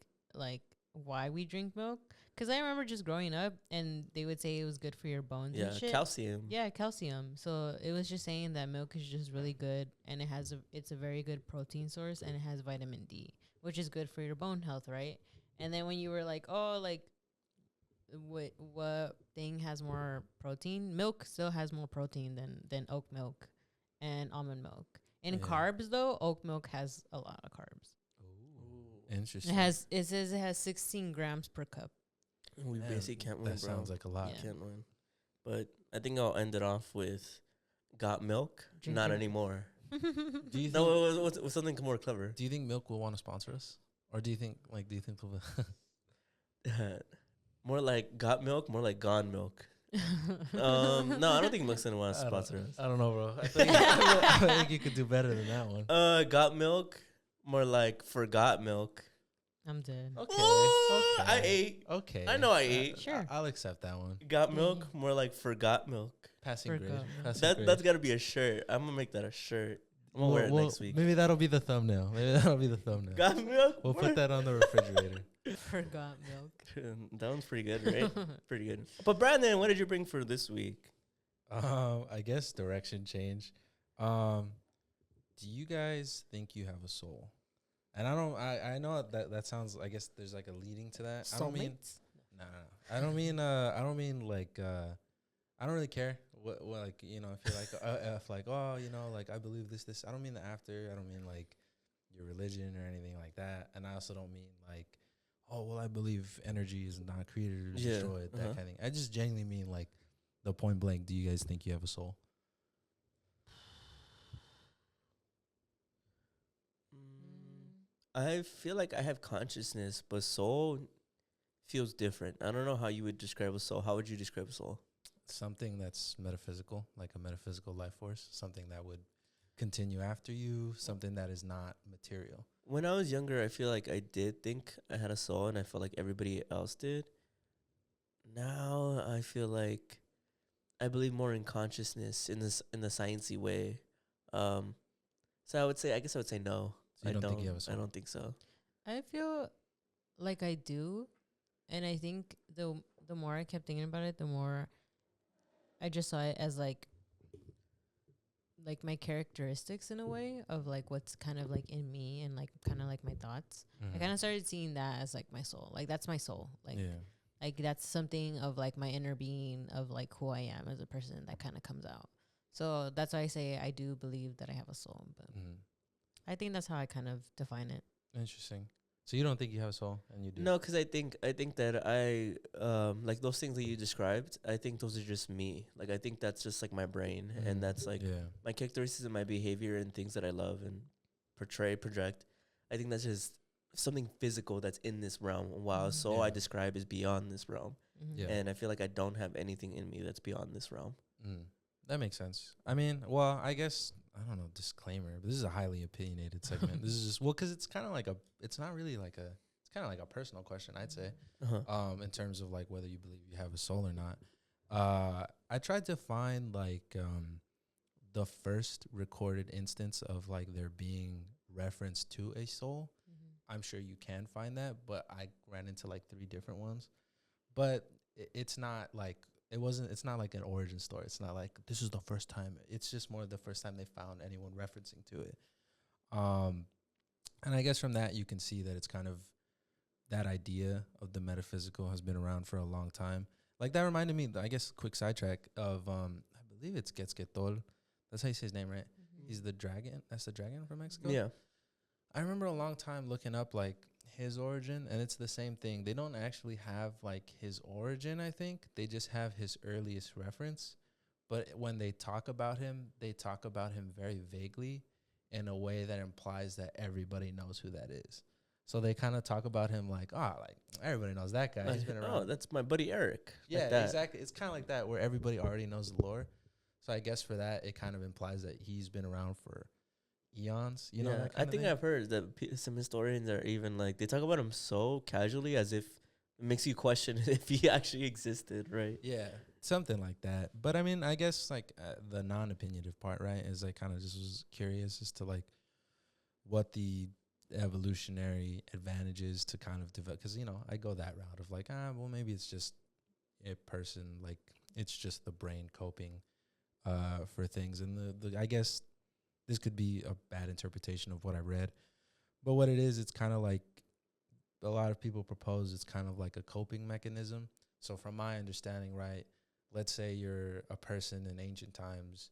why we drink milk. Because I remember just growing up, and they would say it was good for your bones and shit. Calcium. Yeah, calcium. So it was just saying that milk is just really good, and it's a very good protein source, and it has vitamin D, which is good for your bone health, right? And then when you were like, oh, like, what thing has more protein? Milk still has more protein than oat milk and almond milk. In carbs, though, oat milk has a lot of carbs. Ooh. Interesting. It says it has 16 grams per cup. We basically can't win, that bro. Sounds like a lot. Can't win. But I think I'll end it off with got milk? Not anymore. Do you think what's something more clever? Do you think milk will want to sponsor us? Or do you think they'll more like got milk, more like gone milk. No, I don't think milk's gonna want to sponsor us. I don't know, bro. I think you could do better than that one. Got milk, more like forgot milk. I'm dead. Okay. I ate. Okay. I know I ate. Sure. I'll accept that one. Got milk, more like forgot milk. Passing grade. That's got to be a shirt. I'm going to make that a shirt. I'm going to wear it next week. Maybe that'll be the thumbnail. Got milk? We'll put that on the refrigerator. Forgot milk. That one's pretty good, right? Pretty good. But Brandon, what did you bring for this week? I guess direction change. Um, do you guys think you have a soul? And I don't. I know that sounds. I guess there's like a leading to that. I don't mean. Soulmates? No. I don't mean. I don't mean like. I don't really care what like if you're like if like oh like I believe this. I don't mean the after. I don't mean like your religion or anything like that. And I also don't mean like oh well I believe energy is not created or destroyed that kind of thing. I just genuinely mean like the point blank. Do you guys think you have a soul? I feel like I have consciousness, but soul feels different. I don't know how you would describe a soul. How would you describe a soul? Something that's metaphysical, like a metaphysical life force, something that would continue after you, something that is not material. When I was younger, I feel like I did think I had a soul, and I felt like everybody else did. Now I feel like I believe more in consciousness in the sciencey way. Um, so I guess I would say no. So you don't think you have a soul? I don't think so. I feel like I do, and I think the more I kept thinking about it, the more I just saw it as like my characteristics in a way of like what's kind of like in me and like kind of like my thoughts. I kind of started seeing that as like my soul. Like that's my soul. Like that's something of like my inner being of like who I am as a person that kind of comes out. So that's why I say I do believe that I have a soul, but I think that's how I kind of define it. Interesting. So you don't think you have a soul, and you do? No, because I think that I like those things that you described. I think those are just me. Like I think that's just like my brain, and that's like my characteristics and my behavior and things that I love and project. I think that's just something physical that's in this realm. While soul I describe is beyond this realm, and I feel like I don't have anything in me that's beyond this realm. That makes sense. I mean, well, I guess I don't know. Disclaimer, but this is a highly opinionated segment. This is just because it's kind of like it's not really like it's kind of like a personal question, I'd say, in terms of like whether you believe you have a soul or not. I tried to find like the first recorded instance of like there being reference to a soul. I'm sure you can find that, but I ran into like 3 different ones. But it's not like it's not like an origin story. It's not like this is the first time. It's just more the first time they found anyone referencing to it. And I guess from that you can see that it's kind of that idea of the metaphysical has been around for a long time. Like that reminded me, I guess, quick sidetrack of I believe it's Quetzalcoatl. That's how you say his name, right? He's the dragon. That's the dragon from Mexico. Yeah. I remember a long time looking up like his origin, and it's the same thing. They don't actually have like his origin, I think. They just have his earliest reference. But when they talk about him, they talk about him very vaguely in a way that implies that everybody knows who that is. So they kind of talk about him like everybody knows that guy. He's been around. Oh, that's my buddy Eric. Yeah, like exactly. It's kind of like that where everybody already knows the lore. So I guess for that, it kind of implies that he's been around for eons. You know, that I think I've heard that some historians are even like they talk about him so casually as if it makes you question if he actually existed, right? Yeah, something like that. But I mean, I guess like the non-opinionative part, right, is I kind of just was curious as to like what the evolutionary advantages to kind of develop, because I go that route of like well maybe it's just a person, like it's just the brain coping for things, and the I guess this could be a bad interpretation of what I read, but what it is, it's kind of like a lot of people propose it's kind of like a coping mechanism. So from my understanding, right, let's say you're a person in ancient times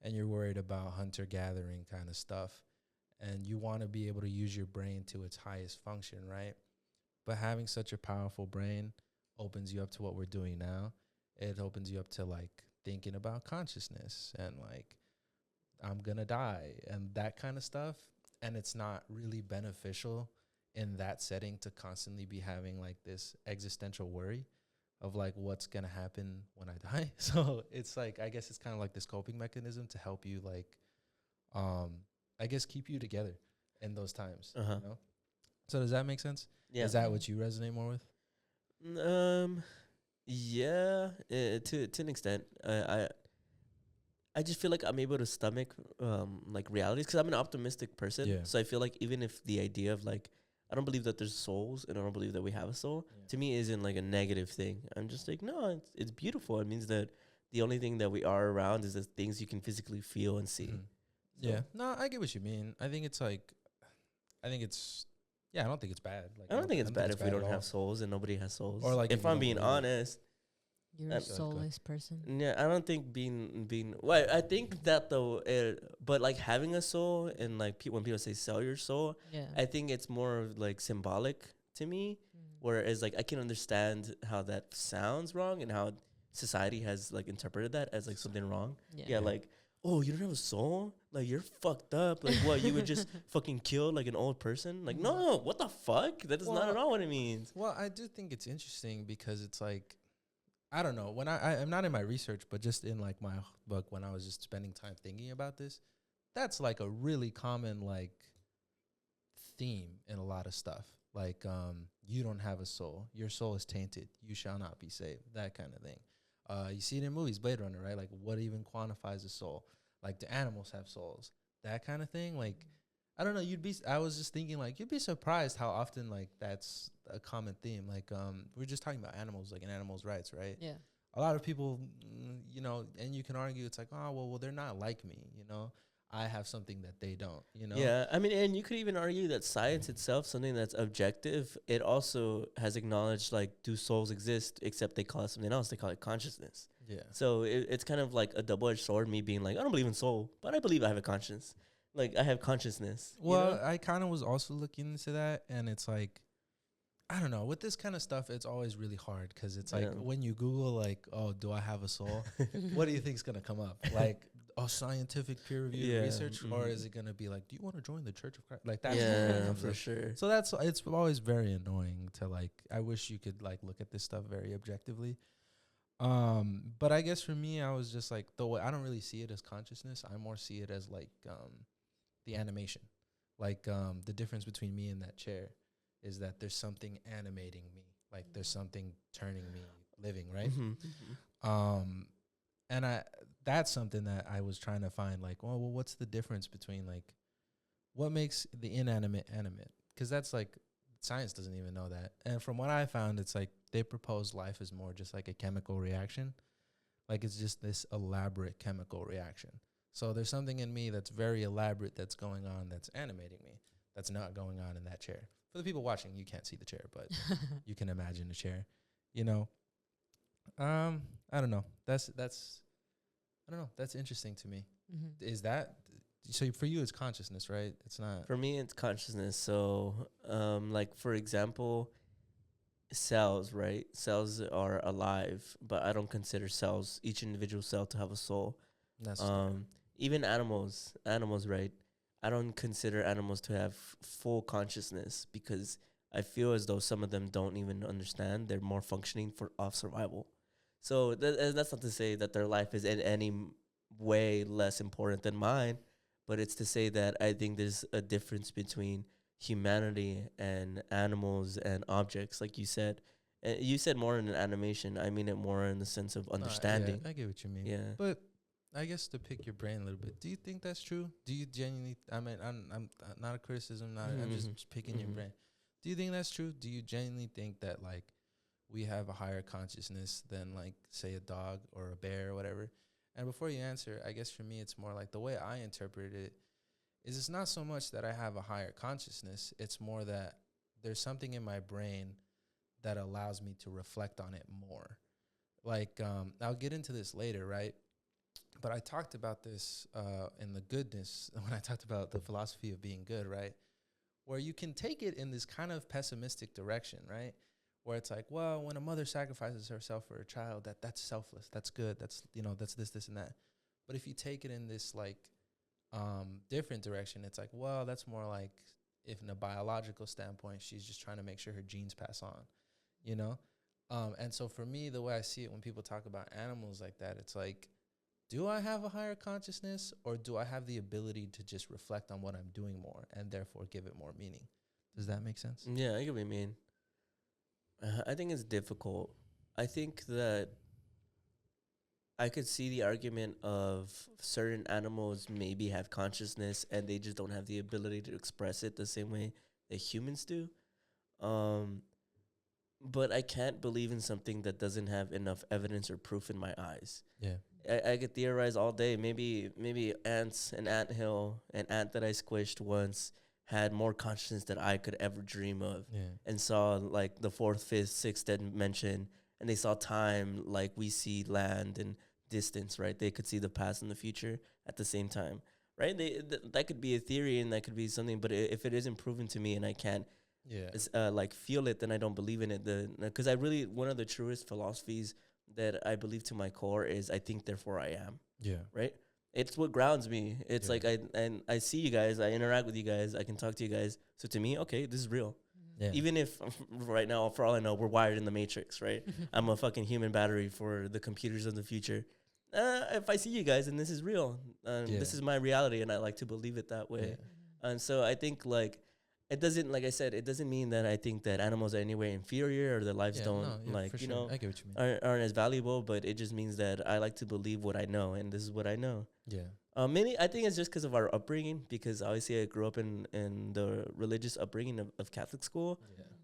and you're worried about hunter-gathering kind of stuff, and you want to be able to use your brain to its highest function, right? But having such a powerful brain opens you up to what we're doing now. It opens you up to like thinking about consciousness and like I'm gonna die and that kind of stuff. And it's not really beneficial in that setting to constantly be having like this existential worry of like what's gonna happen when I die. So it's like, I guess it's kind of like this coping mechanism to help you like I guess keep you together in those times. You know? So does that make sense? Yeah. Is that what you resonate more with? Yeah, to an extent. I just feel like I'm able to stomach like realities because I'm an optimistic person. Yeah. So I feel like even if the idea of like I don't believe that there's souls and I don't believe that we have a soul, to me isn't like a negative thing. I'm just like, no, it's beautiful. It means that the only thing that we are around is the things you can physically feel and see. Mhm. So- Yeah. No, I get what you mean. I think it's like, I think it's, yeah, I don't think it's bad. Like, I don't think it's bad if we at don't all. have souls and nobody has souls. Or, like, if if you I'm don't being believe it. honest, You're a I'm- soulless person. yeah, I don't think being. Well, I think that though, but like having a soul and like when people say sell your soul, Yeah. I think it's more of like symbolic to me. Whereas like I can understand how that sounds wrong and how society has like interpreted that as like something wrong. Yeah, like, oh, you don't have a soul? Like, you're fucked up. Like, what, you would just fucking kill like an old person? Like, no, what the fuck? That is not at all what it means. Well, I do think it's interesting because it's like, I don't know, when I'm not in my research, but just in like my book, when I was just spending time thinking about this, that's like a really common like theme in a lot of stuff. Like, you don't have a soul. Your soul is tainted. You shall not be saved. That kind of thing. You see it in movies, Blade Runner, right? Like, what even quantifies a soul? Like, do animals have souls? That kind of thing. Like, I don't know. I was just thinking, like, you'd be surprised how often, like, that's a common theme. Like, we're just talking about animals, like, in animals' rights, right? Yeah. A lot of people, you know, and you can argue, it's like, oh, well, they're not like me, you know? I have something that they don't, you know? Yeah, I mean, and you could even argue that science itself, something that's objective, it also has acknowledged, like, do souls exist, except they call it something else. They call it consciousness. Yeah. So it's kind of like a double-edged sword, me being like, I don't believe in soul, but I believe I have a conscience. Like, I have consciousness. Well, you know? I kind of was also looking into that, and it's like, I don't know. With this kind of stuff, it's always really hard because it's like when you Google, like, oh, do I have a soul? What do you think's going to come up? Like, scientific peer-reviewed research? Or is it going to be like, do you want to join the Church of Christ? Like, that's yeah, for sure. So it's always very annoying to, like, I wish you could, like, look at this stuff very objectively. But I guess for me, I was just like, though I don't really see it as consciousness. I more see it as, like, the animation. Like, the difference between me and that chair is that there's something animating me. Like, there's something turning me living, right? And that's something that I was trying to find, like, well, what's the difference between, like, what makes the inanimate animate? Because that's, like, science doesn't even know that. And from what I found, it's like they propose life is more just like a chemical reaction. Like, it's just this elaborate chemical reaction. So there's something in me that's very elaborate that's going on that's animating me that's not going on in that chair. For the people watching, you can't see the chair, but you can imagine the chair, you know. I don't know. That's I don't know. That's interesting to me. Is that so for you? It's consciousness, right? It's not. For me, it's consciousness. So, like, for example, cells, right? Cells are alive, but I don't consider cells, each individual cell, to have a soul. That's Even animals, right? I don't consider animals to have full consciousness because I feel as though some of them don't even understand. They're more functioning off survival. So that's not to say that their life is in any way less important than mine, but it's to say that I think there's a difference between humanity and animals and objects, like you said. You said more in an animation. I mean it more in the sense of understanding. Yeah, I get what you mean. Yeah. But I guess to pick your brain a little bit, do you think that's true? Do you genuinely? I mean, I'm not a criticism. I'm just picking your brain. Do you think that's true? Do you genuinely think that, like, we have a higher consciousness than, like, say, a dog or a bear or whatever? And before you answer, I guess for me, it's more like the way I interpret it is it's not so much that I have a higher consciousness. It's more that there's something in my brain that allows me to reflect on it more. Like, I'll get into this later, right? But I talked about this in the goodness, when I talked about the philosophy of being good, right? Where you can take it in this kind of pessimistic direction, right? Where it's like, well, when a mother sacrifices herself for a child, that's selfless, that's good, that's, you know, that's this and that. But if you take it in this, like, different direction, it's like, well, that's more like, if in a biological standpoint, she's just trying to make sure her genes pass on, you know? And so for me, the way I see it when people talk about animals like that, it's like, do I have a higher consciousness, or do I have the ability to just reflect on what I'm doing more and therefore give it more meaning? Does that make sense? Yeah, I get what you mean. I think it's difficult. I think that I could see the argument of certain animals maybe have consciousness and they just don't have the ability to express it the same way that humans do. but I can't believe in something that doesn't have enough evidence or proof in my eyes. Yeah. I could theorize all day. Maybe ants, an anthill, an ant that I squished once had more consciousness than I could ever dream of, Yeah. and saw like the fourth, fifth, sixth dimension, and they saw time like we see land and distance. Right? They could see the past and the future at the same time. Right? That could be a theory and that could be something, but if it isn't proven to me and I can't Yeah. like feel it, then I don't believe in it. Because I really, one of the truest philosophies that I believe to my core is I think therefore I am. Yeah. Right? It's what grounds me. It's Yeah. like I see you guys, I interact with you guys, I can talk to you guys. So to me, okay, this is real. Yeah. Even if right now, for all I know, we're wired in the matrix, right? I'm a fucking human battery for the computers of the future. If I see you guys and this is real, this is my reality, and I like to believe it that way. Yeah. And so I think like it doesn't, like I said, it doesn't mean that I think that animals are anyway inferior or their lives don't like, you know, I get what you mean. aren't as valuable, but it just means that I like to believe what I know, and this is what I know. Yeah. Mainly, I think it's just because of our upbringing, because obviously I grew up in the religious upbringing of Catholic school.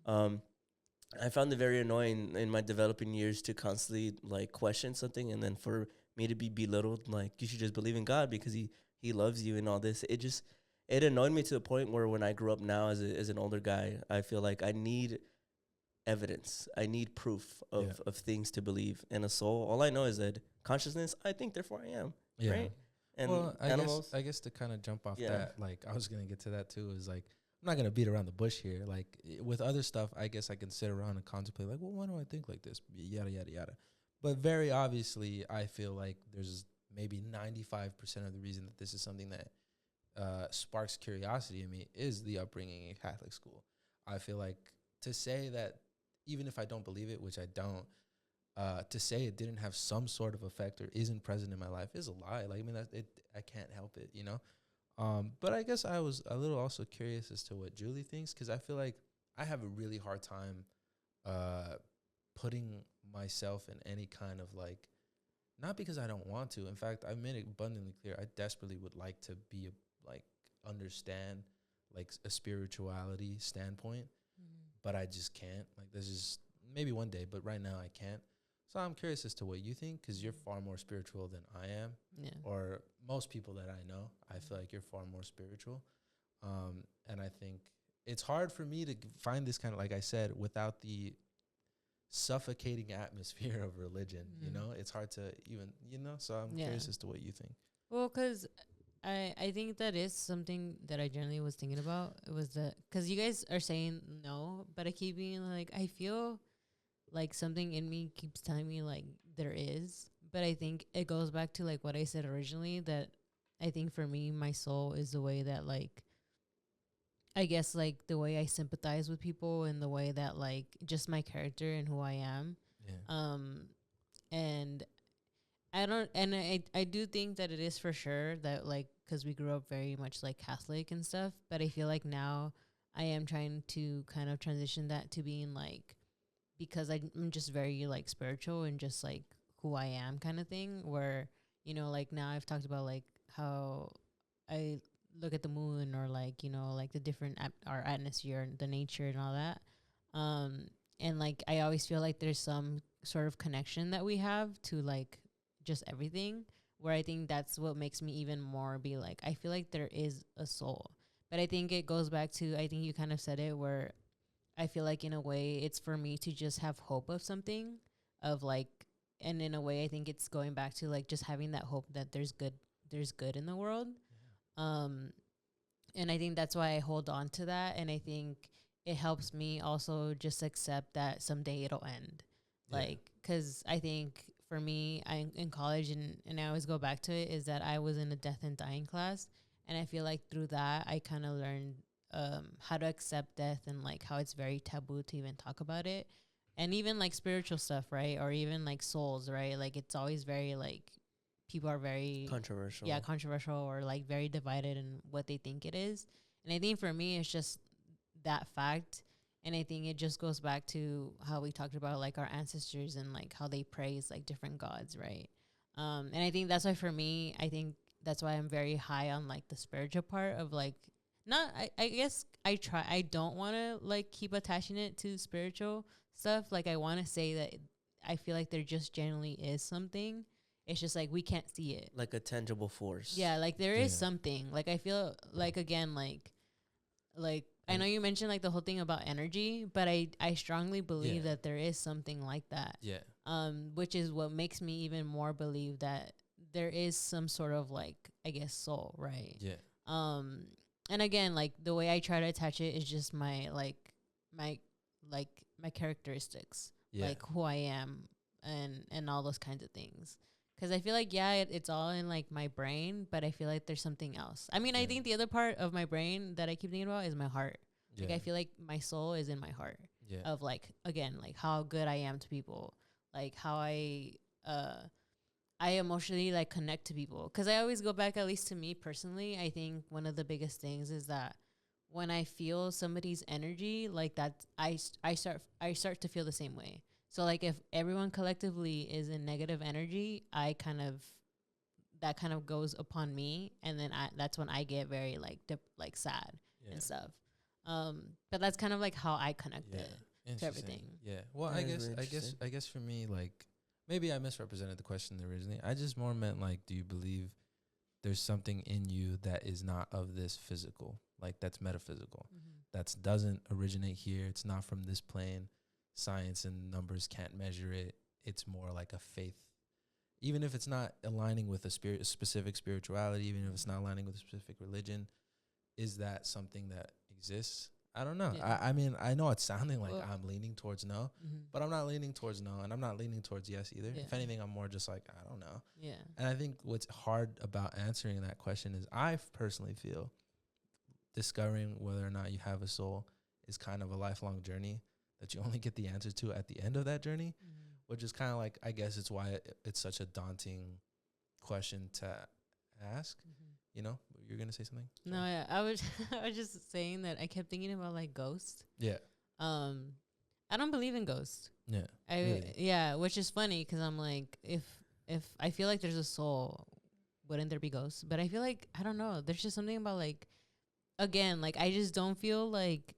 Yeah. I found it very annoying in my developing years to constantly like question something, and then for me to be belittled, like you should just believe in God because he loves you and all this. It annoyed me to the point where when I grew up now as an older guy, I feel like I need evidence. I need proof of things to believe in a soul. All I know is that consciousness, I think, therefore I am. Yeah. Right? And well, animals. I guess to kind of jump off Yeah. that, like I was gonna get to that too. Is like I'm not gonna beat around the bush here. Like with other stuff, I guess I can sit around and contemplate. Like, well, why do I think like this? Yada yada yada. But very obviously, I feel like there's maybe 95% of the reason that this is something that sparks curiosity in me is the upbringing in Catholic school. I feel like to say that, even if I don't believe it, which I don't, to say it didn't have some sort of effect or isn't present in my life is a lie. Like, I mean, I can't help it, you know? But I guess I was a little also curious as to what Julie thinks, because I feel like I have a really hard time putting myself in any kind of like, not because I don't want to. In fact, I've made it abundantly clear I desperately would like to be understand like a spirituality standpoint, but I just can't. Like, this is maybe one day, but right now I can't. So I'm curious as to what you think, because you're far more spiritual than I am, or most people that I know. I feel like you're far more spiritual, and I think it's hard for me to find this kind of, like I said, without the suffocating atmosphere of religion. You know, it's hard to even, you know. So I'm curious as to what you think. Well, because I think that is something that I generally was thinking about. It was that because you guys are saying no, but I keep being like, I feel like something in me keeps telling me like there is. But I think it goes back to like what I said originally, that I think for me, my soul is the way that like, I guess like the way I sympathize with people and the way that like just my character and who I am. Yeah. And I do think that it is for sure that like, because we grew up very much like Catholic and stuff, but I feel like now I am trying to kind of transition that to being like, because I'm just very like spiritual and just like who I am kind of thing, where, you know, like now I've talked about like how I look at the moon, or like, you know, like the different our atmosphere and the nature and all that. And like I always feel like there's some sort of connection that we have to like just everything, where I think that's what makes me even more be like, I feel like there is a soul. But I think it goes back to, I think you kind of said it, where I feel like in a way it's for me to just have hope of something, of like, and in a way I think it's going back to like just having that hope that there's good in the world. And I think that's why I hold on to that. And I think it helps me also just accept that someday it'll end. Like, because I think for me, I in college, and I always go back to it, is that I was in a death and dying class. And I feel like through that, I kind of learned how to accept death, and like how it's very taboo to even talk about it. And even like spiritual stuff, right? Or even like souls, right? Like it's always very like, people are very Controversial. Yeah, controversial, or like very divided in what they think it is. And I think for me, it's just that fact. And I think it just goes back to how we talked about like our ancestors and like how they praise like different gods, right? And I think that's why for me, I think that's why I'm very high on like the spiritual part of like, not, I guess I don't want to like keep attaching it to spiritual stuff, like I want to say that I feel like there just generally is something. It's just like we can't see it. Like a tangible force. Yeah, like there is Yeah. something. Like I feel like, again, like I know you mentioned like the whole thing about energy, but I strongly believe Yeah. that there is something like that. Yeah. Which is what makes me even more believe that there is some sort of like, I guess, soul, right? Yeah. And again, like the way I try to attach it is just my my characteristics, Yeah. like who I am and all those kinds of things. Because I feel like, yeah, it's all in like my brain, but I feel like there's something else. I mean, I Yeah. think the other part of my brain that I keep thinking about is my heart. Like Yeah. I feel like my soul is in my heart. Yeah. Of like, again, like how good I am to people, like how I emotionally like connect to people. Because I always go back, at least to me personally, I think one of the biggest things is that when I feel somebody's energy, like that, I start to feel the same way. So like if everyone collectively is in negative energy, that kind of goes upon me, and then that's when I get very like sad Yeah. and stuff. But that's kind of like how I connect Yeah. it to Interesting. everything. Yeah. Well, That I is guess, really I guess, interesting. I guess for me, like, maybe I misrepresented the question originally. I just more meant like, do you believe there's something in you that is not of this physical, like that's metaphysical, that doesn't originate here. It's not from this plane. Science and numbers can't measure it. It's more like a faith. Even if it's not aligning with a specific spirituality, even if it's not aligning with a specific religion, is that something that exists? I don't know. Yeah. I mean, I know it's sounding like Well, I'm leaning towards no, Mm-hmm. but I'm not leaning towards no, and I'm not leaning towards yes either. Yeah. If anything, I'm more just like, I don't know. Yeah. And I think what's hard about answering that question is I personally feel discovering whether or not you have a soul is kind of a lifelong journey that you only get the answer to at the end of that journey, which is kind of like, I guess it's why it's such a daunting question to ask. You know, you're going to say something? No, Sorry. yeah, I was I was just saying that I kept thinking about like ghosts. Yeah. I don't believe in ghosts. Yeah. Really? Yeah, which is funny because I'm like, if I feel like there's a soul, wouldn't there be ghosts? But I feel like, I don't know. There's just something about like, again, like I just don't feel like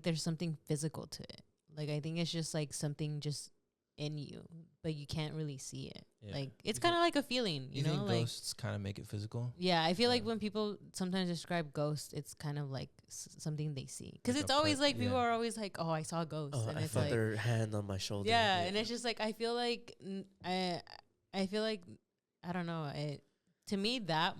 there's something physical to it. Like I think it's just like something just in you, but you can't really see it. Yeah. Like it's You kind of think- like a feeling, you know? think Like ghosts kind of make it physical? yeah, I feel like Yeah. when people sometimes describe ghosts, it's kind of like something they see. Because Like it's a always like people yeah. are always like, "Oh, I saw a ghost," Oh, and I it's felt like, their hand on my shoulder. yeah, and it's just like I feel like I feel like I don't know. To me, that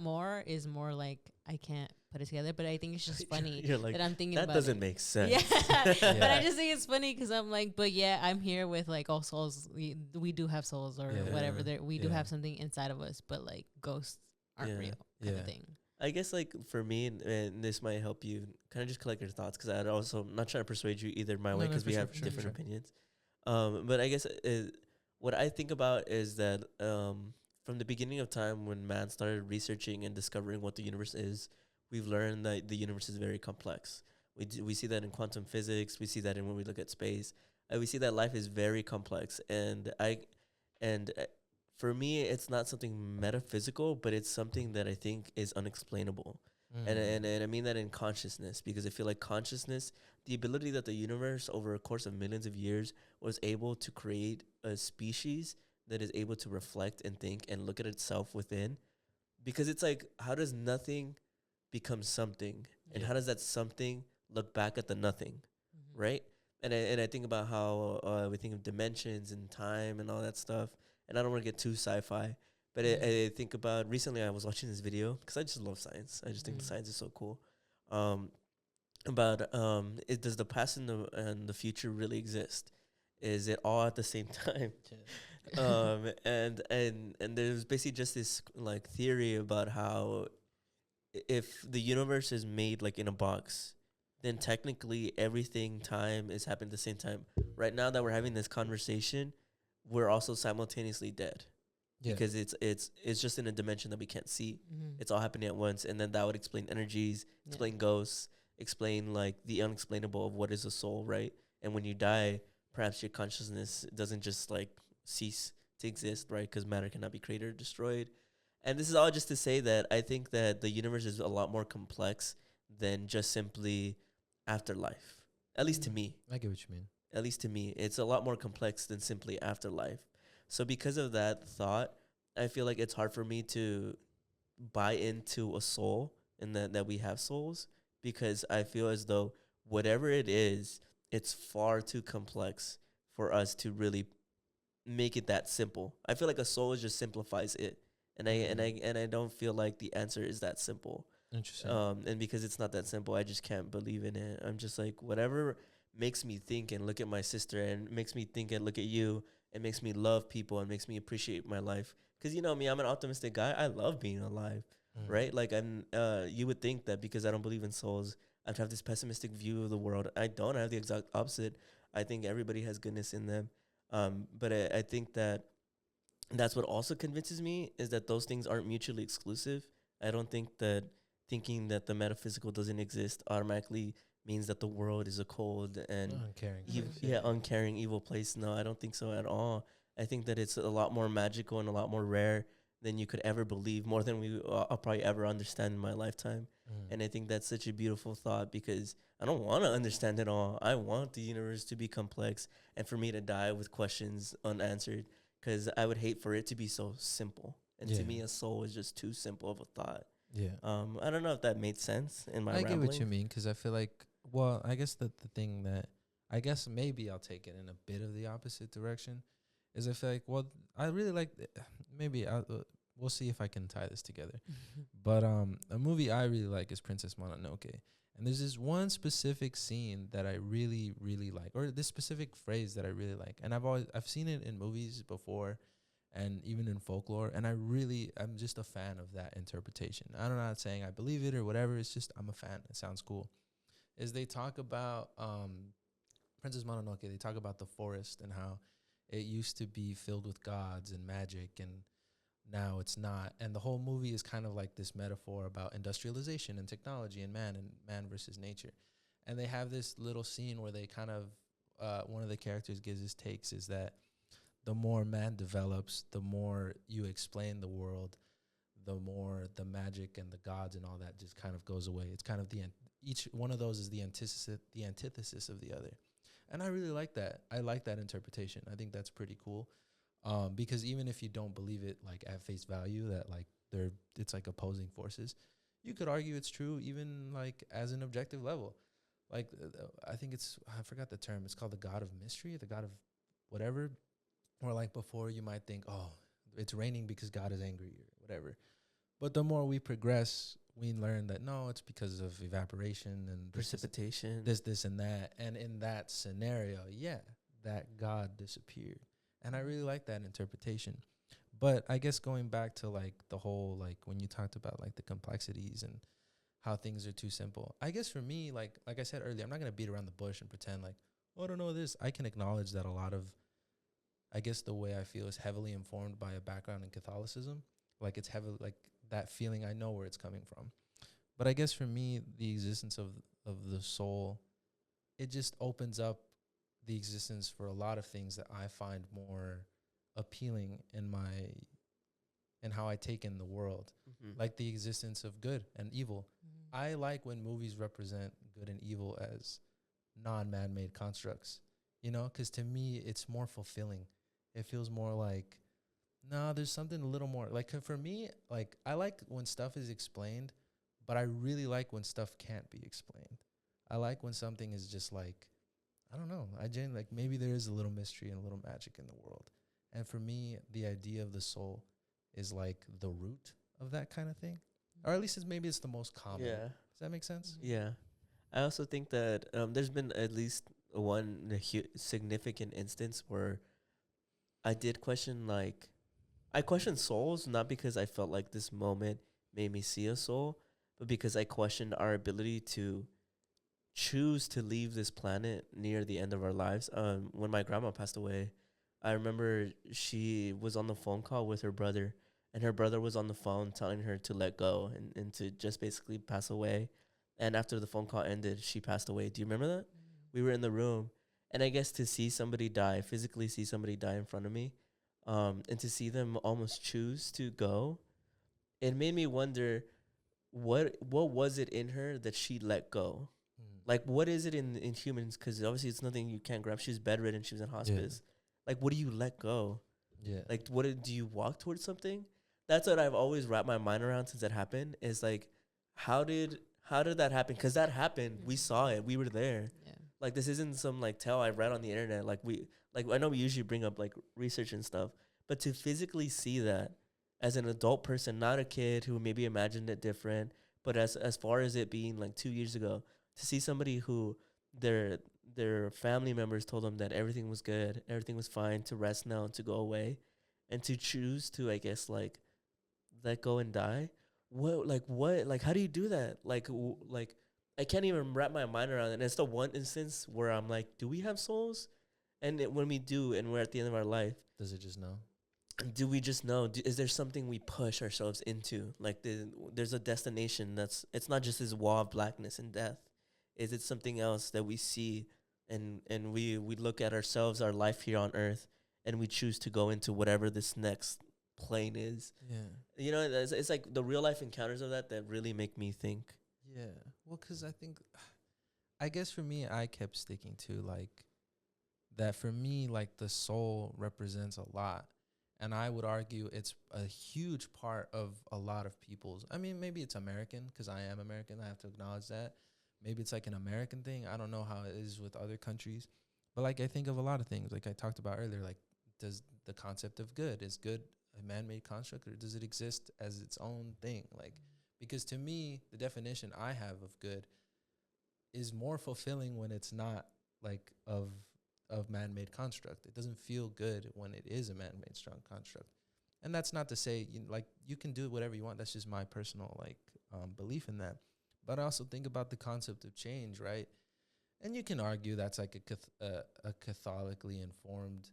is more like I can't put it together, but I think it's just funny You're like, that I'm thinking that about doesn't it. make sense. Yeah, but I Yeah. just think it's funny because I'm like, but yeah, I'm here with like all souls. We do have souls or Yeah. whatever. We do Yeah. have something inside of us, but like ghosts aren't Yeah. real kind Yeah. of thing. I guess like for me, and this might help you kind of just collect your thoughts, because I'd also I'm not trying to persuade you either my No, way, no, because for we sure, have for sure, different for sure. opinions. But I guess what I think about is that from the beginning of time, when man started researching and discovering what the universe is, we've learned that the universe is very complex. We see that in quantum physics. We see that in when we look at space. We see that life is very complex, and for me, it's not something metaphysical, but it's something that I think is unexplainable. And I mean that in consciousness, because I feel like consciousness, the ability that the universe over a course of millions of years was able to create a species that is able to reflect and think and look at itself within. Because it's like, how does nothing become something? And Yeah. how does that something look back at the nothing, right? And I think about how we think of dimensions and time and all that stuff. And I don't want to get too sci-fi, but I think about, recently I was watching this video, because I just love science. I just think the science is so cool. About does the past and the future really exist? Is it all at the same time? And there's basically just this like theory about how if the universe is made like in a box, then technically everything time is happening at the same time. Right now that we're having this conversation, we're also simultaneously dead. Yeah. Because it's just in a dimension that we can't see. It's all happening at once, and then that would explain energies, explain ghosts, explain like the unexplainable of what is a soul, right? And when you die, perhaps your consciousness doesn't just like cease to exist, right? Because matter cannot be created or destroyed. And this is all just to say that I think that the universe is a lot more complex than just simply afterlife, at least to me. I get what you mean. At least to me, it's a lot more complex than simply afterlife. So because of that thought, I feel like it's hard for me to buy into a soul and that we have souls, because I feel as though whatever it is, it's far too complex for us to really make it that simple. I feel like a soul just simplifies it. And I don't feel like the answer is that simple. Interesting. And because it's not that simple, I just can't believe in it. I'm just like, whatever makes me think and look at my sister, and makes me think and look at you, and makes me love people, and makes me appreciate my life. Because you know me, I'm an optimistic guy. I love being alive, right? Like you would think that because I don't believe in souls, I'd have this pessimistic view of the world. I don't. I have the exact opposite. I think everybody has goodness in them. But I think that that's what also convinces me, is that those things aren't mutually exclusive. I don't think that thinking that the metaphysical doesn't exist automatically means that the world is a cold and Uncaring. uncaring, evil place. No, I don't think so at all. I think that it's a lot more magical and a lot more rare than you could ever believe, more than I'll probably ever understand in my lifetime. And I think that's such a beautiful thought, because I don't want to understand it all. I want the universe to be complex and for me to die with questions unanswered, because I would hate for it to be so simple. And to me, a soul is just too simple of a thought. Yeah. I don't know if that made sense in my I rambling. get what you mean, because I feel like, well, I guess that the thing that, I guess maybe I'll take it in a bit of the opposite direction, is I feel like, well, I really like, maybe we'll see if I can tie this together. But a movie I really like is Princess Mononoke. And there's this one specific scene that I really, really like, or this specific phrase that I really like. And I've seen it in movies before, and even in folklore, and I'm just a fan of that interpretation. I'm not saying I believe it or whatever, it's just I'm a fan. It sounds cool. Is they talk about Princess Mononoke, they talk about the forest and how it used to be filled with gods and magic, and now it's not. And the whole movie is kind of like this metaphor about industrialization and technology and man versus nature. And they have this little scene where they kind of, one of the characters gives his takes, is that the more man develops, the more you explain the world, the more the magic and the gods and all that just kind of goes away. It's kind of each one of those is the antithesis of the other. And I really like that. I like that interpretation. I think that's pretty cool. Because even if you don't believe it like at face value, that like it's like opposing forces, you could argue it's true even like as an objective level. Like I think I forgot the term. It's called the god of mystery, the god of whatever. Or like before you might think, oh, it's raining because God is angry or whatever. But the more we progress, we learn that no, it's because of evaporation and Precipitation. this and that. And in that scenario, yeah, that God disappeared. And I really like that interpretation. But I guess going back to like the whole, like when you talked about like the complexities and how things are too simple. I guess for me, like I said earlier, I'm not going to beat around the bush and pretend like, oh, I don't know this. I can acknowledge that a lot of, I guess the way I feel is heavily informed by a background in Catholicism. Like it's heavily, like that feeling, I know where it's coming from. But I guess for me, the existence of the soul, it just opens up the existence for a lot of things that I find more appealing in how I take in the world. Like the existence of good and evil. I like when movies represent good and evil as non-man-made constructs, you know, because to me, it's more fulfilling. It feels more like, no, there's something a little more. Like for me, like I like when stuff is explained, but I really like when stuff can't be explained. I like when something is just like, I don't know. I genuinely like maybe there is a little mystery and a little magic in the world. And for me, the idea of the soul is like the root of that kind of thing. Or at least maybe it's the most common. Yeah. Does that make sense? Yeah. I also think that there's been at least one significant instance where I did question, like, I questioned souls, not because I felt like this moment made me see a soul, but because I questioned our ability to choose to leave this planet near the end of our lives. When my grandma passed away, I remember she was on the phone call with her brother, and her brother was on the phone telling her to let go and to just basically pass away. And after the phone call ended, she passed away. Do you remember that? We were in the room. And I guess to see somebody die, physically see somebody die in front of me, and to see them almost choose to go, it made me wonder what was it in her that she let go? Like, what is it in humans? Because obviously it's nothing you can't grab. She was bedridden. She was in hospice. Like, what do you let go? Yeah. Like, do you walk towards something? That's what I've always wrapped my mind around since that happened. Is like, how did that happen? Because that happened. We saw it. We were there. Yeah. Like, this isn't some like tale I read on the internet. Like I know we usually bring up like research and stuff, but to physically see that as an adult person, not a kid who maybe imagined it different, but as far as it being like 2 years ago, to see somebody who their family members told them that everything was good, everything was fine, to rest now and to go away, and to choose to, I guess, like let go and die. What how do you do that? Like I can't even wrap my mind around it. And it's the one instance where I'm like, do we have souls? And when we do, and we're at the end of our life, Does it just know? do we just know? Is there something we push ourselves into? Like there's a destination it's not just this wall of blackness and death. Is it something else that we see, and we look at ourselves, our life here on earth, and we choose to go into whatever this next plane is? Yeah. You know, it's like the real life encounters of that really make me think. Yeah. Well, because I guess for me, I kept sticking to like that. For me, like the soul represents a lot. And I would argue it's a huge part of a lot of people's. I mean, maybe it's American because I am American. I have to acknowledge that. Maybe it's like an American thing. I don't know how it is with other countries. But like I think of a lot of things. Like I talked about earlier, like does the concept of good, is good a man-made construct, or does it exist as its own thing? Like, because to me, the definition I have of good is more fulfilling when it's not like of man-made construct. It doesn't feel good when it is a man-made strong construct. And that's not to say you can do whatever you want. That's just my personal belief in that. But I also think about the concept of change, right? And you can argue that's like a Catholically informed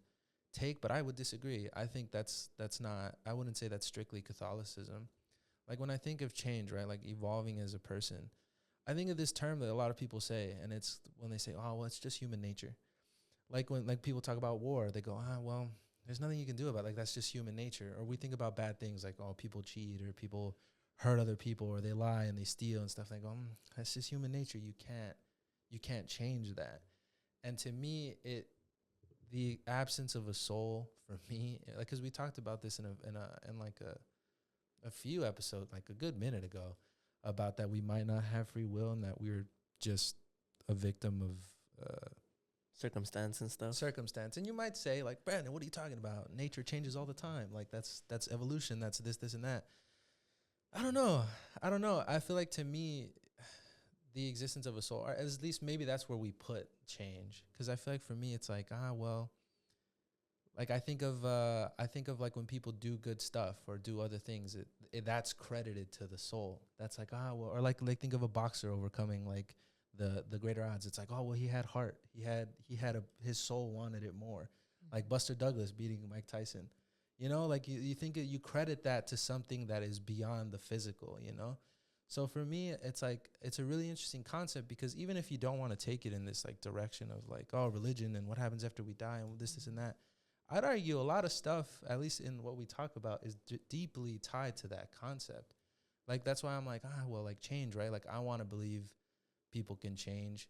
take, but I would disagree. I think that's not, I wouldn't say that's strictly Catholicism. Like when I think of change, right, like evolving as a person, I think of this term that a lot of people say, and it's when they say, oh, well, it's just human nature. Like when like people talk about war, they go, well, there's nothing you can do about it. Like that's just human nature. Or we think about bad things like, oh, people cheat or people hurt other people or they lie and they steal and stuff. Like, that's just human nature. You can't change that. And to me, the absence of a soul for me, like, because we talked about this in a few episodes, like a good minute ago, about that we might not have free will and that we're just a victim of Circumstance and stuff. Circumstance. And you might say, like, Brandon, what are you talking about? Nature changes all the time. Like that's evolution. That's this, and that. I don't know. I feel like to me, the existence of a soul, or at least maybe that's where we put change. Because I feel like for me, it's like, well, like I think of like when people do good stuff or do other things, it that's credited to the soul. That's like, well, or like think of a boxer overcoming like the greater odds. It's like, oh, well, he had heart. His soul wanted it more. Mm-hmm. Like Buster Douglas beating Mike Tyson. You know, like you think you credit that to something that is beyond the physical, you know? So for me, it's like, it's a really interesting concept because even if you don't want to take it in this like direction of like, oh, religion and what happens after we die and this and that, I'd argue a lot of stuff, at least in what we talk about, is deeply tied to that concept. Like, that's why I'm like, well, like change, right? Like I want to believe people can change,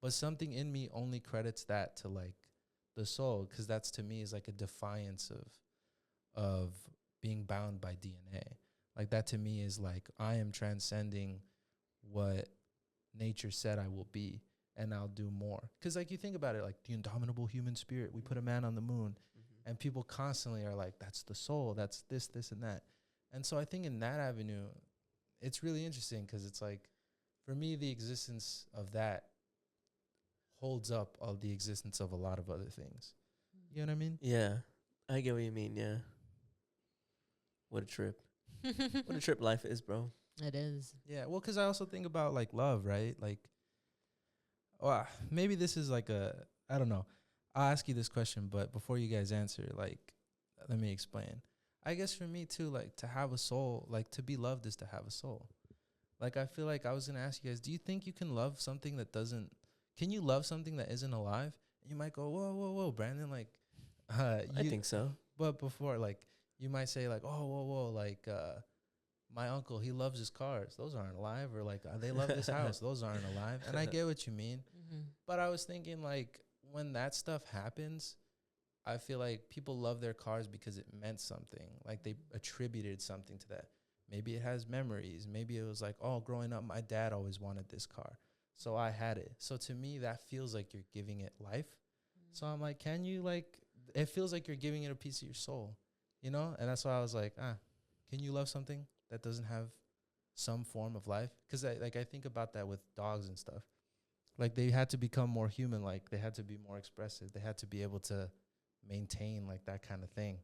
but something in me only credits that to like the soul, because that's to me is like a defiance of being bound by DNA. Like that to me is like I am transcending what nature said I will be, and I'll do more. Because like you think about it, like the indomitable human spirit, we put a man on the moon, and people constantly are like, that's the soul, that's this, and that. And so I think in that avenue, it's really interesting because it's like, for me, the existence of that holds up all the existence of a lot of other things. You know what I mean? Yeah, I get what you mean, yeah. What a trip. What a trip life is, bro. It is. Yeah, well, because I also think about, like, love, right? Like, maybe this is like I don't know. I'll ask you this question, but before you guys answer, like, let me explain. I guess for me, too, like, to have a soul, like, to be loved is to have a soul. Like, I feel like I was going to ask you guys, do you think you can love something that doesn't, can you love something that isn't alive? And you might go, whoa, Brandon, like. I think so. But before, like, you might say, like, whoa, like, my uncle, he loves his cars. Those aren't alive. Or like, they love this house. Those aren't alive. And I get what you mean. But I was thinking, like, when that stuff happens, I feel like people love their cars because it meant something. Like, they attributed something to that. Maybe it has memories. Maybe it was like, oh, growing up, my dad always wanted this car, so I had it. So to me, that feels like you're giving it life. So I'm like, can you, like, it feels like you're giving it a piece of your soul, you know? And that's why I was like, can you love something that doesn't have some form of life? Because I think about that with dogs and stuff. Like, they had to become more human. Like, they had to be more expressive. They had to be able to maintain, like, that kind of thing.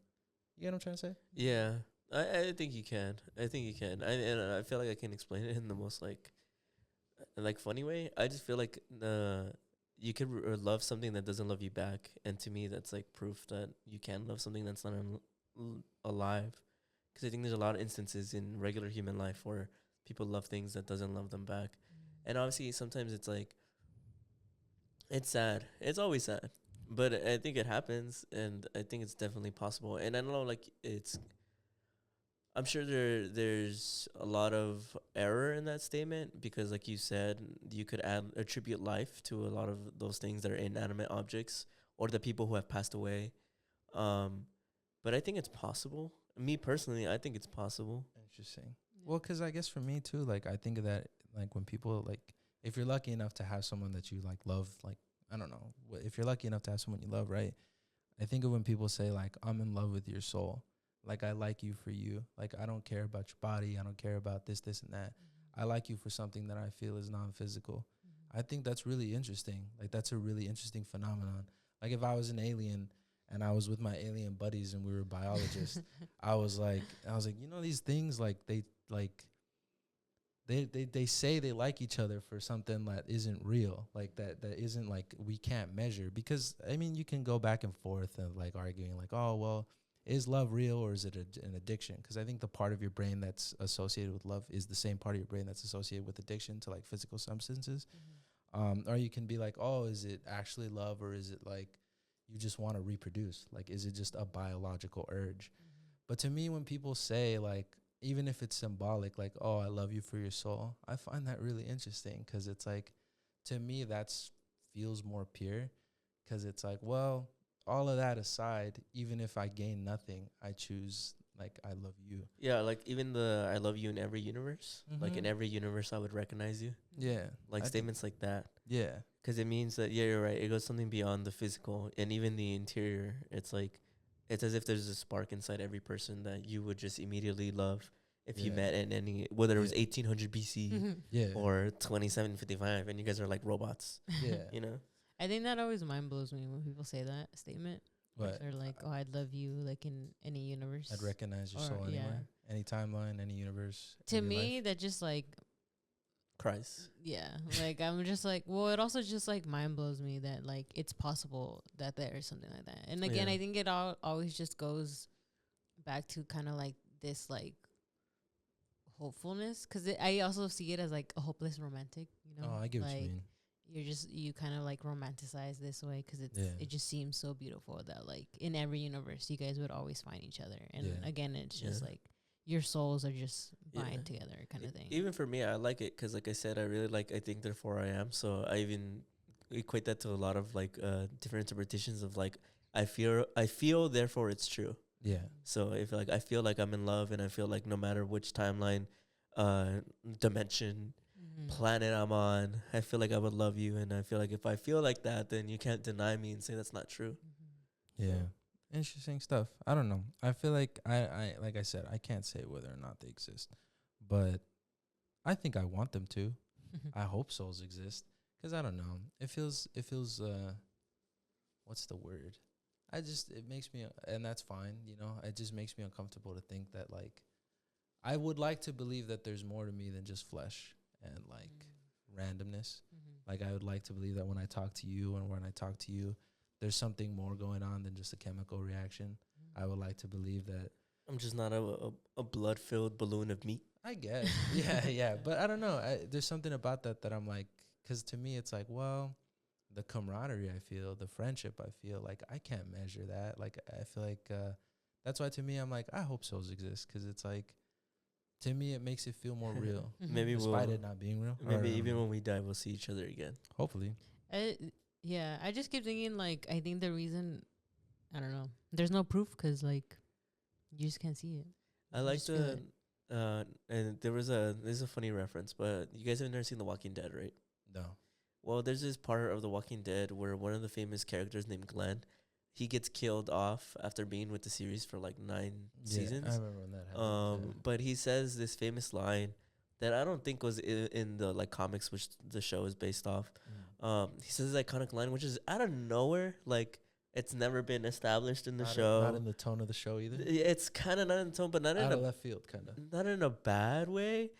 You get what I'm trying to say? Yeah, I think you can. I think you can. And I feel like I can explain it in the most like funny way. I just feel like you could love something that doesn't love you back, and to me, that's like proof that you can love something that's not alive. Because I think there's a lot of instances in regular human life where people love things that doesn't love them back, and obviously sometimes it's like it's sad. It's always sad, but I think it happens, and I think it's definitely possible. And I don't know, like I'm sure there's a lot of error in that statement because, like you said, you could attribute life to a lot of those things that are inanimate objects or the people who have passed away. But I think it's possible. Me personally, I think it's possible. Interesting. Well, because I guess for me too, like, I think of that, like, when people, like, if you're lucky enough to have someone that you, like, love, like, I don't know, if you're lucky enough to have someone you love, right? I think of when people say, like, I'm in love with your soul. Like, I like you for you. Like, I don't care about your body. I don't care about this, and that. I like you for something that I feel is non-physical. I think that's really interesting. Like, that's a really interesting phenomenon. Like, if I was an alien and I was with my alien buddies and we were biologists, I was like, you know, these things, like, they say they like each other for something that isn't real, like that isn't, like, we can't measure. Because I mean, you can go back and forth and, like, arguing, like, oh, well, is love real or is it an addiction? Because I think the part of your brain that's associated with love is the same part of your brain that's associated with addiction to, like, physical substances. Or you can be like, oh, is it actually love, or is it like you just want to reproduce? Like, is it just a biological urge? But to me, when people say, like, even if it's symbolic, like, oh, I love you for your soul, I find that really interesting because it's like, to me, that's feels more pure because it's like, well, all of that aside, even if I gain nothing, I choose, like, I love you. Yeah, like even the I love you in every universe. Like, in every universe, I would recognize you. Yeah. Like, statements like that. Yeah. Because it means that, yeah, you're right. It goes something beyond the physical and even the interior. It's like, it's as if there's a spark inside every person that you would just immediately love if you met in any, whether it was 1800 BC or 2755, and you guys are like robots. Yeah. You know? I think that always mind blows me when people say that statement. What? They're like, oh, I'd love you, like, in any universe. I'd recognize your Or, soul yeah. anywhere, any timeline, any universe. To in your me, life. that just, like, Christ. yeah, like, I'm just like, well, it also just, like, mind blows me that, like, it's possible that there is something like that. And again, I think it always just goes back to kind of like this, like, hopefulness, because I also see it as, like, a hopeless romantic, you know? Oh, I get like, what you mean. you kind of, like, romanticize this way because it just seems so beautiful that, like, in every universe you guys would always find each other, and again, it's just like your souls are just bind together kind of thing. Even for me, I like it because, like I said, I really like I think therefore I am. So I even equate that to a lot of, like, different interpretations of, like, I feel therefore it's true. Yeah. So if, like, I feel like I'm in love, and I feel like no matter which timeline, dimension, planet I'm on, I feel like I would love you, and I feel like if I feel like that, then you can't deny me and say that's not true. Yeah. Interesting stuff. I don't know. I feel like I like I said, I can't say whether or not they exist, but I think I want them to. I hope souls exist because I don't know. It feels what's the word? It makes me, and that's fine, you know. It just makes me uncomfortable to think that, like, I would like to believe that there's more to me than just flesh and, like, randomness. Like, I would like to believe that when I talk to you and when I talk to you, there's something more going on than just a chemical reaction. I would like to believe that I'm just not a blood-filled balloon of meat. I guess. yeah. But I don't know. There's something about that I'm like, because to me, it's like, well, the camaraderie I feel, the friendship I feel, like, I can't measure that. Like, I feel like that's why to me, I'm like, I hope souls exist because it's like, To me, it makes it feel more real, Maybe despite we'll. it not being real. Maybe Or, even when we die, we'll see each other again. hopefully. Yeah, I just keep thinking like I think the reason I don't know. There's no proof because like you just can't see it. I You like just feel the. it. And this is a funny reference, but you guys have never seen The Walking Dead, right? No. Well, there's this part of The Walking Dead where one of the famous characters named Glenn, he gets killed off after being with the series for like 9 seasons. I remember when that happened. But he says this famous line that I don't think was in the like comics, which the show is based off. He says this iconic line, which is out of nowhere, like it's never been established in the show. Not in the tone of the show either. It's kind of not in the tone, but not in Out a of left field, kind of. not in a bad way.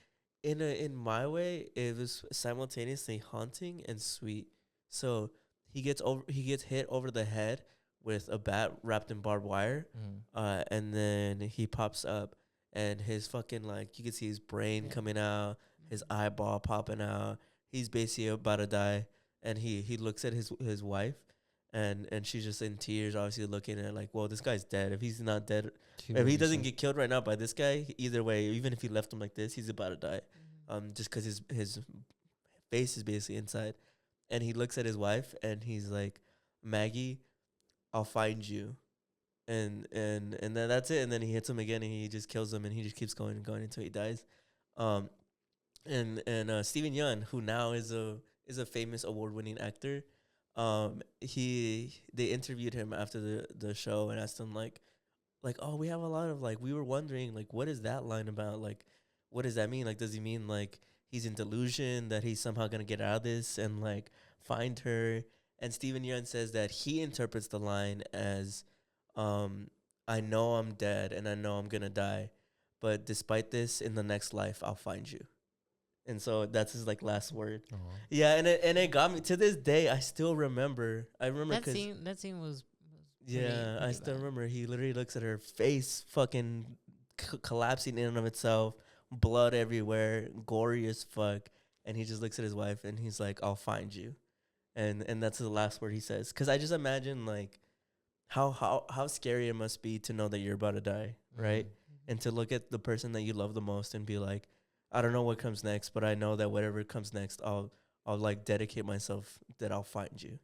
In my way, it was simultaneously haunting and sweet. So he gets hit over the head with a bat wrapped in barbed wire, and then he pops up, and his fucking like you can see his brain coming out, his eyeball popping out. He's basically about to die, and he looks at his wife, and she's just in tears, obviously looking at it like, well, this guy's dead. If he's not dead, if he doesn't get killed right now by this guy, either way, even if he left him like this, he's about to die. Just because his face is basically inside, and he looks at his wife and he's like, Maggie, I'll find you, and then that's it. And then he hits him again and he just kills him, and he just keeps going and going until he dies. And Steven Yeun, who now is a famous award-winning actor, they interviewed him after the show and asked him like, oh, we have a lot of like, we were wondering like, what is that line about? Like, what does that mean? Like, does he mean like he's in delusion that he's somehow gonna get out of this and like find her? And Steven Yeun says that he interprets the line as, I know I'm dead and I know I'm gonna die, but despite this, in the next life, I'll find you. And so that's his like last word. Aww. Yeah, and it got me to this day. I still remember. I remember That scene was yeah, I pretty still bad. remember. He literally looks at her face, fucking collapsing in and of itself, blood everywhere, gory as fuck, and he just looks at his wife and he's like, "I'll find you," and that's the last word he says. Cause I just imagine like how scary it must be to know that you're about to die, right? And to look at the person that you love the most and be like, I don't know what comes next, but I know that whatever comes next, I'll like dedicate myself that I'll find you.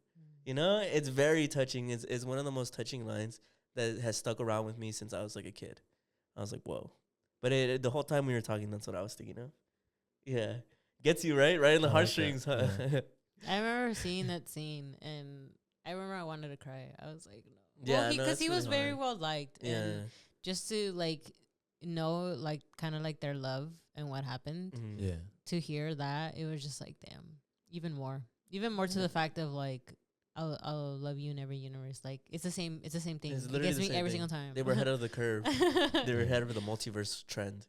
You know, it's very touching. It's one of the most touching lines that has stuck around with me since I was like a kid. I was like, whoa. But the whole time we were talking, that's what I was thinking of. Yeah. Gets you right in the heartstrings, huh? Yeah. I remember seeing that scene, and I remember I wanted to cry. I was like, no. Yeah, Well, no, because that's he was really very hard. well liked, Yeah. and just to like know like kind of like their love and what happened, Mhm. Yeah. to hear that, it was just like, damn, even more to the fact of like, I'll love you in every universe. Like it's the same thing. It's It literally gets the me same every thing. single time. They were ahead of the curve. They were ahead of the multiverse trend.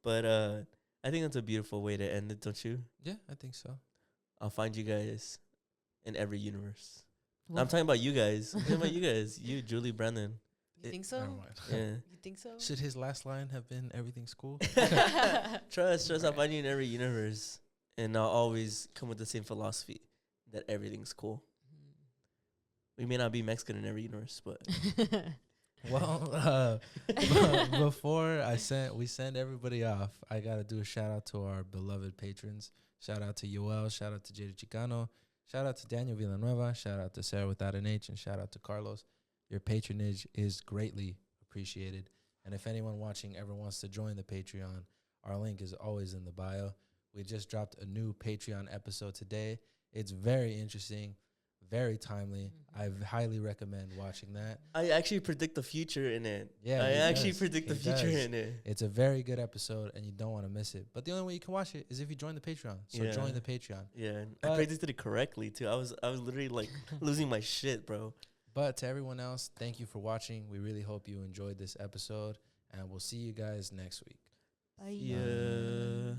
But I think that's a beautiful way to end it, don't you? Yeah, I think so. I'll find you guys in every universe. Well, I'm talking about you guys. I'm talking about you guys. You, Julie, Brendan. you think so? Never mind. Yeah. You think so? Should his last line have been "Everything's cool"? Trust. I'll find you in every universe. And I'll always come with the same philosophy that everything's cool. We may not be Mexican in every universe, but Well, before we send everybody off, I gotta do a shout out to our beloved patrons. Shout out to Yoel. Shout out to Jada Chicano. Shout out to Daniel Villanueva. Shout out to Sarah without an H, and shout out to Carlos. Your patronage is greatly appreciated. And if anyone watching ever wants to join the Patreon, our link is always in the bio. We just dropped a new Patreon episode today. It's very interesting, very timely. I highly recommend watching that. I actually predict the future in it. Yeah, I he actually does. predict the He future does. in it. It's a very good episode, and you don't want to miss it. But the only way you can watch it is if you join the Patreon. So Yeah. join the Patreon. Yeah, I But- predicted it correctly too. I was literally like losing my shit, bro. But to everyone else, thank you for watching. We really hope you enjoyed this episode, and we'll see you guys next week. Bye. Yeah.